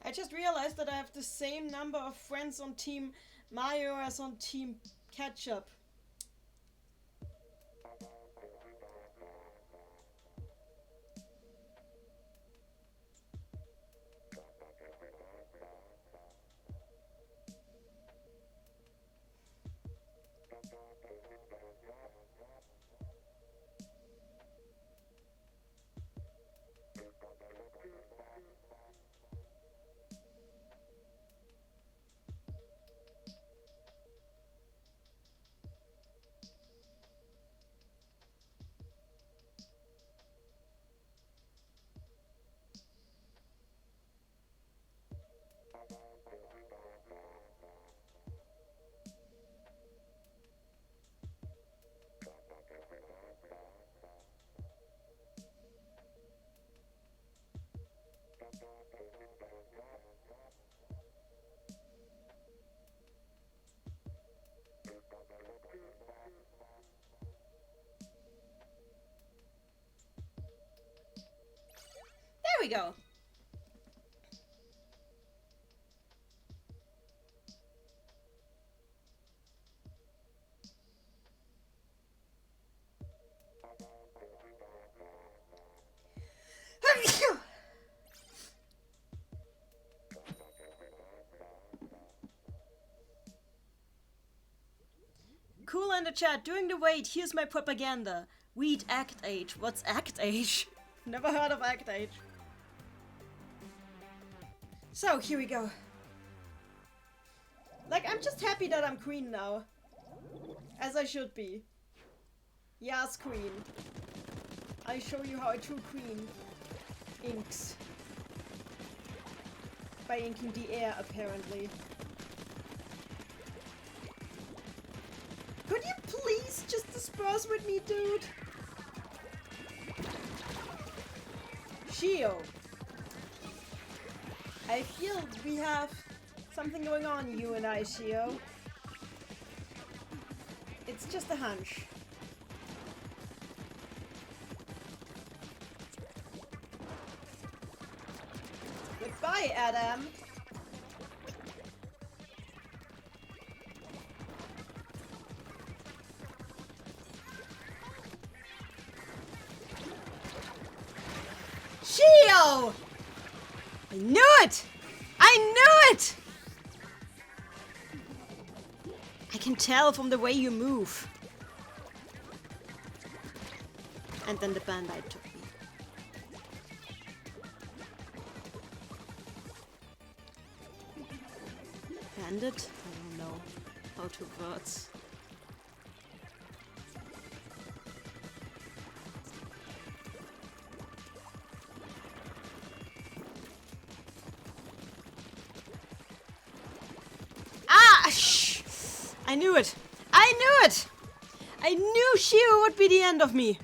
I just realized that I have the same number of friends on Team Mayo as on Team Ketchup. There we go. Cool in the chat. Doing the wait. Here's my propaganda. Weed Act Age. What's Act Age? Never heard of Act Age. So, here we go. Like, I'm just happy that I'm queen now. As I should be. Yes, queen. I show you how a true queen inks. By inking the air, apparently. Could you please just disperse with me, dude? Shio. I feel we have something going on, you and I, Shio. It's just a hunch. Goodbye, Adam. Shio! I knew it! I knew it! I can tell from the way you move. And then the bandit took me. Bandit? I don't know how to words. I knew it! I knew it! I knew Shio would be the end of me!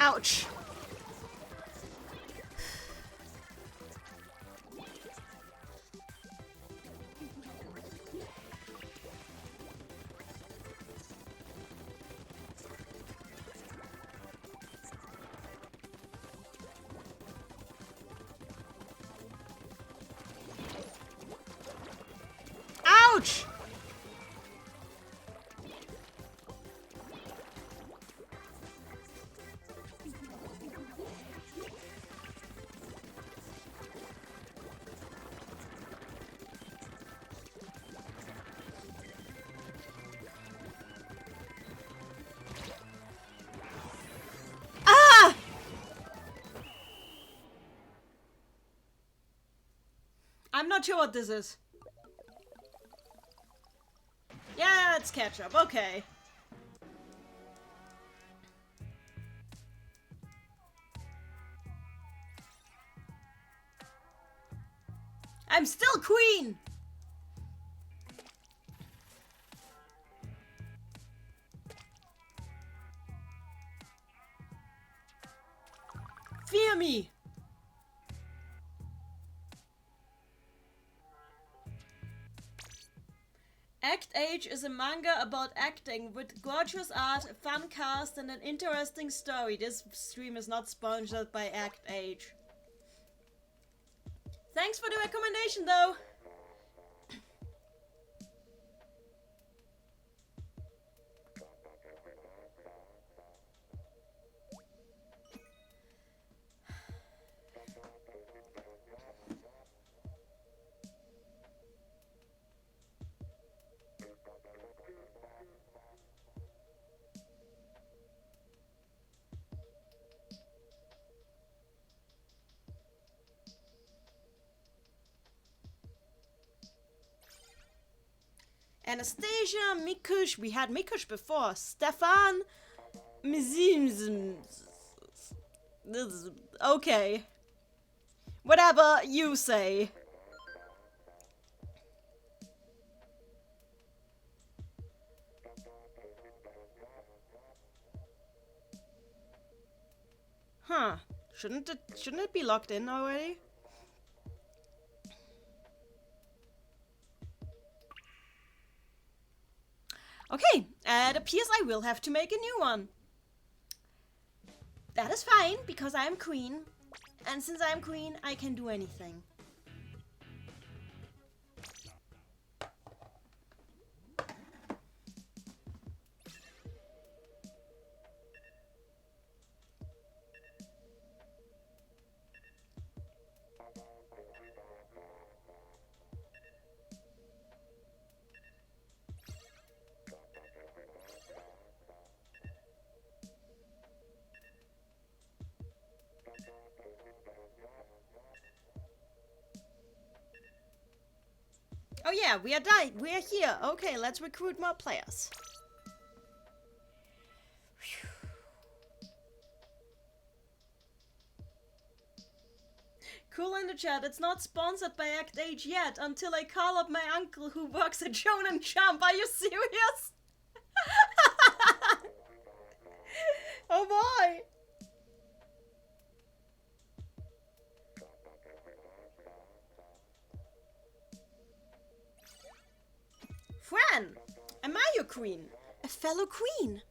Ouch. Ouch! I'm not sure what this is. Yeah, it's ketchup. Okay. I'm still queen! Fear me! Act Age is a manga about acting with gorgeous art, a fun cast, and an interesting story. This stream is not sponsored by Act Age. Thanks for the recommendation, though! Anastasia, Mikush, we had Mikush before, Stefan, Mizim. Okay. Whatever you say. Huh. Shouldn't it be locked in already? Okay, it appears I will have to make a new one. That is fine, because I am queen. And since I am queen, I can do anything. Oh yeah, we are here. Okay, let's recruit more players. Cool in the chat, it's not sponsored by Act Age yet, until I call up my uncle who works at Shonen Jump. Are you serious? Oh boy! Fran! A Mayo Queen! A fellow queen!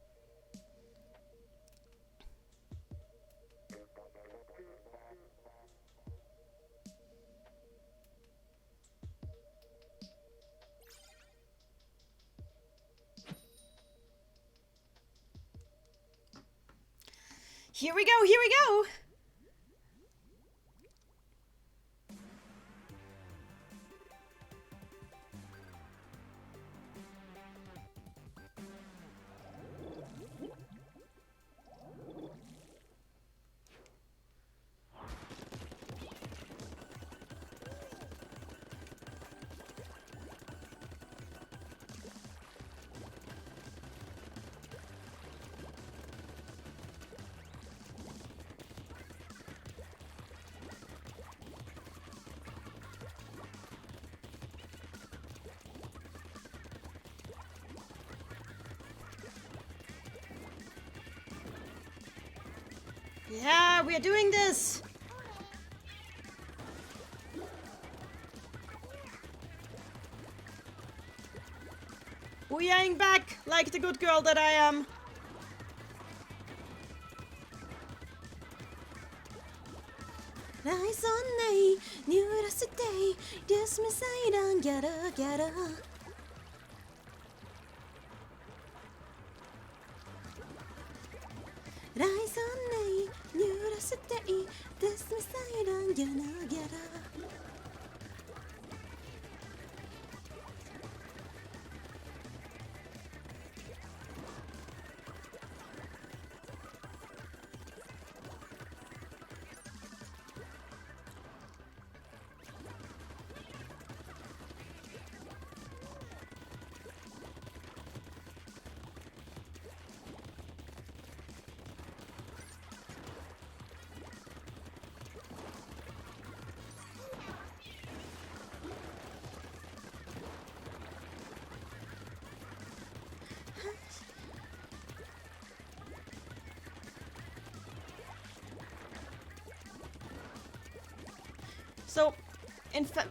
Here we go, here we go! Yeah, we are doing this! Booyahing back, like the good girl that I am. Rise on night, new day, dismiss I don't get her. Rise on night, new day, dismiss I don't get her. So,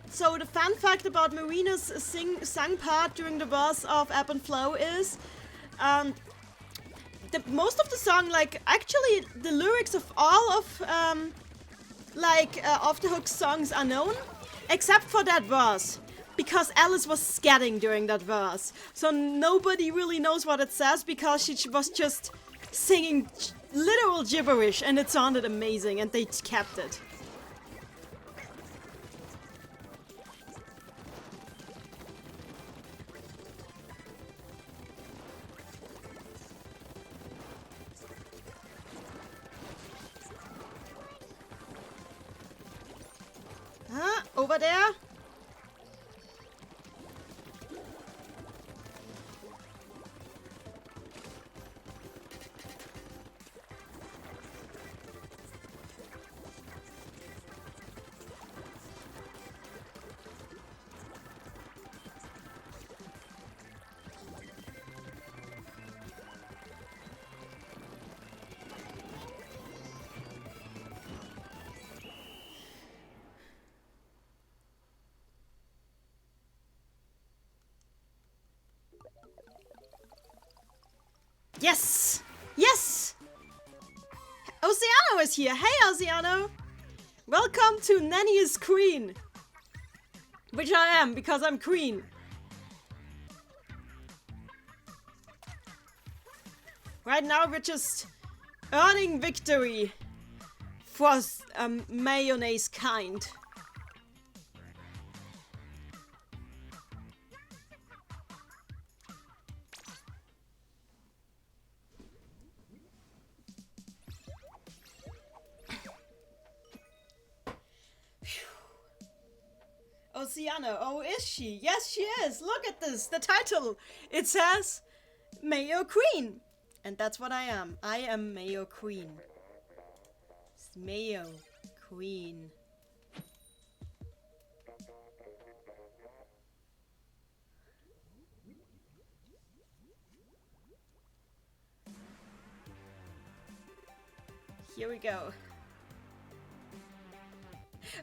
so the fun fact about Marina's sung part during the verse of Ebb and Flow is, most of the song, like, actually the lyrics of all of, Off the Hook songs are known, except for that verse. Because Alice was scatting during that verse. So nobody really knows what it says because she was just singing literal gibberish and it sounded amazing and they kept it. Over there? Yes! Yes! Oceano is here! Hey, Oceano! Welcome to Nanny is Queen! Which I am, because I'm queen. Right now we're just earning victory for mayonnaise kind. Oceano, oh, is she? Yes, she is. Look at this, the title. It says Mayo Queen. And that's what I am. I am Mayo Queen. It's Mayo Queen. Here we go.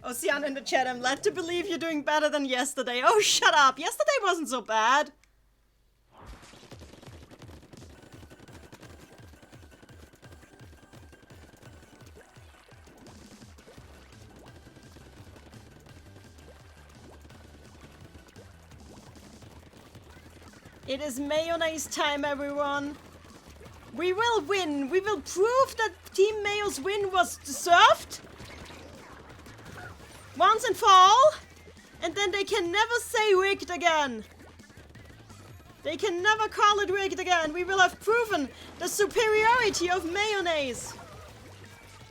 Ocean in the chat, I'm led to believe you're doing better than yesterday. Oh, shut up! Yesterday wasn't so bad. It is mayonnaise time, everyone. We will win. We will prove that Team Mayo's win was deserved. Once and for all, and then they can never say rigged again. They can never call it rigged again. We will have proven the superiority of mayonnaise.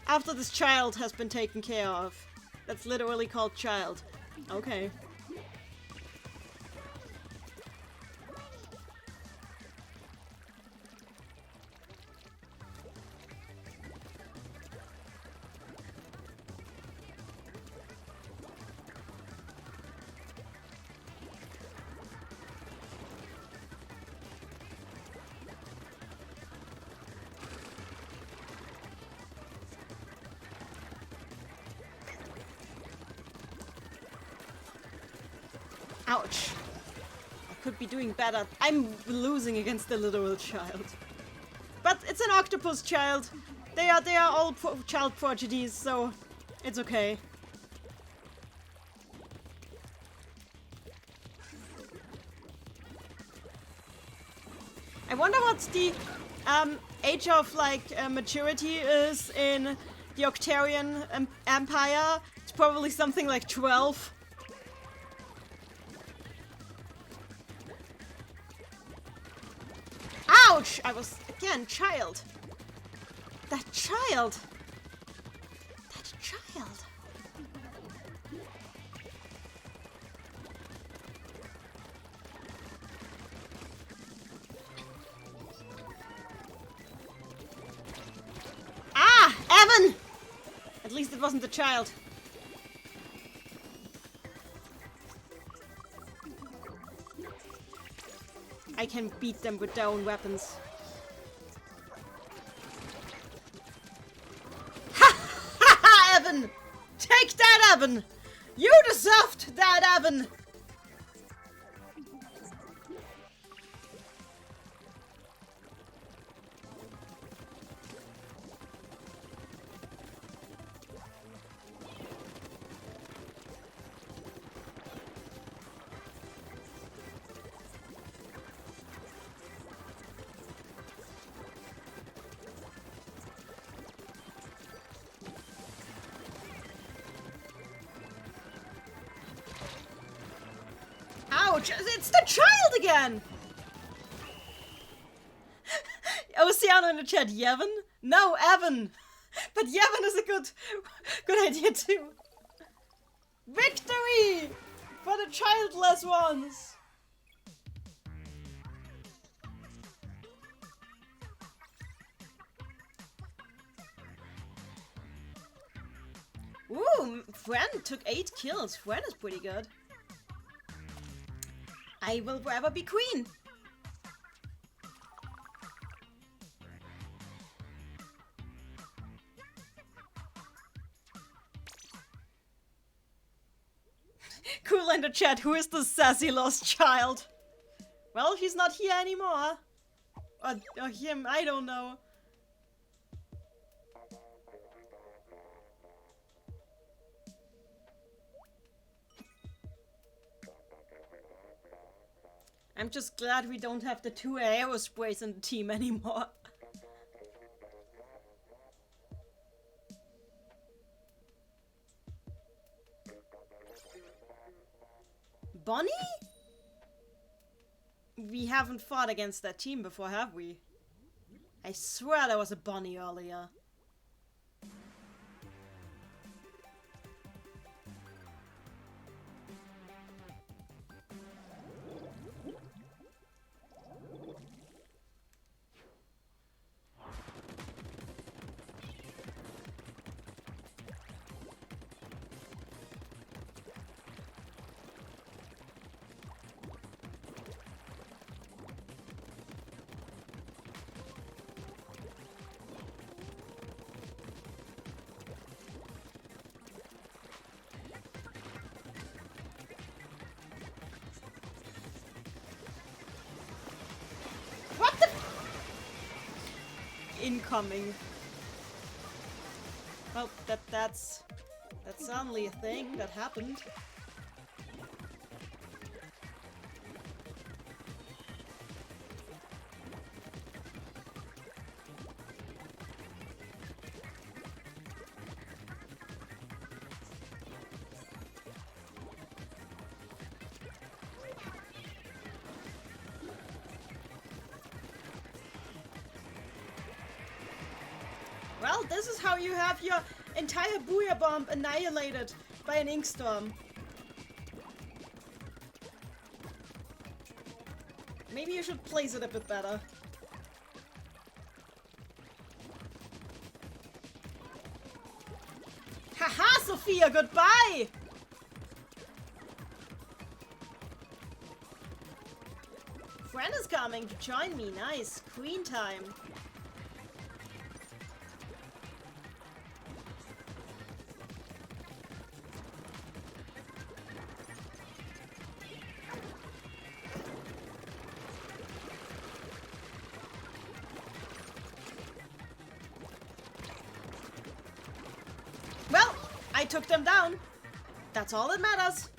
After this child has been taken care of. That's literally called child. Okay. Ouch. I could be doing better. I'm losing against the literal child. But it's an octopus child. They are all child prodigies, so it's okay. I wonder what the age of maturity is in the Octarian Empire. It's probably something like 12. Ouch! I was, again, child. That child. That child. Ah! Evan! At least it wasn't a child. I can beat them with their own weapons. Ha ha ha, Evan! Take that, Evan! You soft, that Evan! Ouch! It's the child again! Oceano in the chat, Yevon? No, Evan! But Yevon is a good idea too. Victory! For the childless ones! Ooh, Fran took 8 kills. Fran is pretty good. I will forever be queen. Cool in the chat, who is the sassy lost child? Well, he's not here anymore. Or him, I don't know. I'm just glad we don't have the 2 aerosprays in the team anymore. Bonnie? We haven't fought against that team before, have we? I swear there was a Bonnie earlier. Incoming. Well, that's only a thing that happened. Well, this is how you have your entire Booyah Bomb annihilated by an Inkstorm. Maybe you should place it a bit better. Haha, Sophia, goodbye! Friend is coming to join me, nice. Queen time. I took them down. That's all that matters.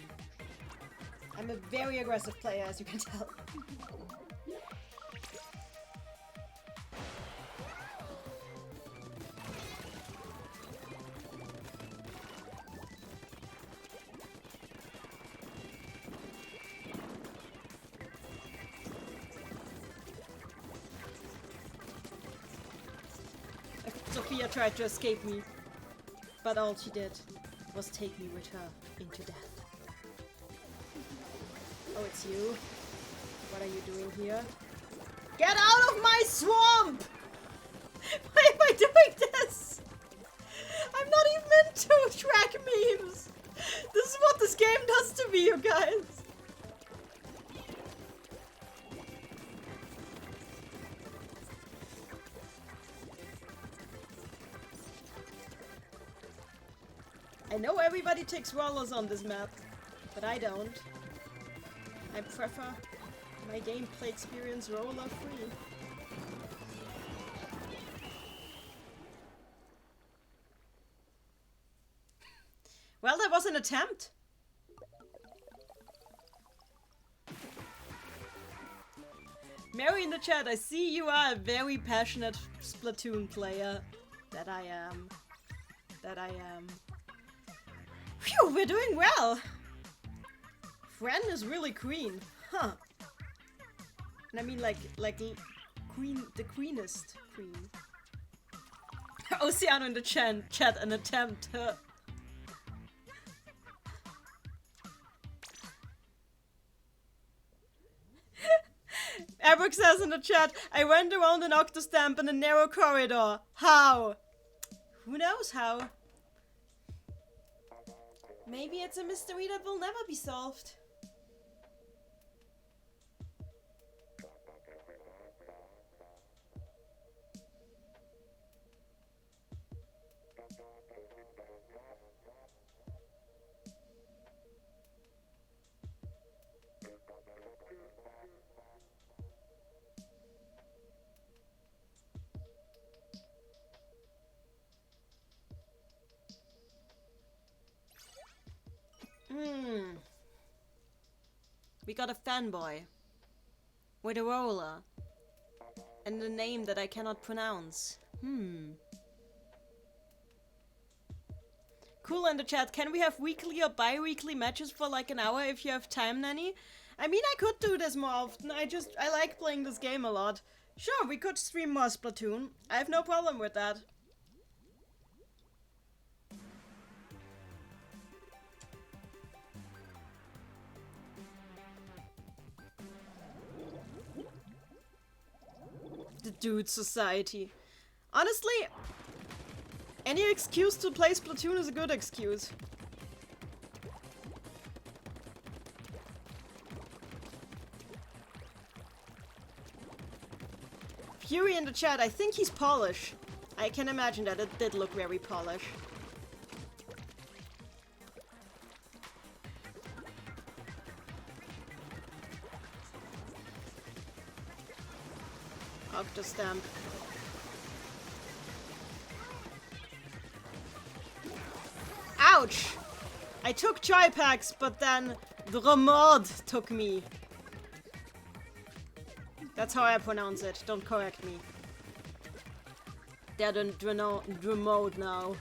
I'm a very aggressive player, as you can tell. Sophia tried to escape me. But all she did was take me with her into death. Oh, it's you? What are you doing here? Get out of my swamp! Why am I doing this? I'm not even into track memes! This is what this game does to me, you guys! I know everybody takes rollers on this map, But I don't. I prefer my gameplay experience roller-free. Well, that was an attempt. Mary in the chat, I see you are a very passionate Splatoon player. That I am. Phew, we're doing well. Fran is really queen. Huh. And I mean like queen, the queenest queen. Oceano in the chat, an attempt. Ebrook says in the chat, I went around an octostamp in a narrow corridor. How? Who knows how? Maybe it's a mystery that will never be solved. We got a fanboy with a roller and a name that I cannot pronounce. Cool in the chat. Can we have weekly or bi-weekly matches for like an hour if you have time, Nanny? I mean, I could do this more often. I like playing this game a lot. Sure, we could stream more Splatoon. I have no problem with that. The Dude Society. Honestly, any excuse to play Splatoon is a good excuse. Fury in the chat, I think he's Polish. I can imagine that it did look very Polish. Octostamp. Ouch! I took Tripax, but then the remord took me. That's how I pronounce it. Don't correct me. They're the Dremode now.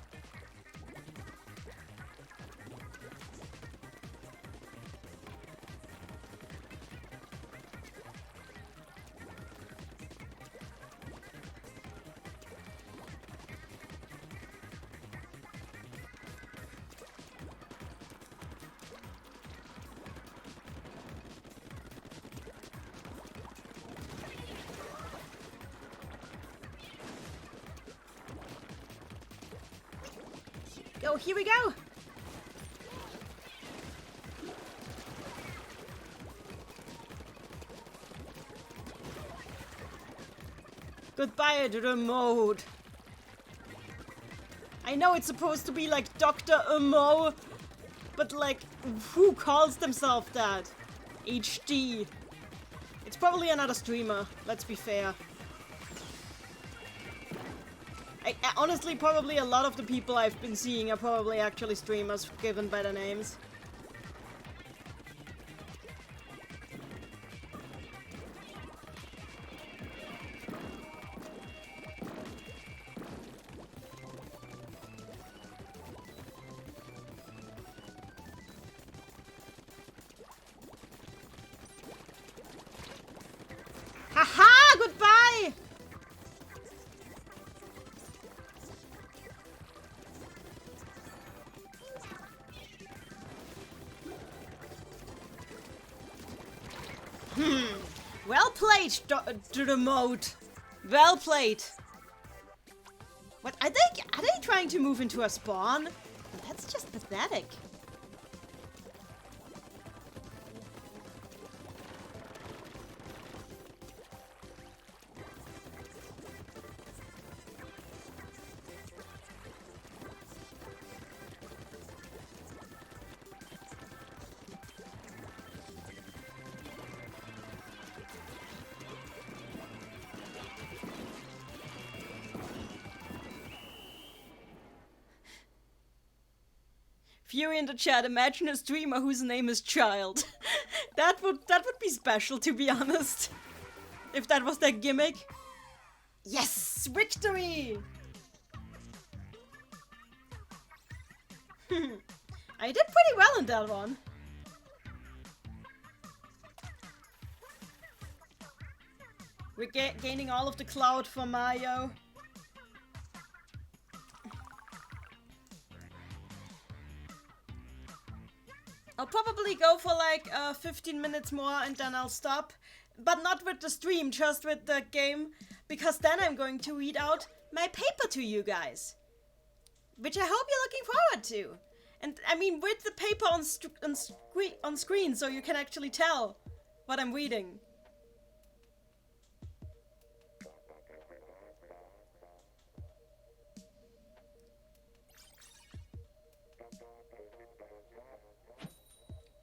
Oh, here we go! Goodbye, the remote. I know it's supposed to be like Dr. Emo, but like, who calls themselves that? HD. It's probably another streamer, let's be fair. Honestly, probably a lot of the people I've been seeing are probably actually streamers given by the names. Haha! Goodbye! Well played, to the mode. Well played. What are they trying to move into a spawn? That's just pathetic. Fury in the chat, imagine a streamer whose name is Child. that would be special, to be honest. If that was their gimmick. Yes! Victory! I did pretty well in that one. We're gaining all of the clout for Mayo. I'll probably go for like 15 minutes more and then I'll stop. But not with the stream, just with the game. Because then I'm going to read out my paper to you guys. Which I hope you're looking forward to. And I mean with the paper on screen so you can actually tell what I'm reading.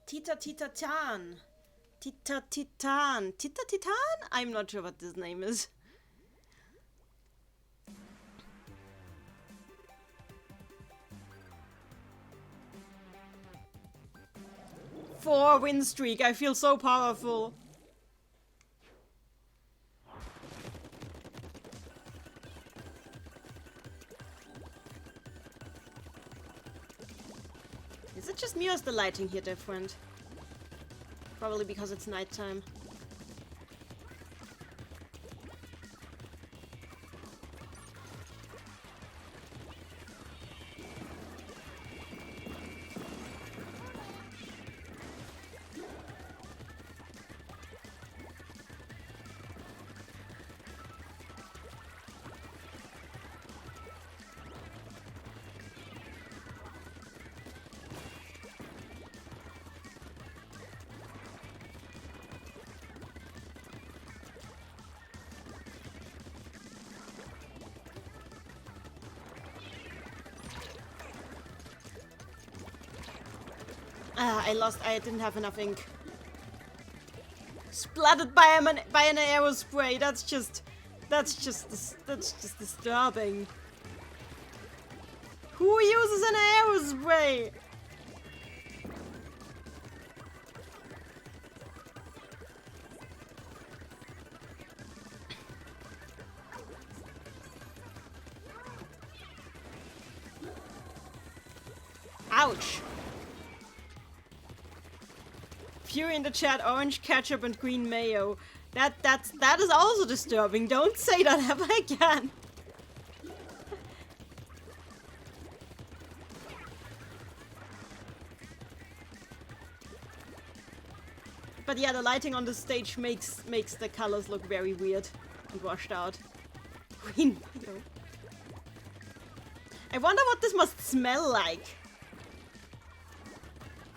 Tita Titan. Tita Titan. Tita Titan? I'm not sure what this name is. Four win streak. I feel so powerful. Is it just me or is the lighting here different? Probably because it's nighttime. I didn't have enough ink. Splattered by an arrow spray. That's just disturbing. Who uses an arrow spray? Ouch. Fury in the chat, orange ketchup and green mayo. That is also disturbing. Don't say that ever again. But yeah, the lighting on the stage makes the colors look very weird and washed out. Green mayo. I wonder what this must smell like.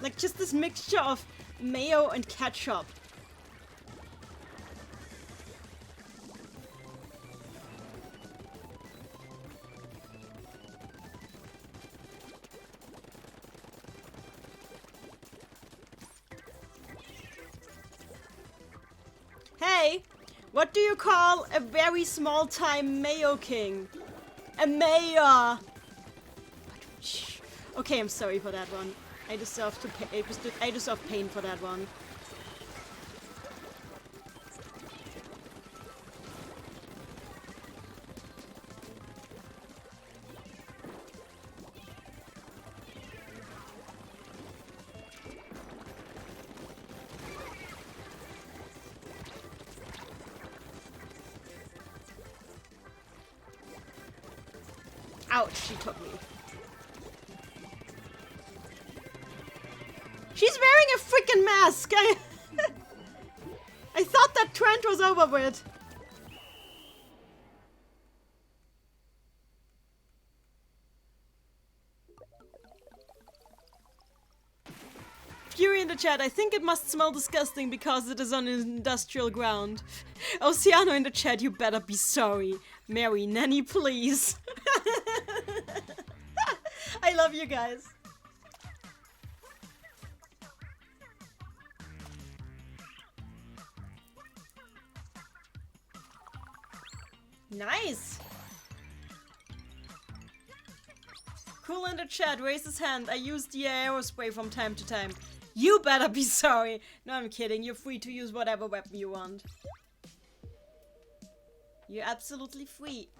Like just this mixture of mayo and ketchup. Hey, what do you call a very small time Mayo King? A mayor. Okay, I'm sorry for that one. I deserve to pay. I deserve pain for that one. Ouch, she took me. She's wearing a freaking mask! I thought that trend was over with. Fury in the chat, I think it must smell disgusting because it is on industrial ground. Oceano in the chat, you better be sorry. Mary, nanny, please. I love you guys. Nice! Cool in the chat, raise his hand. I use the aerospray from time to time. You better be sorry. No, I'm kidding. You're free to use whatever weapon you want. You're absolutely free.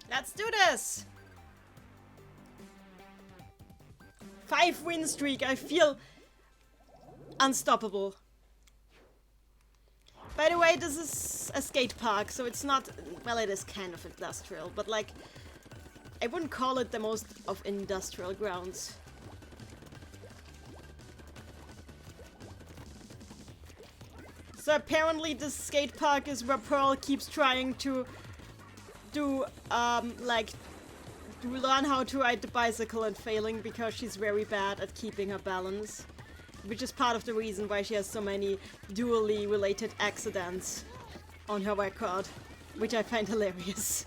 Let's do this! 5 win streak, I feel unstoppable. By the way, this is a skate park, so it's not, well, it is kind of industrial, but like, I wouldn't call it the most of industrial grounds. So apparently this skate park is where Pearl keeps trying to do, learn how to ride the bicycle and failing because she's very bad at keeping her balance. Which is part of the reason why she has so many dually related accidents on her record. Which I find hilarious.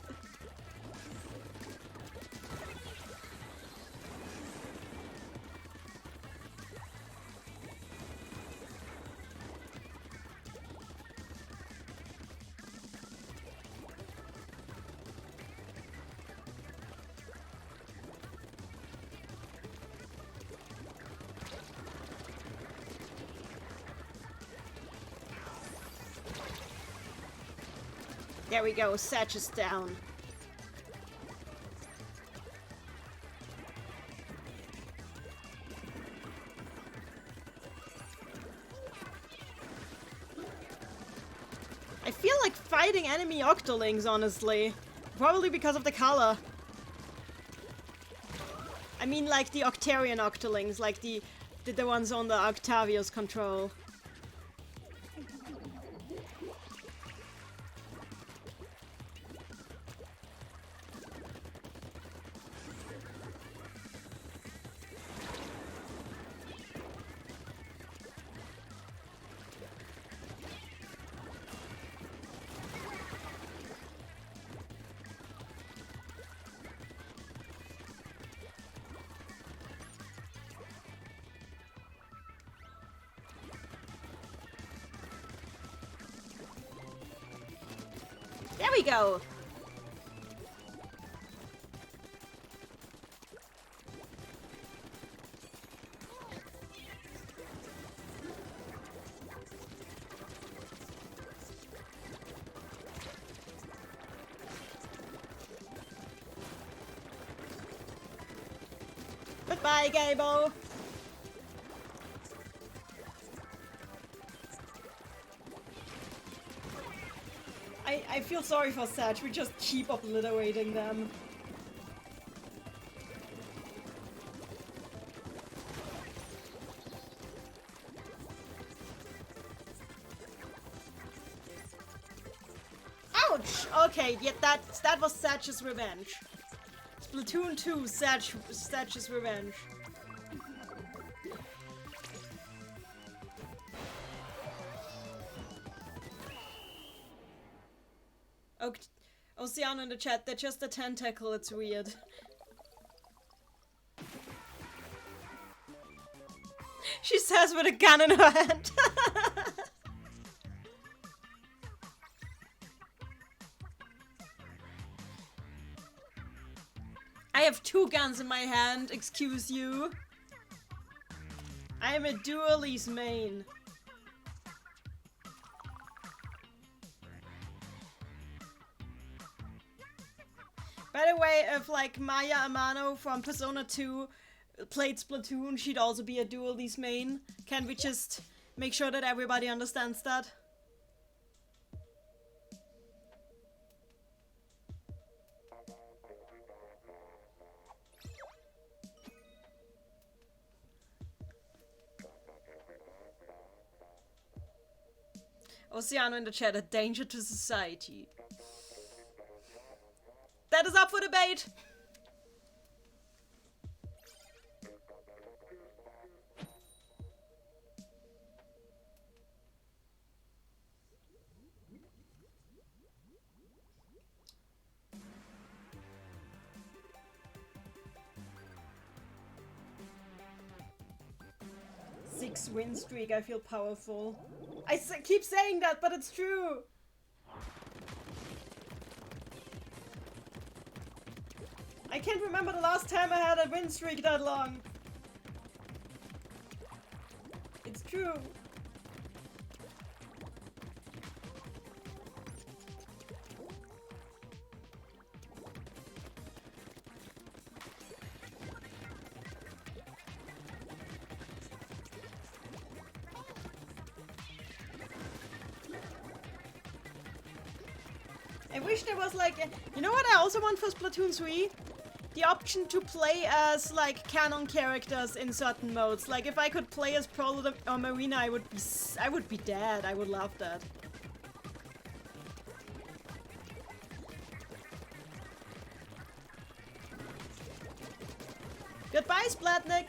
There we go, Satch is down. I feel like fighting enemy Octolings, honestly. Probably because of the color. I mean like the Octarian Octolings, like the ones on the Octavius control. There we go! Goodbye, Gabo! I feel sorry for Satch, we just keep obliterating them. Ouch! Okay, yeah, that was Satch's revenge. Splatoon 2, Satch's revenge. Oceano in the chat, they're just a tentacle, it's weird. She says with a gun in her hand. I have 2 guns in my hand, excuse you. I am a dualies main. By the way, if like Maya Amano from Persona 2 played Splatoon, she'd also be a dualies main. Can we just make sure that everybody understands that? Oceano in the chat, a danger to society. That is up for debate! 6 win streak, I feel powerful. I keep saying that, but it's true! I can't remember the last time I had a win streak that long. It's true. I wish there was like, you know what I also want for Splatoon 3? The option to play as like canon characters in certain modes. Like if I could play as Prolo or Marina, I would be dead. I would love that. Goodbye, Splatnik.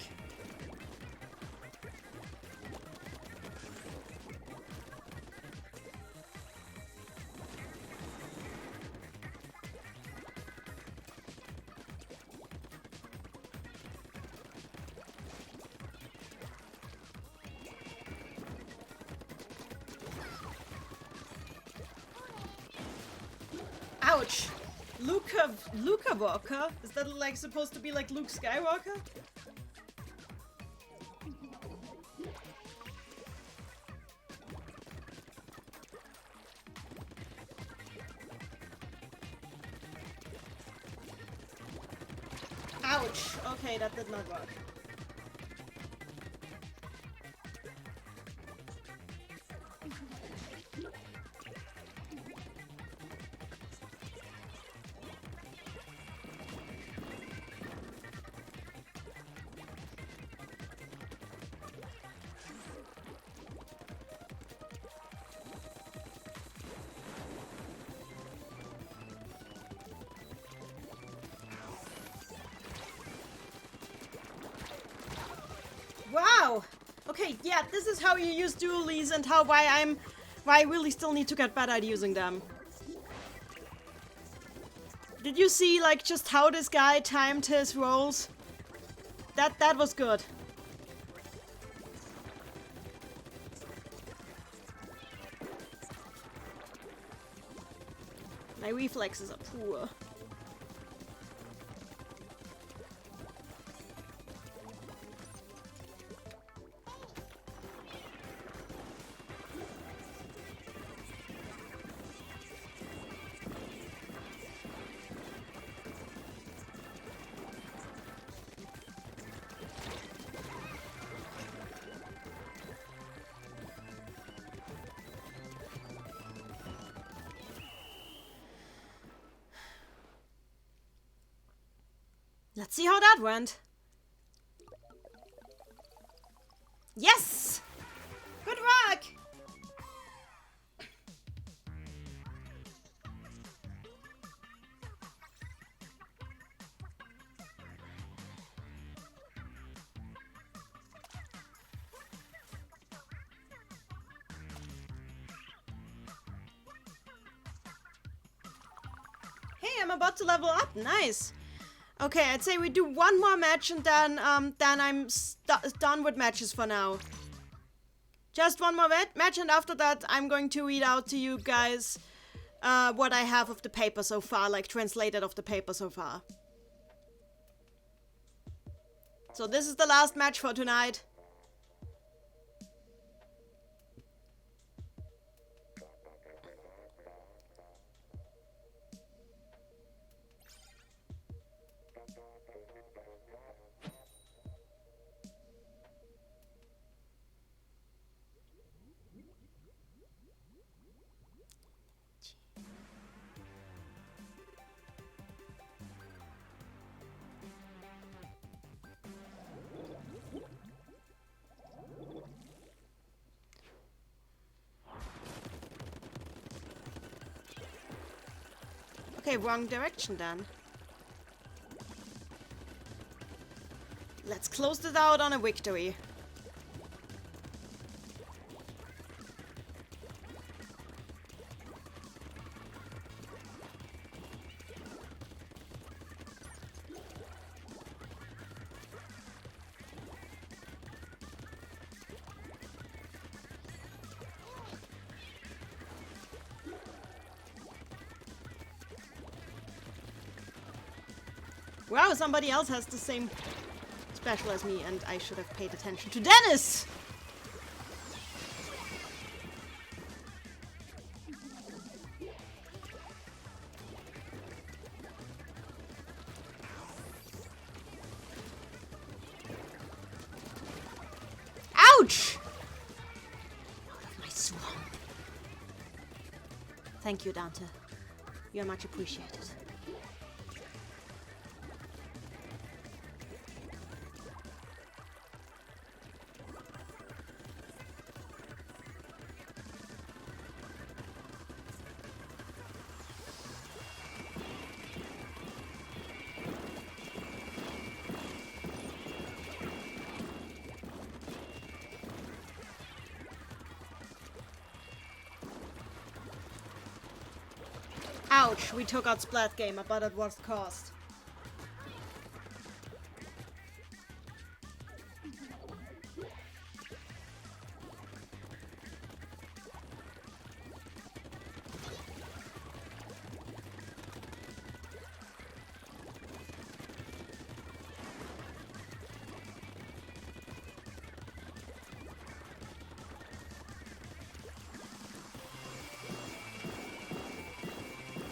Ouch! Luca Walker? Is that like supposed to be like Luke Skywalker? Ouch! Okay, that did not work. Wow! Okay, yeah, this is how you use dualies and why I really still need to get better at using them. Did you see like just how this guy timed his rolls? That was good. My reflexes are poor. Let's see how that went. Yes! Good work! Hey, I'm about to level up. Nice. Okay, I'd say we do one more match and then I'm done with matches for now. Just one more match and after that I'm going to read out to you guys what I have of the paper so far, like translated of the paper so far. So this is the last match for tonight. Okay, wrong direction then. Let's close this out on a victory. Wow, somebody else has the same special as me, and I should have paid attention to Dennis! Ouch! Out of my swamp. Thank you, Dante. You are much appreciated. Ouch, we took out Splat Gamer, but at what cost?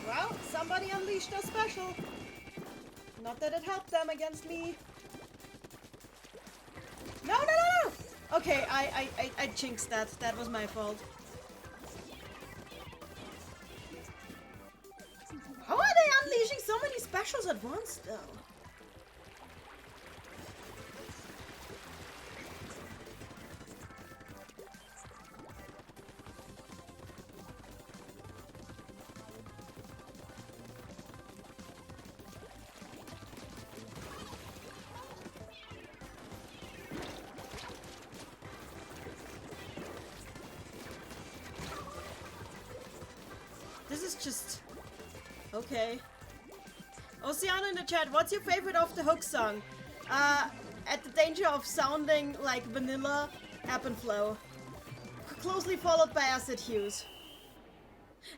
Well, somebody unleashed a special. Not that it helped them against me. No, no, no, no! Okay, I jinxed that. That was my fault. How are they unleashing so many specials at once, though? This is just... okay. Oceano in the chat, what's your favorite Off the Hook song? At the danger of sounding like vanilla, Ebb and Flow. Closely followed by Acid Hues.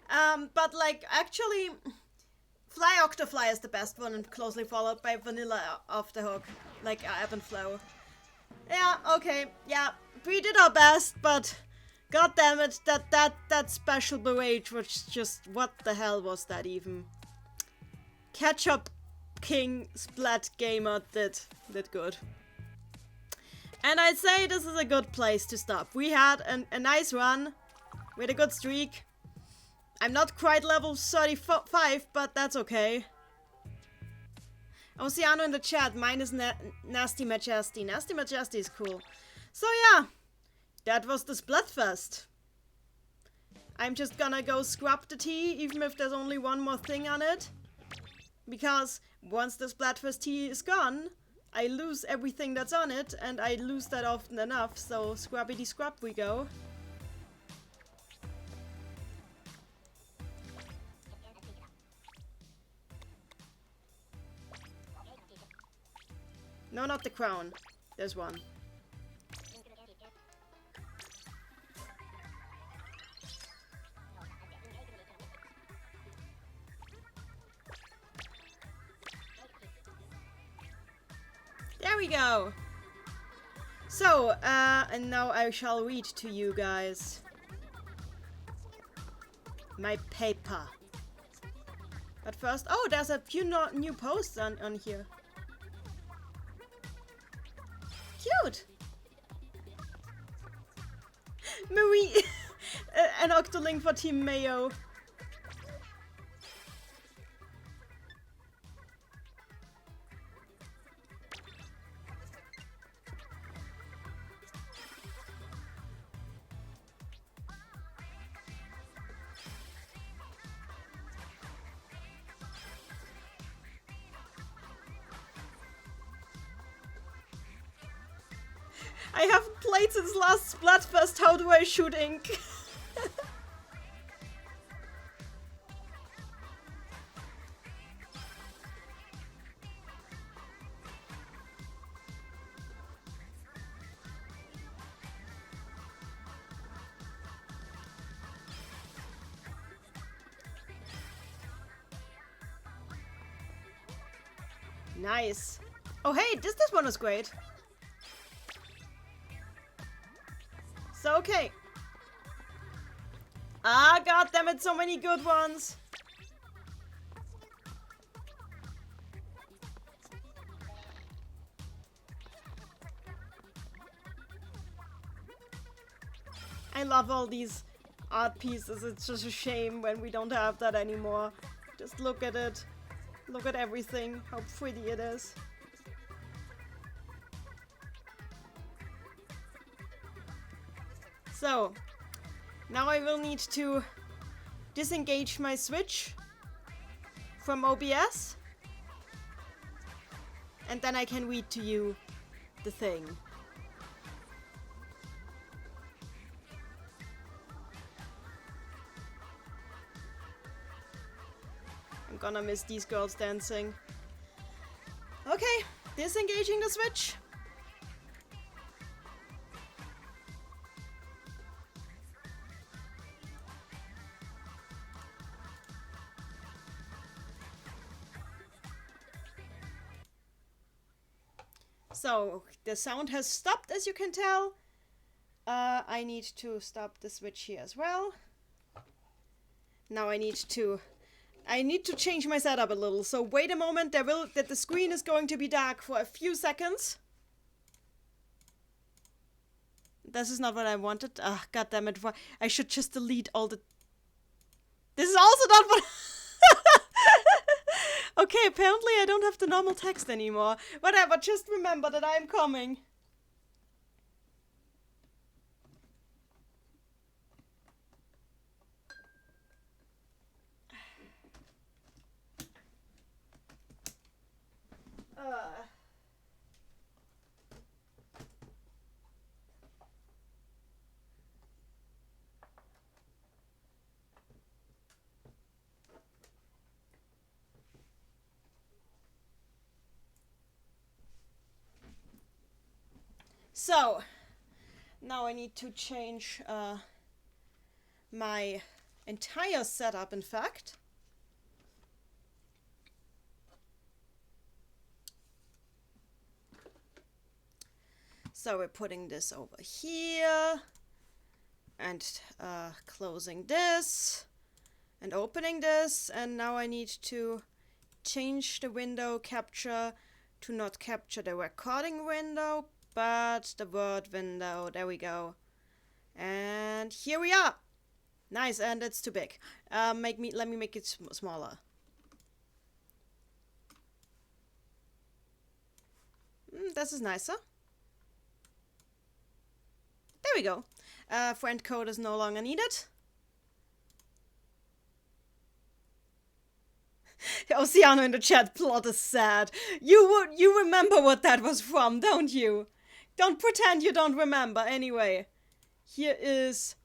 But like, actually... Fly Octofly is the best one, and closely followed by vanilla Off the Hook. Like, Ebb and Flow. Yeah, okay, yeah. We did our best, but... God damn it, that special barrage was just... what the hell was that even? Ketchup King Splat Gamer did good. And I'd say this is a good place to stop. We had a nice run with a good streak. I'm not quite level 35, but that's okay. Oceano in the chat, mine is Nasty Majesty. Nasty Majesty is cool. So yeah. That was the Splatfest. I'm just gonna go scrub the tea, even if there's only one more thing on it. Because once the Splatfest tea is gone, I lose everything that's on it, and I lose that often enough, so scrubbity scrub we go. No, not the crown. There's one. There we go! So, and now I shall read to you guys my paper. But first, oh, there's a few new posts on here. Cute! Marie! An Octolink for Team Mayo. I haven't played since last Splatfest, how do I shoot ink? Nice. Oh, hey, this one was great. So, okay. Ah, god damn it, so many good ones. I love all these art pieces. It's just a shame when we don't have that anymore. Just look at it. Look at everything. How pretty it is. So, now I will need to disengage my Switch from OBS. And then I can read to you the thing. I'm gonna miss these girls dancing. Okay, disengaging the Switch. So, the sound has stopped, as you can tell. I need to stop the Switch here as well. Now I need to change my setup a little. So wait a moment, that the screen is going to be dark for a few seconds. This is not what I wanted. Ah, god damn it. I should just delete all the... This is also not what... Okay, apparently I don't have the normal text anymore. Whatever, just remember that I'm coming. So, now I need to change my entire setup, in fact. So we're putting this over here, and closing this, and opening this, and now I need to change the window capture to not capture the recording window, but the word window. There we go. And here we are. Nice, and it's too big. Let me make it smaller. This is nicer. There we go. Friend code is no longer needed. Oceano in the chat, plot is sad. You remember what that was from, don't you? Don't pretend you don't remember. Anyway, here is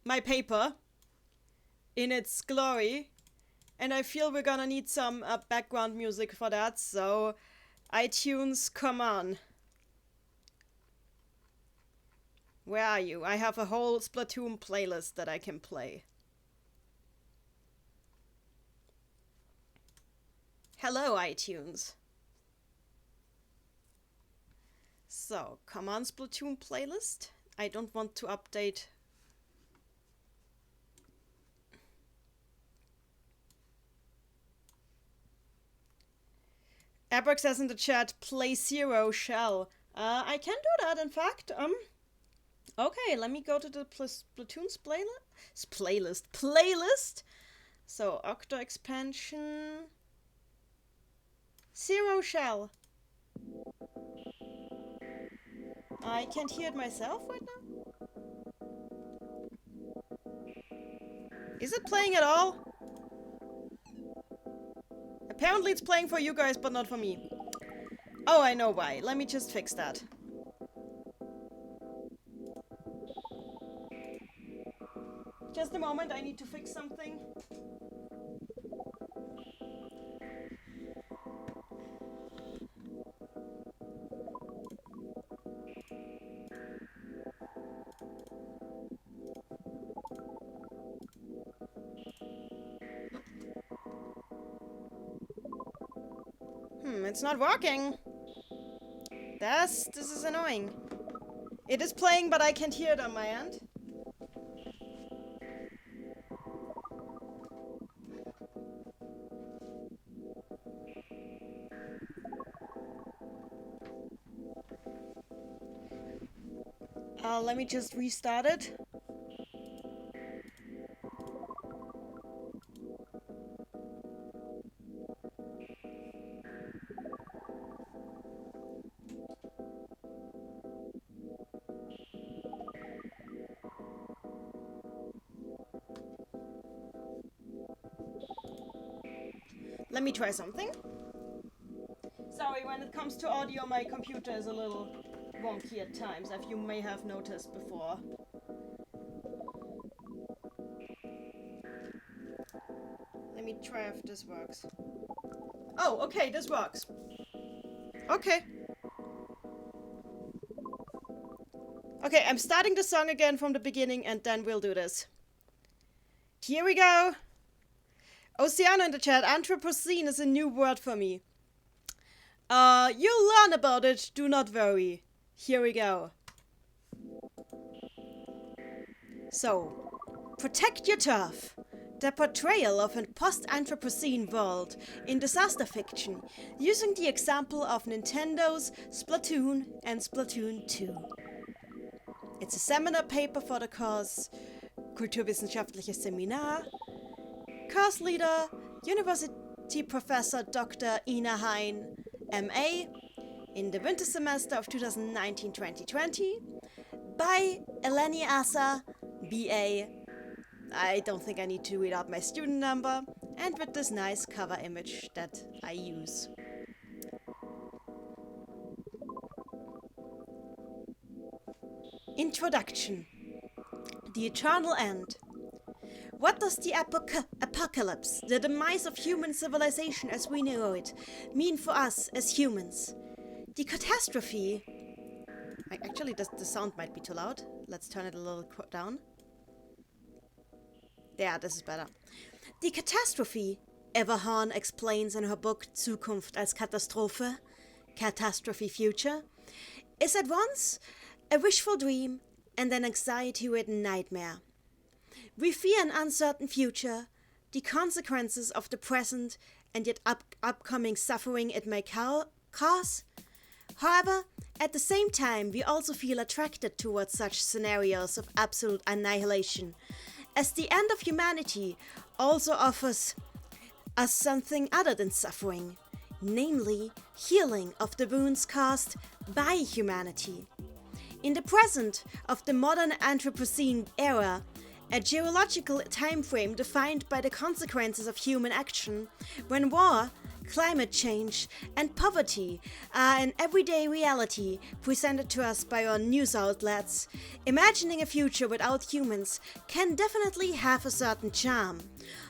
my paper in its glory, and I feel we're gonna need some background music for that, so iTunes, come on. Where are you? I have a whole Splatoon playlist that I can play. Hello, iTunes. So, come on, Splatoon playlist. I don't want to update. Aberg says in the chat, play Zero Shell. I can do that, in fact. Okay, let me go to the Splatoon's playlist. So, Octo expansion. Zero Shell. I can't hear it myself right now. Is it playing at all? Apparently it's playing for you guys, but not for me. Oh, I know why. Let me just fix that. Just a moment, I need to fix something. It's not working. This is annoying. It is playing, but I can't hear it on my end. Let me just restart it. Let me try something. Sorry, when it comes to audio, my computer is a little wonky at times, as you may have noticed before. Let me try if this works. Oh, okay, this works. Okay. Okay, I'm starting the song again from the beginning, and then we'll do this. Here we go. Oceano in the chat, Anthropocene is a new word for me. You'll learn about it, do not worry. Here we go. So, protect your turf. The portrayal of a post-Anthropocene world in disaster fiction, using the example of Nintendo's Splatoon and Splatoon 2. It's a seminar paper for the course Kulturwissenschaftliches Seminar. Course leader, University Professor Dr. Ina Hein, MA, in the winter semester of 2019-2020, by Eleni Asa, BA. I don't think I need to read out my student number, and with this nice cover image that I use. Introduction. The Eternal End. What does the apocalypse, the demise of human civilization as we know it, mean for us as humans? The catastrophe... Actually, the sound might be too loud. Let's turn it a little down. Yeah, this is better. The catastrophe, Eva Horn explains in her book Zukunft als Katastrophe, Catastrophe Future, is at once a wishful dream and an anxiety-ridden nightmare. We fear an uncertain future, the consequences of the present and yet upcoming suffering it may cause. However, at the same time, we also feel attracted towards such scenarios of absolute annihilation, as the end of humanity also offers us something other than suffering, namely healing of the wounds caused by humanity. In the present of the modern Anthropocene era, a geological time frame defined by the consequences of human action, when war, climate change, and poverty are an everyday reality presented to us by our news outlets, imagining a future without humans can definitely have a certain charm.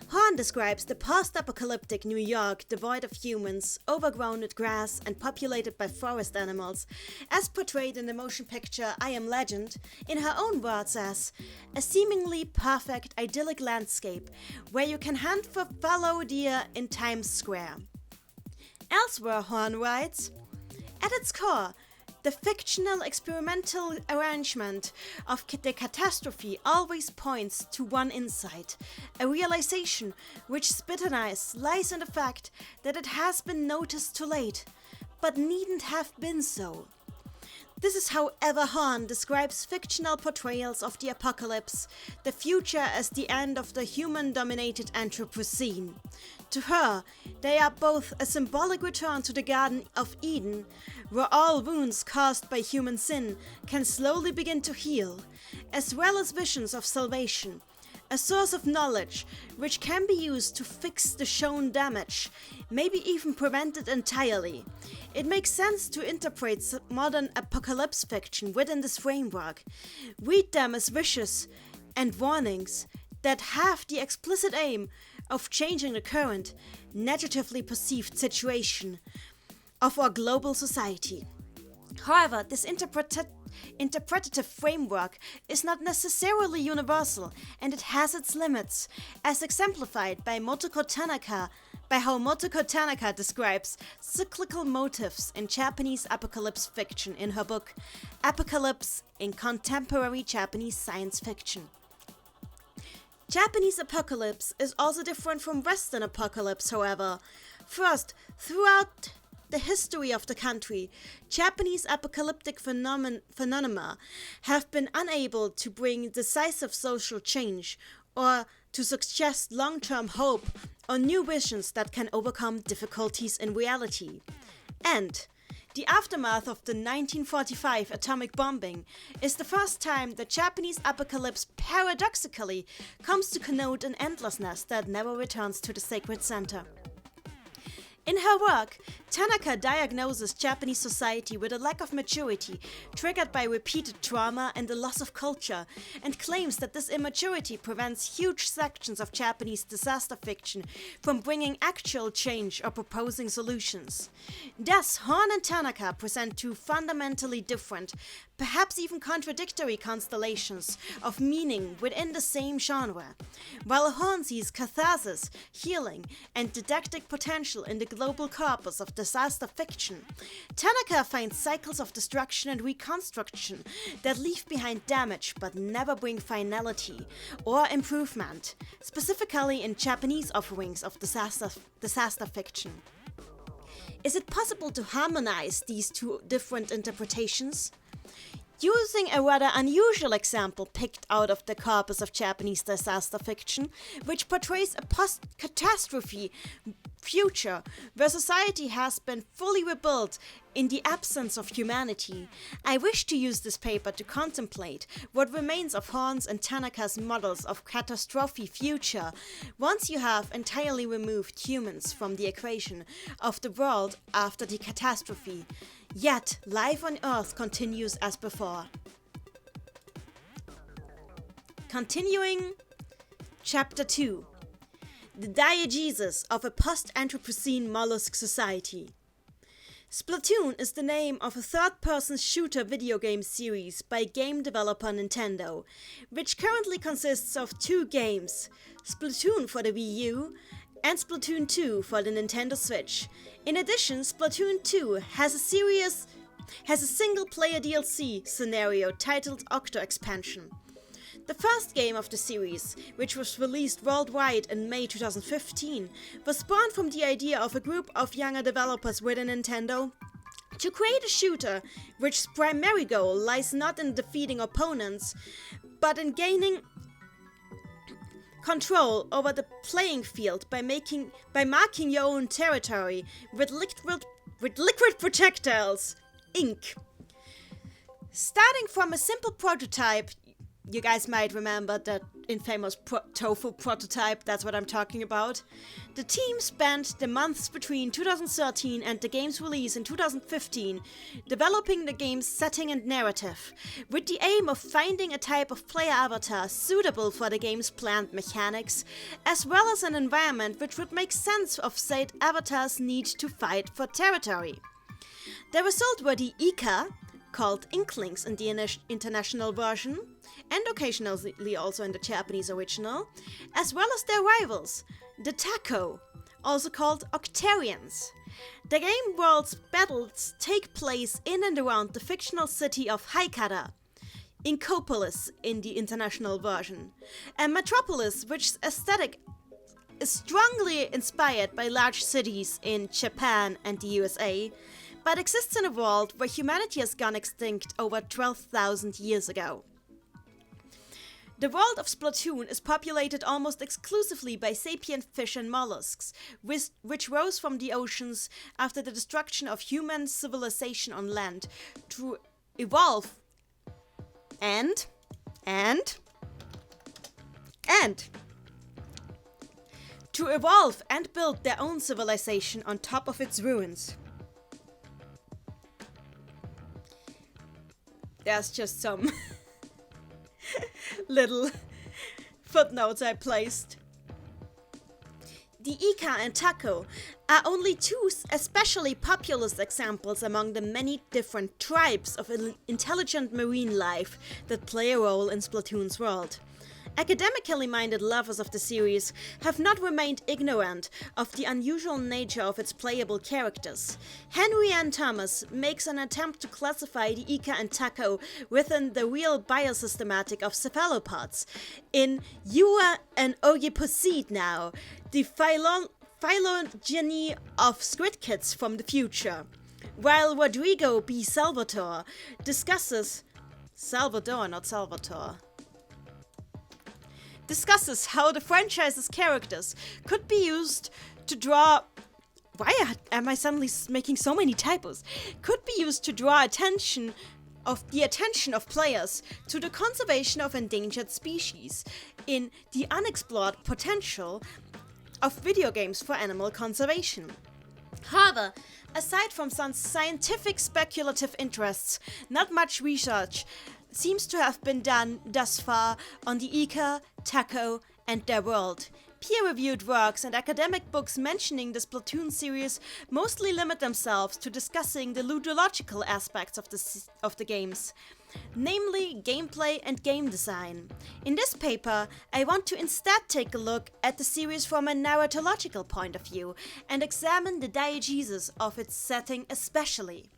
Horn describes the post-apocalyptic New York devoid of humans, overgrown with grass and populated by forest animals, as portrayed in the motion picture I Am Legend, in her own words as a seemingly perfect idyllic landscape where you can hunt for fallow deer in Times Square. Elsewhere, Horn writes, at its core, the fictional experimental arrangement of the catastrophe always points to one insight, a realization which Spitanize lies in the fact that it has been noticed too late, but needn't have been so. This is how Eva Horn describes fictional portrayals of the apocalypse, the future as the end of the human-dominated Anthropocene. To her, they are both a symbolic return to the Garden of Eden, where all wounds caused by human sin can slowly begin to heal, as well as visions of salvation, a source of knowledge which can be used to fix the shown damage, maybe even prevent it entirely. It makes sense to interpret modern apocalypse fiction within this framework. Read them as wishes and warnings that have the explicit aim of changing the current, negatively perceived situation of our global society. However, this interpretative framework is not necessarily universal, and it has its limits, as exemplified by Motoko Tanaka, by how Motoko Tanaka describes cyclical motifs in Japanese apocalypse fiction in her book Apocalypse in Contemporary Japanese Science Fiction. Japanese apocalypse is also different from Western apocalypse, however. First, throughout the history of the country, Japanese apocalyptic phenomena have been unable to bring decisive social change or to suggest long-term hope or new visions that can overcome difficulties in reality. And the aftermath of the 1945 atomic bombing is the first time that Japanese apocalypse paradoxically comes to connote an endlessness that never returns to the sacred center. In her work, Tanaka diagnoses Japanese society with a lack of maturity triggered by repeated trauma and the loss of culture, and claims that this immaturity prevents huge sections of Japanese disaster fiction from bringing actual change or proposing solutions. Thus, Horn and Tanaka present two fundamentally different, perhaps even contradictory constellations of meaning within the same genre. While Horn sees catharsis, healing, and didactic potential in the global corpus of disaster fiction, Tanaka finds cycles of destruction and reconstruction that leave behind damage but never bring finality or improvement, specifically in Japanese offerings of disaster fiction. Is it possible to harmonize these two different interpretations? Using a rather unusual example picked out of the corpus of Japanese disaster fiction, which portrays a post-catastrophe future where society has been fully rebuilt in the absence of humanity, I wish to use this paper to contemplate what remains of Horn's and Tanaka's models of catastrophe future once you have entirely removed humans from the equation of the world after the catastrophe. Yet, life on Earth continues as before. Continuing, Chapter 2. The Diegesis of a Post-Anthropocene Mollusk Society. Splatoon is the name of a third-person shooter video game series by game developer Nintendo, which currently consists of two games, Splatoon for the Wii U and Splatoon 2 for the Nintendo Switch. In addition, Splatoon 2 has a single-player DLC scenario titled Octo Expansion. The first game of the series, which was released worldwide in May 2015, was spawned from the idea of a group of younger developers within Nintendo to create a shooter which primary goal lies not in defeating opponents, but in gaining control over the playing field by marking your own territory with liquid projectiles, ink. Starting from a simple prototype, you guys might remember that infamous tofu prototype, that's what I'm talking about. The team spent the months between 2013 and the game's release in 2015 developing the game's setting and narrative, with the aim of finding a type of player avatar suitable for the game's planned mechanics, as well as an environment which would make sense of said avatar's need to fight for territory. The result were the Ika, called Inklings in the international version, and occasionally also in the Japanese original, as well as their rivals, the Taco, also called Octarians. The game world's battles take place in and around the fictional city of Haikara, Inkopolis in the international version, a metropolis which aesthetic is strongly inspired by large cities in Japan and the USA, but exists in a world where humanity has gone extinct over 12,000 years ago. The world of Splatoon is populated almost exclusively by sapient fish and mollusks, which rose from the oceans after the destruction of human civilization on land to evolve and to evolve and build their own civilization on top of its ruins. There's just some little footnotes I placed. The Ika and Taco are only two especially populous examples among the many different tribes of intelligent marine life that play a role in Splatoon's world. Academically minded lovers of the series have not remained ignorant of the unusual nature of its playable characters. Henry Ann Thomas makes an attempt to classify the Ika and Taco within the real biosystematic of cephalopods. In You Are an Oedipusid Now, the phylogeny of squid kids from the future. While Rodrigo B. Salvatore discusses how the franchise's characters could be used to draw... Why am I suddenly making so many typos? Could be used to draw attention of players to the conservation of endangered species in the unexplored potential of video games for animal conservation. However, aside from some scientific speculative interests, not much research seems to have been done thus far on the Ika, Taco, and their world. Peer-reviewed works and academic books mentioning the Splatoon series mostly limit themselves to discussing the ludological aspects of the games, namely gameplay and game design. In this paper, I want to instead take a look at the series from a narratological point of view and examine the diegesis of its setting especially.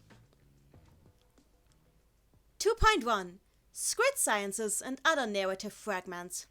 2.1 Squid Sciences and Other Narrative Fragments.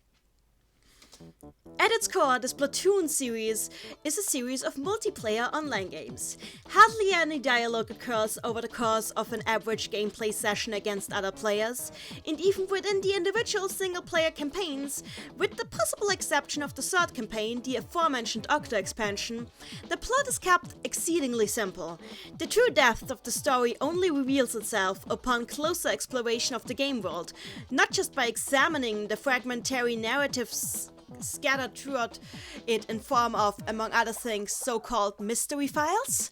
At its core, the Splatoon series is a series of multiplayer online games. Hardly any dialogue occurs over the course of an average gameplay session against other players, and even within the individual single-player campaigns, with the possible exception of the third campaign, the aforementioned Octa expansion, the plot is kept exceedingly simple. The true depth of the story only reveals itself upon closer exploration of the game world, not just by examining the fragmentary narratives scattered throughout it in form of, among other things, so-called mystery files.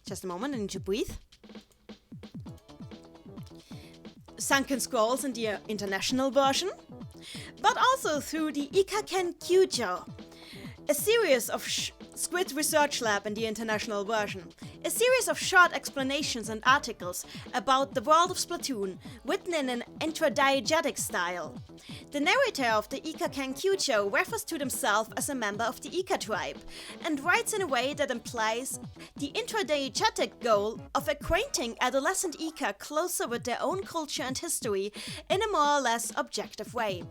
Just a moment, I need to breathe. Sunken Scrolls in the international version, but also through the Ikaken Kyujo, a series of Squid Research Lab in the international version, a series of short explanations and articles about the world of Splatoon, written in an intradiegetic style. The narrator of the Ikaken Kyujo refers to himself as a member of the Ika tribe, and writes in a way that implies the intradiegetic goal of acquainting adolescent Ika closer with their own culture and history in a more or less objective way.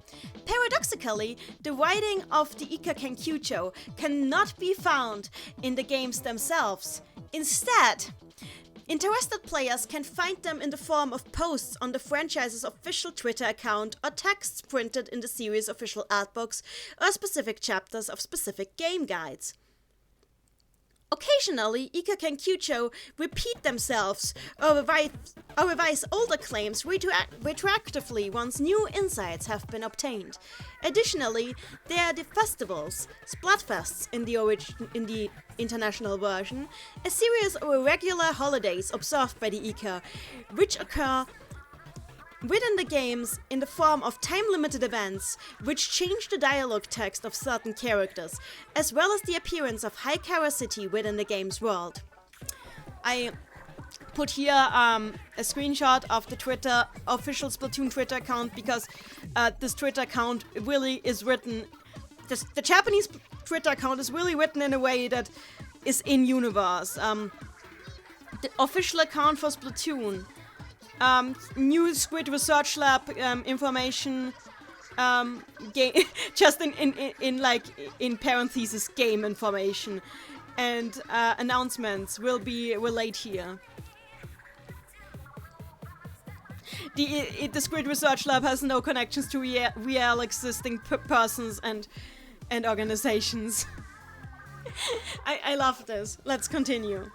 Paradoxically, the writing of the Ikaken Kyujo cannot be found in the games themselves. Instead, interested players can find them in the form of posts on the franchise's official Twitter account or texts printed in the series' official artbooks or specific chapters of specific game guides. Occasionally, Ikaken Kyujo repeat themselves or revise older claims retroactively once new insights have been obtained. Additionally, there are the festivals, Splatfests in the international version, a series of irregular holidays observed by the Ika, which occur within the games in the form of time-limited events which change the dialogue text of certain characters, as well as the appearance of high curiosity within the game's world. I put here a screenshot of the official Splatoon Twitter account because this Twitter account really is written... The Japanese Twitter account is really written in a way that is in-universe. The official account for Splatoon... new Squid Research Lab information, just in parentheses game information, and announcements will be relayed here. The Squid Research Lab has no connections to real existing persons and organizations. I love this. Let's continue.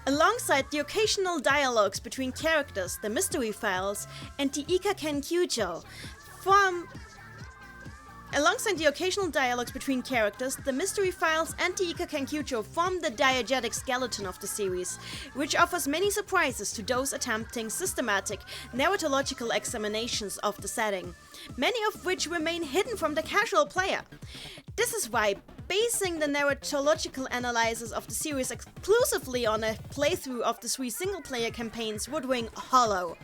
Alongside the occasional dialogues between characters, the mystery files, and the Ikaken Kyujo form the diegetic skeleton of the series, which offers many surprises to those attempting systematic narratological examinations of the setting, many of which remain hidden from the casual player. This is why basing the narratological analysis of the series exclusively on a playthrough of the 3 single-player campaigns would ring hollow.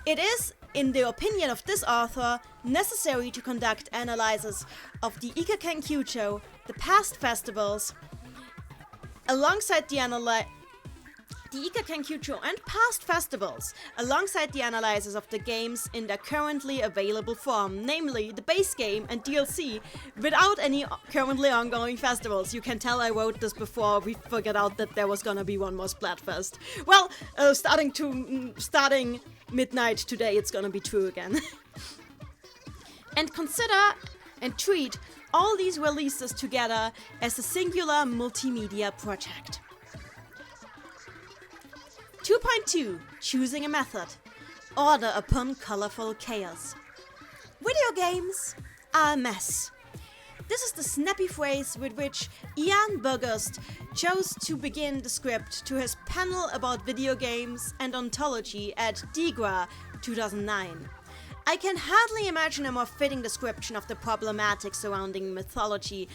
It is in the opinion of this author, necessary to conduct analysis of the Ika Kenkyucho, the past festivals, alongside the Ika Kenkyucho and past festivals, alongside the analysis of the games in their currently available form, namely the base game and DLC, without any currently ongoing festivals. You can tell I wrote this before we figured out that there was gonna be one more Splatfest. Well, starting midnight today, it's gonna be true again. And consider and treat all these releases together as a singular multimedia project. 2.2. Choosing a method. Order upon colorful chaos. Video games are a mess. This is the snappy phrase with which Ian Burgust chose to begin the script to his panel about video games and ontology at DIGRA 2009. I can hardly imagine a more fitting description of the problematic surrounding mythology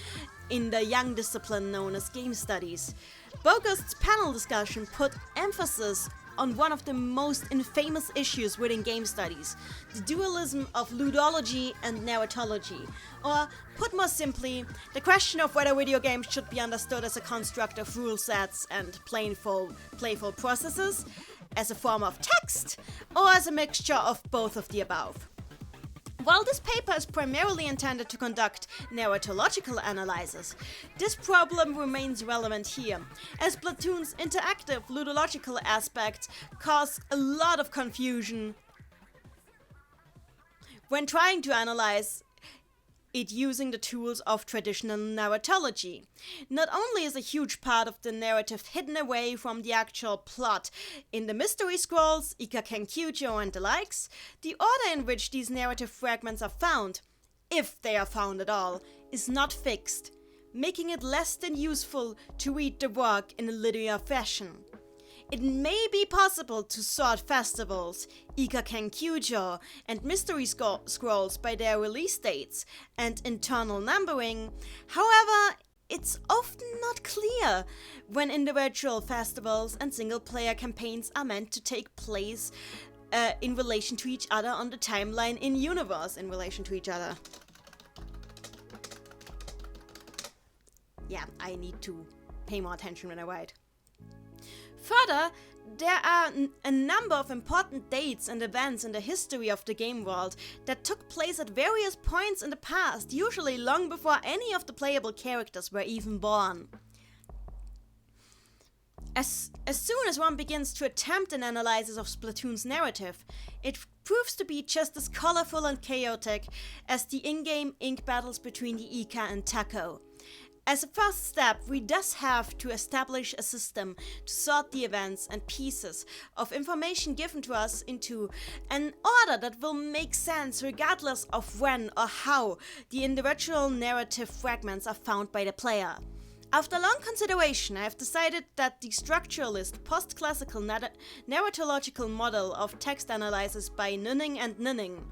in the young discipline known as game studies. Burgust's panel discussion put emphasis on one of the most infamous issues within game studies, the dualism of ludology and narratology, or, put more simply, the question of whether video games should be understood as a construct of rule sets and playful processes, as a form of text, or as a mixture of both of the above. While this paper is primarily intended to conduct narratological analysis, this problem remains relevant here, as Splatoon's interactive ludological aspects cause a lot of confusion when trying to analyze it using the tools of traditional narratology. Not only is a huge part of the narrative hidden away from the actual plot in the mystery scrolls, Ika Kenkyucho and the likes, the order in which these narrative fragments are found, if they are found at all, is not fixed, making it less than useful to read the work in a linear fashion. It may be possible to sort festivals, Ika Kenkyucho, and mystery scrolls by their release dates and internal numbering. However, it's often not clear when individual festivals and single-player campaigns are meant to take place in relation to each other on the timeline in universe in relation to each other. Yeah, I need to pay more attention when I write. Further, there are a number of important dates and events in the history of the game world that took place at various points in the past, usually long before any of the playable characters were even born. As soon as one begins to attempt an analysis of Splatoon's narrative, it proves to be just as colorful and chaotic as the in-game ink battles between the Ika and Taco. As a first step, we thus have to establish a system to sort the events and pieces of information given to us into an order that will make sense regardless of when or how the individual narrative fragments are found by the player. After long consideration, I have decided that the structuralist post-classical narratological model of text analysis by Nunning and Nunning,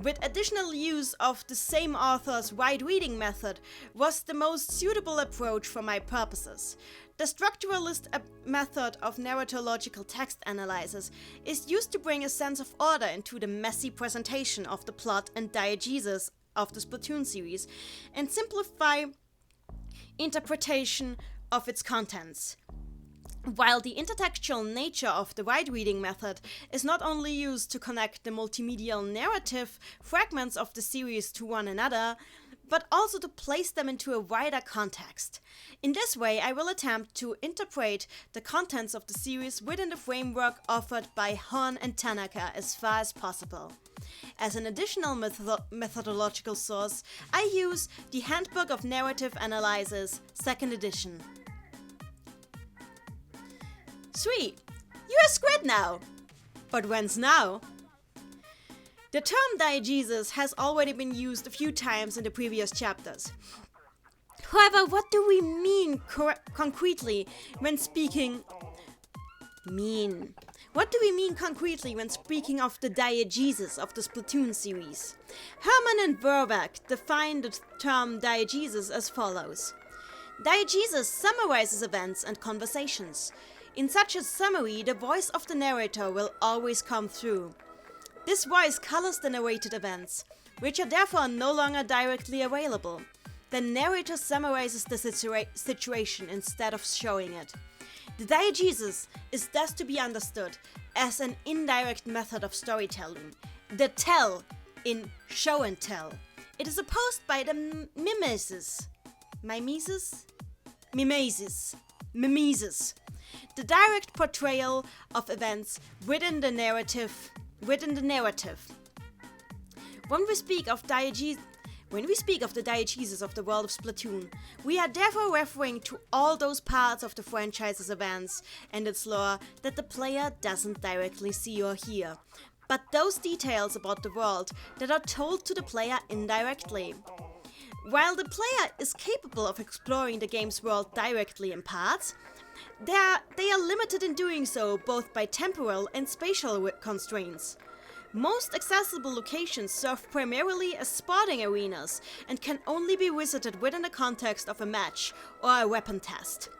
with additional use of the same author's wide-reading method, was the most suitable approach for my purposes. The structuralist method of narratological text analysis is used to bring a sense of order into the messy presentation of the plot and diegesis of the Splatoon series, and simplify interpretation of its contents. While the intertextual nature of the wide-reading method is not only used to connect the multimedial narrative fragments of the series to one another, but also to place them into a wider context. In this way, I will attempt to interpret the contents of the series within the framework offered by Horn and Tanaka as far as possible. As an additional methodological source, I use the Handbook of Narrative Analysis, 2nd edition. Sweet, you're a squid now! But when's now? The term diegesis has already been used a few times in the previous chapters. However, what do we mean concretely when speaking... What do we mean concretely when speaking of the diegesis of the Splatoon series? Herman and Verbeck define the term diegesis as follows. Diegesis summarizes events and conversations. In such a summary, the voice of the narrator will always come through. This voice colors the narrated events, which are therefore no longer directly available. The narrator summarizes the situation instead of showing it. The diegesis is thus to be understood as an indirect method of storytelling. The tell in show and tell. It is opposed by the mimesis. Mimesis. The direct portrayal of events within the narrative. When we speak of the diegesis of the world of Splatoon, we are therefore referring to all those parts of the franchise's events and its lore that the player doesn't directly see or hear, but those details about the world that are told to the player indirectly. While the player is capable of exploring the game's world directly in parts, they are limited in doing so both by temporal and spatial constraints. Most accessible locations serve primarily as sporting arenas and can only be visited within the context of a match or a weapon test,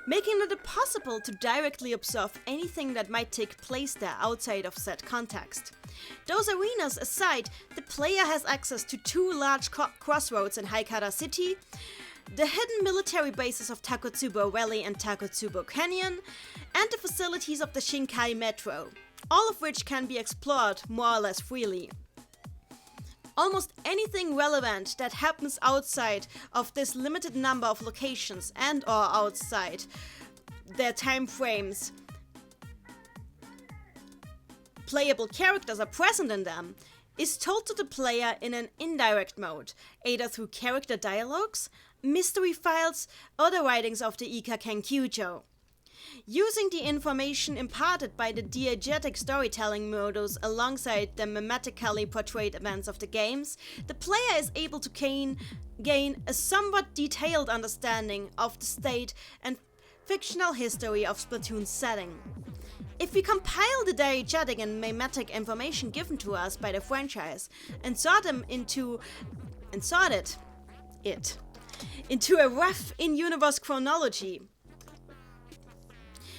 making it impossible to directly observe anything that might take place there outside of said context. Those arenas aside, the player has access to two large crossroads in Haikara City, the hidden military bases of Takotsubo Valley and Takotsubo Canyon, and the facilities of the Shinkai Metro, all of which can be explored more or less freely. Almost anything relevant that happens outside of this limited number of locations and or outside their time frames, playable characters are present in them, is told to the player in an indirect mode, either through character dialogues, mystery files, or the writings of the Ika Kenkyujo. Using the information imparted by the diegetic storytelling modus alongside the mimetically portrayed events of the games, the player is able to gain a somewhat detailed understanding of the state and fictional history of Splatoon's setting. If we compile the diegetic and mimetic information given to us by the franchise and sort it into a rough in-universe chronology,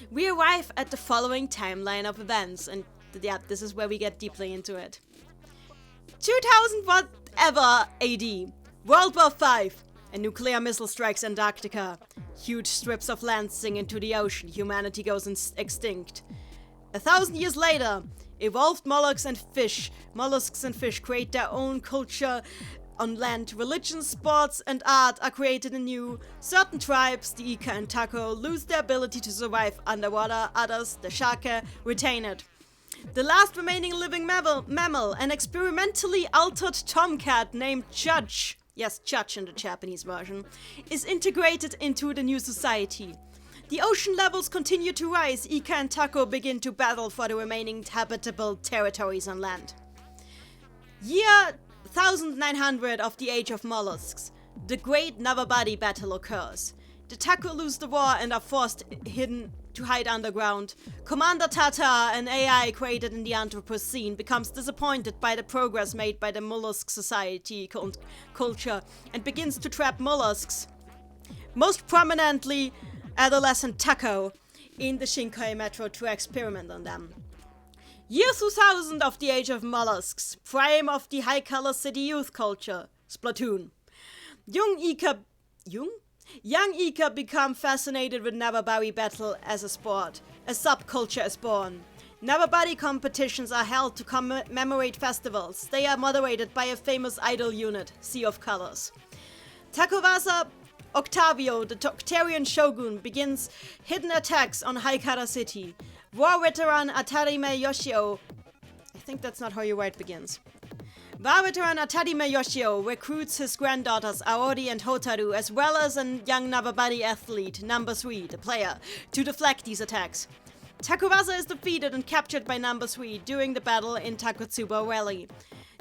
we arrive at the following timeline of events, and yeah, this is where we get deeply into it. 2000 whatever AD, World War V, a nuclear missile strikes Antarctica. Huge strips of land sink into the ocean, humanity goes extinct. 1,000 years later, evolved mollusks and fish create their own culture on land. Religion, sports, and art are created anew. Certain tribes, the Ika and Taco, lose their ability to survive underwater. Others, the Shake, retain it. The last remaining living mammal, an experimentally altered tomcat named Judge, yes, Judge in the Japanese version, is integrated into the new society. The ocean levels continue to rise. Ika and Taco begin to battle for the remaining habitable territories on land. Year 1900 of the Age of Mollusks. The Great Navabadi battle occurs. The Taco lose the war and are forced to hide underground. Commander Tata, an AI created in the Anthropocene, becomes disappointed by the progress made by the mollusk society culture and begins to trap mollusks, most prominently adolescent Taco, in the Shinkai Metro to experiment on them. Year 2000 of the Age of Mollusks, prime of the high-color city youth culture, Splatoon. Young Ika become fascinated with Navabari battle as a sport. A subculture is born. Navabari competitions are held to commemorate festivals. They are moderated by a famous idol unit, Sea of Colors. Takawasa Octavio, the Toctarian shogun, begins hidden attacks on Haikara City. War veteran Atarime Yoshio, I think that's not how your word begins. War veteran Atarime Yoshio recruits his granddaughters Aori and Hotaru, as well as a young Navabari athlete, number 3, the player, to deflect these attacks. Takawasa is defeated and captured by number 3 during the battle in Takotsubo Valley.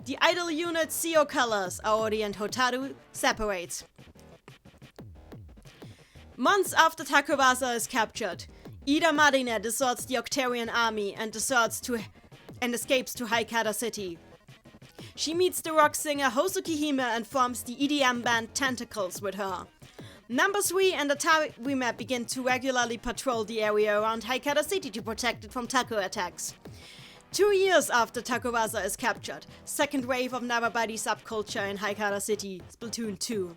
The idol unit Sea of Colors, Aori and Hotaru, separates. Months after Takawasa is captured, Ida Marine deserts the Octarian army and escapes to Haikara City. She meets the rock singer Hosuki Hime and forms the EDM band Tentacles with her. Number 3 and Atarime begin to regularly patrol the area around Haikara City to protect it from Taco attacks. 2 years after Takawasa is captured, second wave of Navabadi subculture in Haikara City, Splatoon 2.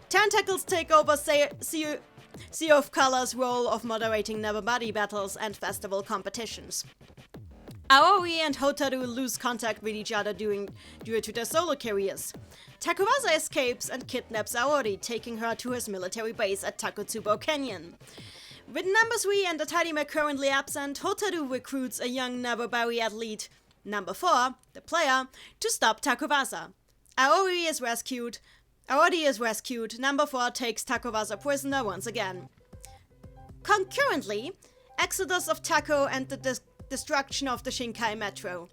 Tentacles take over Sea of Color's role of moderating Navabadi battles and festival competitions. Aoi and Hotaru lose contact with each other due to their solo careers. Takawasa escapes and kidnaps Aori, taking her to his military base at Takotsubo Canyon. With number 3 and Atarime currently absent, Hotaru recruits a young Navabari athlete, number 4, the player, to stop Takawasa. Aori is rescued, number 4 takes Takawasa prisoner once again. Concurrently, exodus of Tako and the destruction of the Shinkai Metro.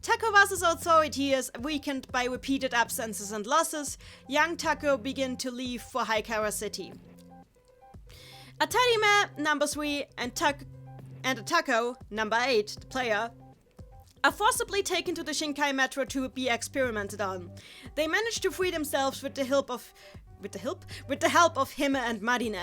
Takowasa's authority is weakened by repeated absences and losses. Young Tako begin to leave for Haikara City. Atarime, number 3, and Tako, number 8, the player, are forcibly taken to the Shinkai Metro to be experimented on. They manage to free themselves with the help of Hime and Marine.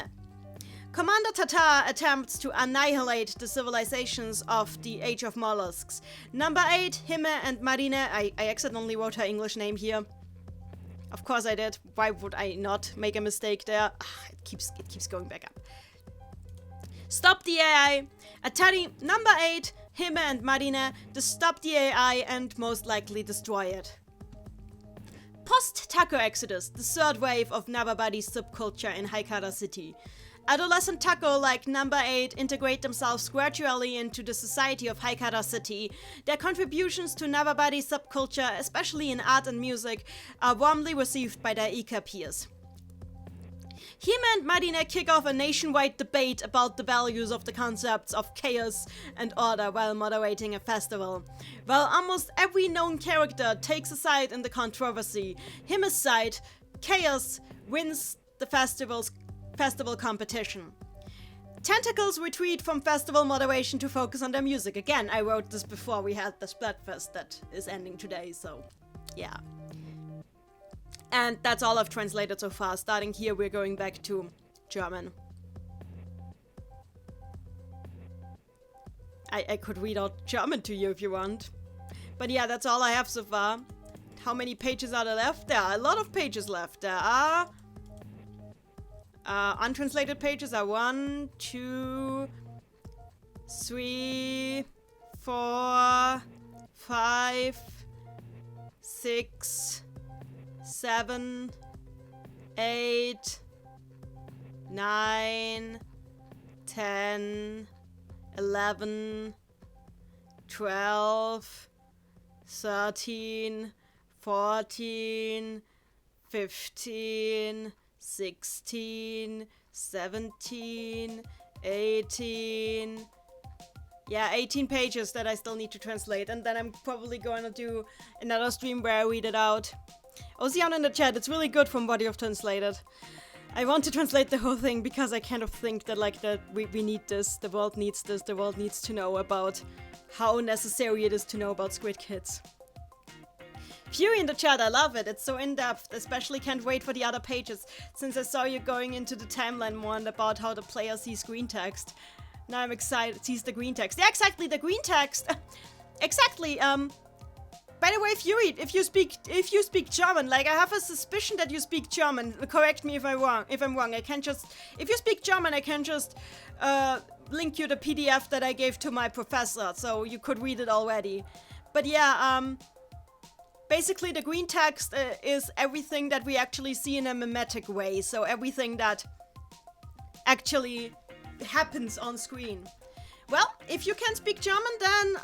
Commander Tata attempts to annihilate the civilizations of the Age of Mollusks. Number 8, Hime and Marine. I accidentally wrote her English name here. Of course I did. Why would I not make a mistake there? It keeps going back up. Stop the AI. Number 8, Hime and Marine, to stop the AI and most likely destroy it. Post-Tako Exodus, the third wave of Navabadi subculture in Haikara City. Adolescent Tako, like number 8, integrate themselves gradually into the society of Haikara City. Their contributions to Navabadi subculture, especially in art and music, are warmly received by their Ika peers. Hime and Marine kick off a nationwide debate about the values of the concepts of chaos and order while moderating a festival. While almost every known character takes a side in the controversy, Hime's side, chaos, wins the festival competition. Tentacles retreat from festival moderation to focus on their music. Again, I wrote this before we had the Splatfest that is ending today, so yeah. And that's all I've translated so far. Starting here, we're going back to German. I could read out German to you if you want. But yeah, that's all I have so far. How many pages are there left? There are a lot of pages left. There are... untranslated pages are 1, 2, 3, 4, 5, 6... 7, 8, 9, 10, 11, 12, 13, 14, 15, 16, 17, 18... Yeah, 18 pages that I still need to translate, and then I'm probably going to do another stream where I read it out. Ocean in the chat, it's really good from what you've translated. I want to translate the whole thing because I kind of think that we need this, the world needs this, the world needs to know about how necessary it is to know about Squid Kids. Fury in the chat, I love it, it's so in-depth, especially can't wait for the other pages, since I saw you going into the timeline more and about how the player sees green text. Now I'm excited, sees the green text. Yeah, exactly, the green text! Exactly, by the way, Fury, if you speak German, like I have a suspicion that you speak German. Correct me if I'm wrong. I can just, if you speak German, I can just link you the PDF that I gave to my professor, so you could read it already. But yeah, basically the green text is everything that we actually see in a mimetic way. So everything that actually happens on screen. Well, if you can speak German, then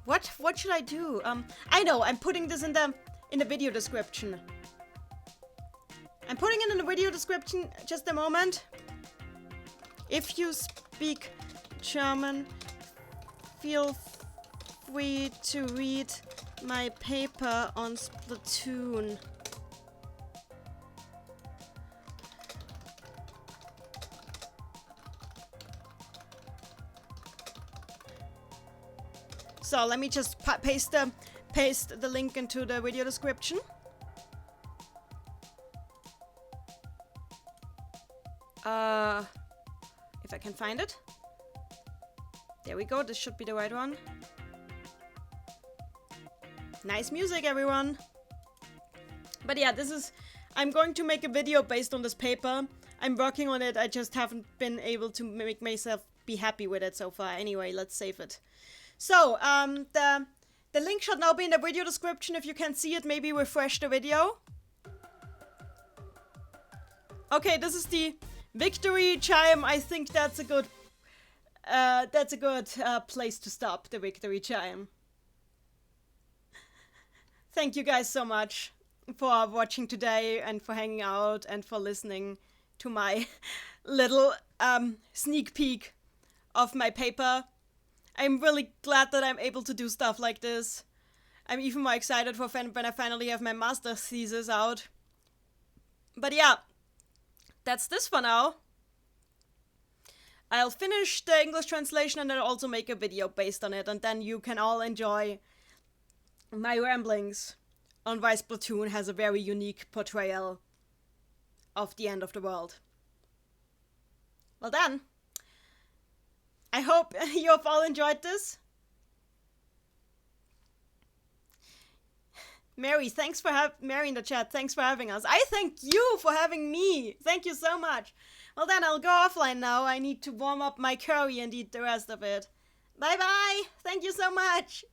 What should I do? I know, I'm putting this in the video description. I'm putting it in the video description, just a moment. If you speak German, feel free to read my paper on Splatoon. So let me just paste the link into the video description. If I can find it. There we go, this should be the right one. Nice music, everyone. But yeah, I'm going to make a video based on this paper. I'm working on it, I just haven't been able to make myself be happy with it so far. Anyway, let's save it. So, the link should now be in the video description. If you can see it, maybe refresh the video. Okay, this is the victory chime. I think that's a good place to stop, the victory chime. Thank you guys so much for watching today and for hanging out and for listening to my little sneak peek of my paper. I'm really glad that I'm able to do stuff like this. I'm even more excited for when I finally have my master's thesis out. But yeah, that's this for now. I'll finish the English translation and then also make a video based on it, and then you can all enjoy my ramblings on why Splatoon has a very unique portrayal of the end of the world. Well then, I hope you have all enjoyed this. Mary, Mary in the chat, thanks for having us. I thank you for having me. Thank you so much. Well then, I'll go offline now. I need to warm up my curry and eat the rest of it. Bye bye. Thank you so much.